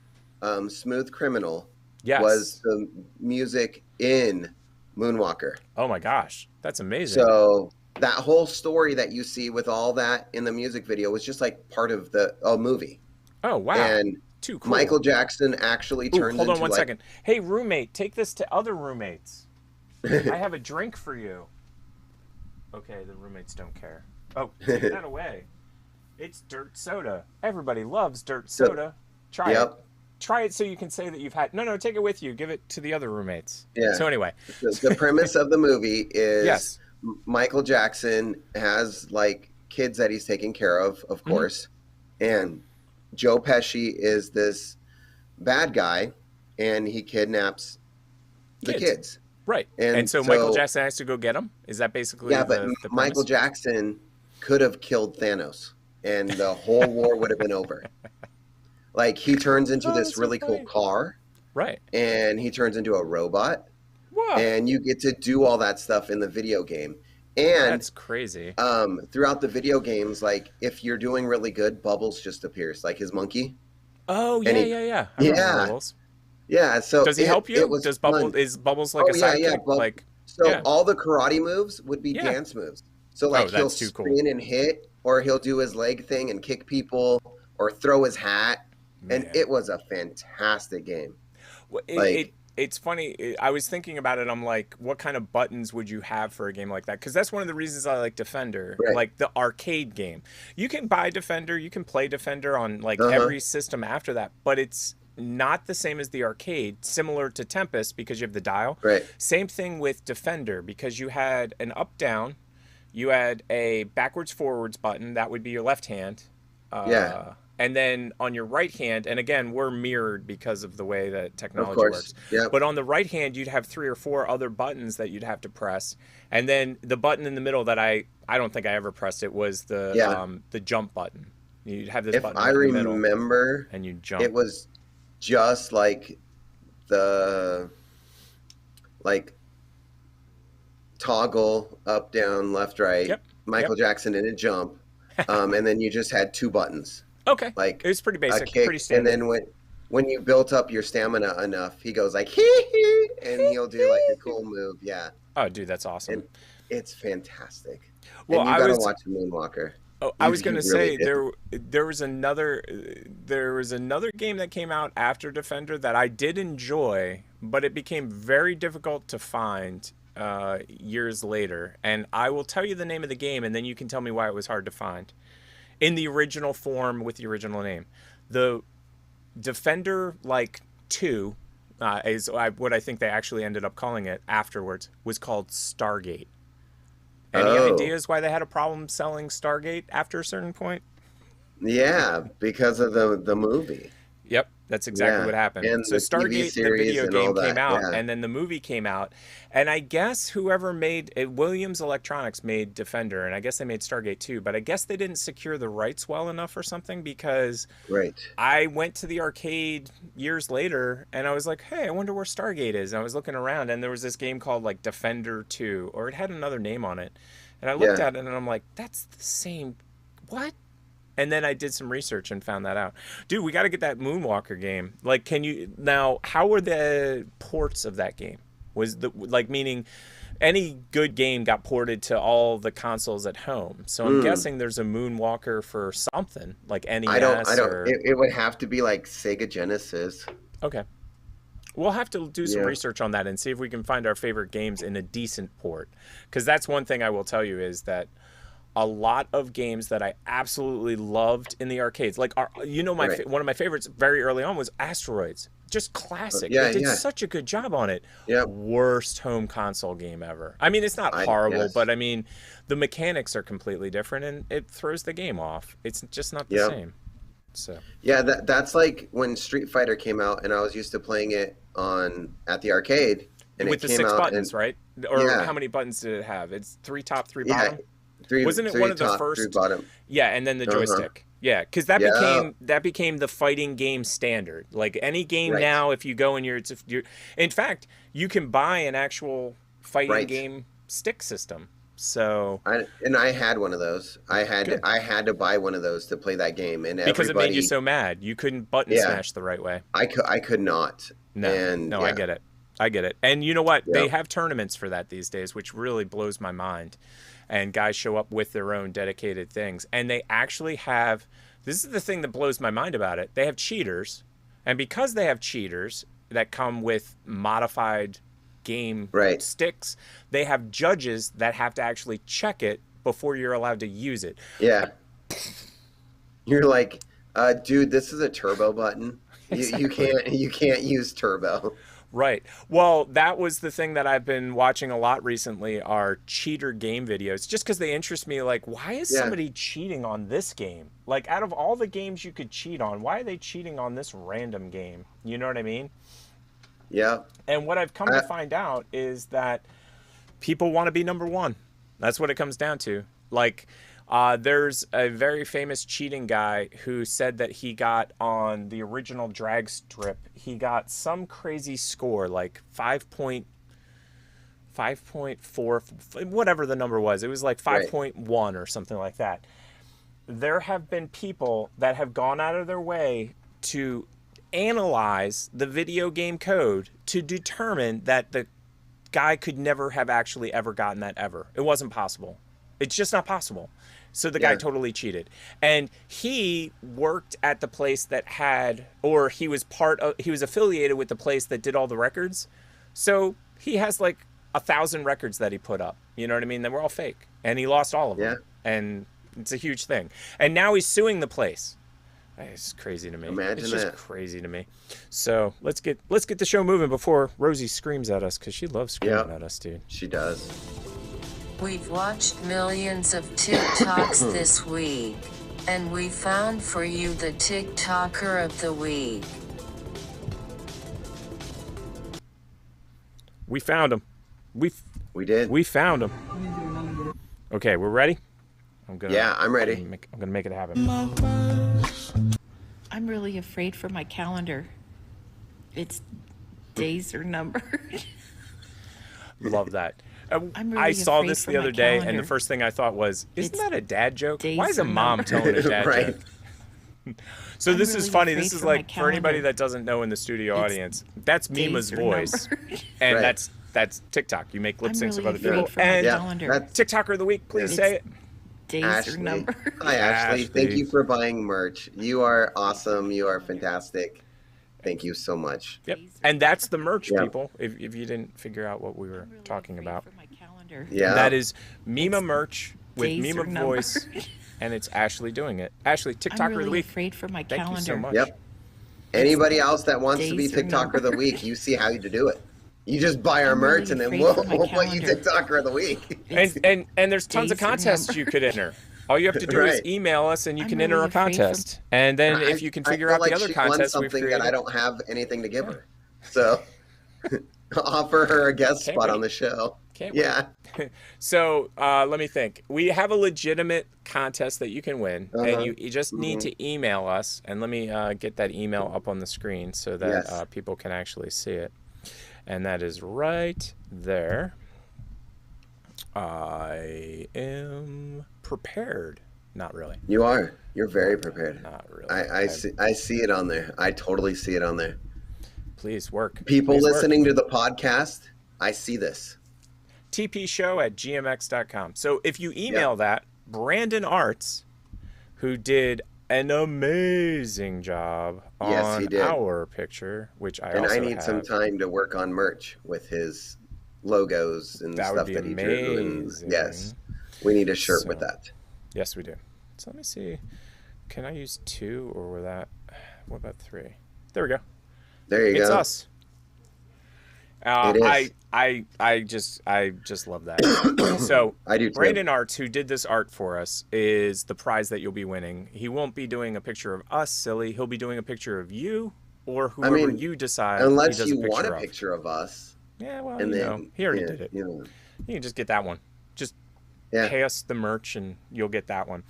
B: Smooth Criminal.
A: Yes.
B: Was the music in Moonwalker.
A: Oh my gosh, that's amazing.
B: So that whole story that you see with all that in the music video was just like part of the movie.
A: Oh wow.
B: And
A: too cool.
B: Michael Jackson actually turns
A: hold
B: into
A: on one second. Hey roommate, take this to other roommates. I have a drink for you. Okay, the roommates don't care. Oh, take that away. It's dirt soda. Everybody loves dirt soda. Try it. Try it so you can say that you've had. No, take it with you. Give it to the other roommates. Yeah. So anyway,
B: the premise of the movie is Michael Jackson has like kids that he's taking care of course, and Joe Pesci is this bad guy, and he kidnaps the kids.
A: Right. And so Michael Jackson has to go get them. Is that basically?
B: Yeah, but Michael Jackson could have killed Thanos, and the whole war would have been over. Like, he turns into this really cool car,
A: Right.
B: And he turns into a robot.
A: Whoa.
B: And you get to do all that stuff in the video game. And
A: that's crazy.
B: Throughout the video games, like if you're doing really good, Bubbles just appears, like his monkey.
A: Oh yeah, yeah.
B: Bubbles. Yeah. So
A: does he help you? Does Bubbles is Bubbles like a sidekick?
B: Like all the karate moves would be dance moves. So like he'll spin and hit, or he'll do his leg thing and kick people, or throw his hat. Man. And it was a fantastic game.
A: Well, it's funny. I was thinking about it. I'm like, what kind of buttons would you have for a game like that? Because that's one of the reasons I like Defender, like the arcade game. You can buy Defender, you can play Defender on like every system after that, but it's not the same as the arcade. Similar to Tempest because you have the dial.
B: Right.
A: Same thing with Defender because you had an up-down, you had a backwards-forwards button. That would be your left hand. And then on your right hand, and again, we're mirrored because of the way that technology works.
B: Yep.
A: But on the right hand, you'd have 3 or 4 other buttons that you'd have to press. And then the button in the middle that I don't think I ever pressed it was the jump button. You'd have this button in the middle.
B: If I remember,
A: and you jump.
B: It was just like the toggle up, down, left, right. Michael Jackson in a jump, and then you just had 2 buttons.
A: Okay.
B: Like
A: it was pretty basic,
B: kick,
A: pretty standard.
B: And then when you built up your stamina enough, he goes like hee hee, and he'll do like a cool move. Yeah.
A: Oh, dude, that's awesome.
B: And it's fantastic.
A: Well,
B: and you gotta watch Moonwalker.
A: Oh, I was gonna say there was another game that came out after Defender that I did enjoy, but it became very difficult to find years later. And I will tell you the name of the game, and then you can tell me why it was hard to find. In the original form with the original name. The Defender 2 is what I think they actually ended up calling it afterwards, was called Stargate. Any ideas why they had a problem selling Stargate after a certain point?
B: Yeah, because of the movie.
A: Yep, that's exactly what happened.
B: And
A: so Stargate, the video game, came out, and then the movie came out. And I guess whoever made it, Williams Electronics made Defender, and I guess they made Stargate too, but I guess they didn't secure the rights well enough or something, because I went to the arcade years later, and I was like, hey, I wonder where Stargate is. And I was looking around, and there was this game called like Defender 2, or it had another name on it. And I looked at it, and I'm like, that's the same, what? And then I did some research and found that out. Dude, we got to get that Moonwalker game. Like, how were the ports of that game? Meaning any good game got ported to all the consoles at home. So I'm guessing there's a Moonwalker for something, like NES.
B: I don't. It would have to be like Sega Genesis.
A: Okay. We'll have to do some research on that and see if we can find our favorite games in a decent port. Because that's one thing I will tell you is that a lot of games that I absolutely loved in the arcades, like one of my favorites very early on was Asteroids. Just classic. They did such a good job on it. Worst home console game ever. I mean, it's not horrible, but I mean, the mechanics are completely different, and it throws the game off. It's just not the same. So
B: that's like when Street Fighter came out, and I was used to playing it at the arcade, and
A: with
B: it
A: the
B: came
A: 6
B: out
A: buttons, right? Or how many buttons did it have? It's 3 top, 3 bottom. Wasn't it one of the first?
B: 3 bottom.
A: Yeah, and then the joystick. Yeah, because that became the fighting game standard. Like any game now, if you go and you're, in fact, you can buy an actual fighting game stick system. So
B: I had one of those. I had to buy one of those to play that game, and
A: because it made you so mad, you couldn't button smash the right way.
B: I could not.
A: No, I get it. And you know what? They have tournaments for that these days, which really blows my mind. And guys show up with their own dedicated things. And they actually have, this is the thing that blows my mind about it, they have cheaters. And because they have cheaters that come with modified game sticks, they have judges that have to actually check it before you're allowed to use it.
B: Yeah. You're like, dude, this is a turbo button. You can't use turbo.
A: Right. Well, that was the thing that I've been watching a lot recently, are cheater game videos, just because they interest me. Like, why is somebody cheating on this game? Like, out of all the games you could cheat on, why are they cheating on this random game? You know what I mean?
B: Yeah.
A: And what I've come to find out is that people want to be number one. That's what it comes down to. Like, There's a very famous cheating guy who said that he got on the original drag strip, he got some crazy score, like 5.4, whatever the number was. It was like 5.1 or something like that. There have been people that have gone out of their way to analyze the video game code to determine that the guy could never have actually ever gotten that ever. It wasn't possible. It's just not possible. So the guy totally cheated. And he worked at the place that had, or he was affiliated with the place that did all the records. So he has like 1,000 records that he put up. You know what I mean? They were all fake. And he lost all of them. And it's a huge thing. And now he's suing the place. It's crazy to me. It's just crazy to me. So let's get the show moving before Rosie screams at us, because she loves screaming at us, dude.
B: She does.
C: We've watched millions of TikToks this week, and we found for you the TikToker of the week.
A: We found him. We
B: did.
A: We found him. Okay, we're ready? I'm
B: ready.
A: I'm gonna make it happen.
U: I'm really afraid for my calendar. Its days are numbered.
A: Love that.
U: I'm really
A: I saw this
U: afraid
A: the
U: for
A: other
U: my
A: day,
U: calendar.
A: and the first thing I thought was, isn't that a dad joke?
U: days
A: Why is a
U: are
A: mom
U: numbered.
A: telling a dad
B: Right.
A: joke? So
U: I'm
A: this is
U: really
A: funny.
U: afraid
A: This is
U: for my
A: like, for anybody
U: calendar.
A: that doesn't know in the studio audience, that's Mima's
U: days are
A: voice.
U: numbered.
A: And
B: Right.
A: that's TikTok. You make lip
U: I'm
A: syncs
U: really
A: of other
U: afraid
A: people.
U: for my
A: And
U: calendar.
A: TikToker of the week, please say it.
U: Days are
B: Ashley.
U: numbered.
B: Hi, Ashley. Thank
A: Ashley.
B: you for buying merch. You are awesome. You are fantastic. Thank you so much.
A: Yep. And that's the merch,
B: Yep.
A: people, if you didn't figure out what we were talking about.
B: Yeah.
A: That is Mima merch with
U: days
A: Mima
U: are numbered.
A: voice, and it's Ashley doing it. Ashley, TikToker
U: I'm
A: of the
U: really
A: week.
U: afraid for my
A: Thank
U: calendar.
A: you so much.
B: Yep. Anybody else that wants to be
U: Days are
B: TikToker of the
U: numbered.
B: week, you see how to do it. You just buy our
U: I'm
B: merch
U: really
B: and then
U: afraid
B: we'll
U: for my
B: put you
U: calendar.
B: TikToker of the week.
A: And there's tons of
U: days are
A: contests
U: numbered.
A: you could enter. All you have to do is
B: Right.
A: email us, and you
U: I'm
A: can
U: really
A: enter a
U: afraid for-
A: contest. And then if you can
B: I
A: figure
B: feel
A: out
B: like
A: the other
B: she won
A: contests we've
B: something
A: created.
B: that I don't have anything to give her. So offer her a guest
A: Can't
B: spot
A: wait.
B: on the show.
A: Can't
B: Yeah.
A: So let me think. We have a legitimate contest that you can win, and you just need to email us. And let me get that email up on the screen so that
B: Yes.
A: people can actually see it. And that is right there. I am prepared. Not really.
B: You are. You're very prepared.
A: Not really.
B: I see it on there. I totally see it on there.
A: Please work.
B: People
A: Please work.
B: listening to the podcast, I see this.
A: tpshow@gmx.com. So if you email that, Brandon Arts, who did an amazing job
B: Yes, he
A: on
B: did.
A: our picture, which I
B: And
A: also
B: I need
A: have.
B: some time to work on merch with his logos and
A: That would
B: stuff
A: be
B: that he drew. And
A: amazing.
B: yes, we need a shirt with
A: So-
B: that.
A: Yes, we do. So let me see. Can I use 2 or will that? What about 3? There we go.
B: There you
A: It's
B: go.
A: us.
B: It is.
A: I just love that. So
B: I do too.
A: Brandon Arts, who did this art for us, is the prize that you'll be winning. He won't be doing a picture of us, silly. He'll be doing a picture of you or whoever you decide.
B: Unless
A: he does
B: you
A: a picture
B: want a
A: of.
B: picture of us.
A: Yeah, well,
B: and
A: you
B: then,
A: know, he already
B: yeah,
A: did it.
B: You know.
A: You can just get that one. Just
B: Yeah.
A: pay us the merch and you'll get that one.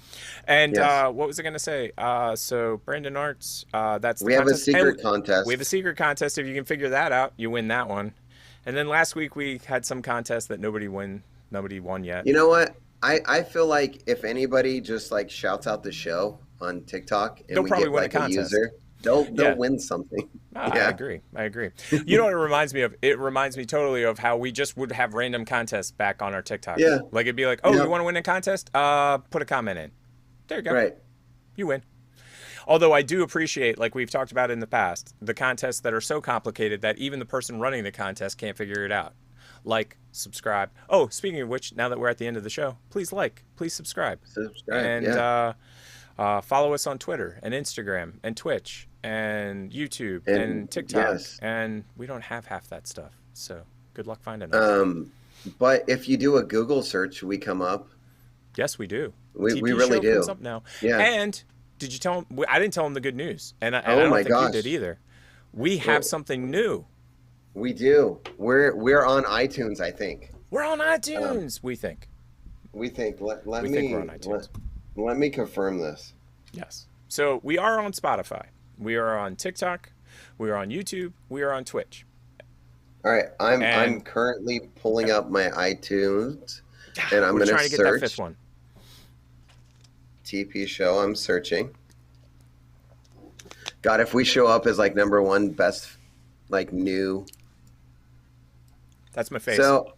A: And
B: Yes.
A: what was I going to say? So Brandon Arts, that's the
B: We have a
A: contest.
B: secret
A: And
B: contest.
A: We have a secret contest. If you can figure that out, you win that one. And then last week we had some contest that nobody won yet.
B: You know what? I feel like if anybody just like shouts out the show on TikTok and
A: They'll
B: we
A: probably
B: get
A: win a
B: like a
A: contest.
B: user, they'll
A: Yeah.
B: win something.
A: Ah,
B: Yeah.
A: I agree. You know what it reminds me of? It reminds me totally of how we just would have random contests back on our TikTok.
B: Yeah.
A: Like it'd be like, oh,
B: Yeah.
A: you want to win a contest? Put a comment in. There you go.
B: Right.
A: You win. Although I do appreciate, like we've talked about in the past, the contests that are so complicated that even the person running the contest can't figure it out. Like, subscribe. Oh, speaking of which, now that we're at the end of the show, please subscribe.
B: Subscribe,
A: And
B: yeah.
A: follow us on Twitter and Instagram and Twitch and YouTube and TikTok.
B: yes.
A: And we don't have half that stuff. So good luck finding us.
B: But if you do a Google search, we come up.
A: Yes, we do.
B: We
A: TP
B: really
A: show
B: do.
A: comes up now.
B: Yeah.
A: And did you tell him? I didn't tell him the good news. And I
B: Oh
A: don't
B: my
A: think
B: gosh.
A: you did either. We have something new.
B: We do. We're on iTunes, I think.
A: We're on iTunes, we think.
B: We think. Let
A: We
B: me.
A: think we're on iTunes.
B: Let me confirm this.
A: Yes. So we are on Spotify. We are on TikTok. We are on YouTube. We are on Twitch.
B: All right. I'm currently pulling up my iTunes, and I'm going to search. Get that fifth one. TP show. I'm searching. God, if we show up as like number one best, like new.
A: That's my face.
B: So,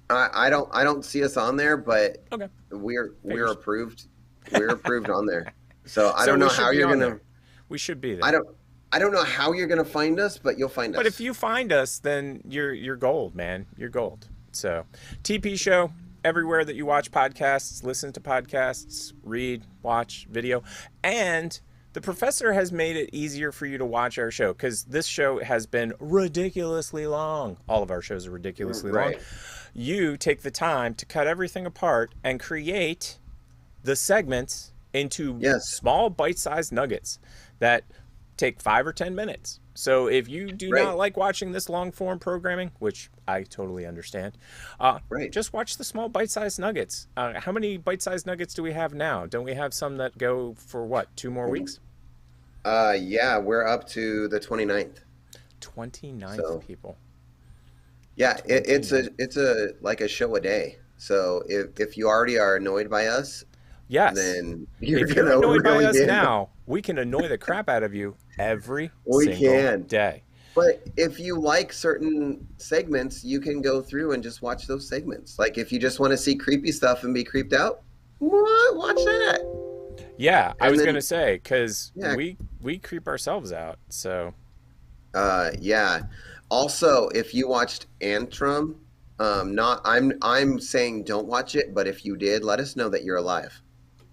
B: I don't see us on there, but
A: okay,
B: we're approved. We're approved on there. So I don't know how you're gonna.
A: We should be there.
B: I don't know how you're gonna find us, but you'll find us.
A: But if you find us, then you're gold, man. You're gold. So TP show everywhere that you watch podcasts, listen to podcasts, read, watch video, and the professor has made it easier for you to watch our show because this show has been ridiculously long. All of our shows are ridiculously long. You take the time to cut everything apart and create the segments into small bite-sized nuggets that take 5 or 10 minutes. So if you do not like watching this long-form programming, which I totally understand, just watch the small bite-sized nuggets. How many bite-sized nuggets do we have now? Don't we have some that go for, what, 2 more weeks?
B: Yeah, we're up to the 29th.
A: 29th, people.
B: Yeah, it's a like a show a day. So if you already are annoyed by us, then
A: if you're annoyed by us now, we can annoy the crap out of you every single day.
B: But if you like certain segments, you can go through and just watch those segments. Like if you just want to see creepy stuff and be creeped out, watch that.
A: Yeah, I was gonna say because we creep ourselves out. So.
B: Yeah. Also, if you watched Antrim, I'm saying don't watch it, but if you did, let us know that you're alive.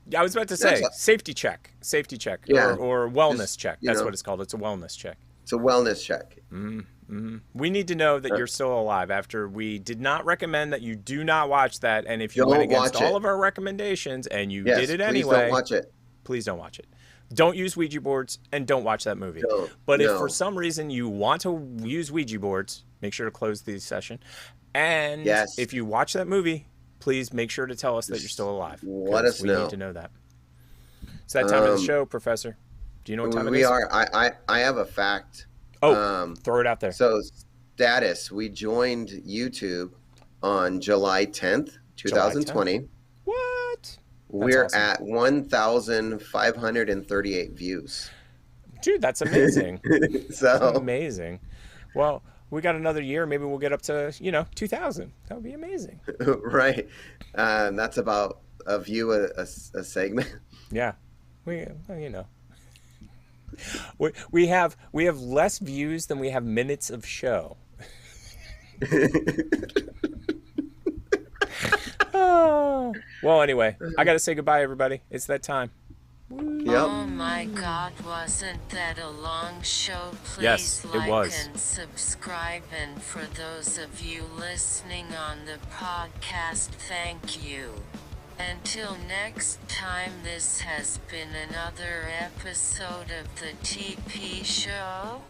A: Yeah, I was about to say safety check, or wellness check. That's what it's called. It's a wellness check.
B: It's a wellness check.
A: Mm-hmm. We need to know that you're still alive after we did not recommend that you do not watch that. And if you went against all of our recommendations and you did it anyway,
B: don't watch it.
A: Please don't watch it. Don't use Ouija boards and don't watch that movie. But if for some reason you want to use Ouija boards, make sure to close the session. And if you watch that movie, please make sure to tell us that you're still alive.
B: Let us know.
A: We need to know that. It's that time of the show, Professor. Do you know what time it is?
B: We are. I have a fact.
A: Oh, throw it out there.
B: So status, we joined YouTube on July 10th, 2020.
A: July 10th? What?
B: We're awesome. At 1,538 views.
A: Dude, that's amazing.
B: That's
A: amazing. Well, we got another year. Maybe we'll get up to, 2,000. That would be amazing.
B: Right. That's about a view a segment.
A: Yeah. We have less views than we have minutes of show. Well, anyway, I got to say goodbye, everybody. It's that time.
C: Oh my God, wasn't that a long show? Please like and subscribe. And for those of you listening on the podcast, thank you. Until next time, this has been another episode of the TP Show.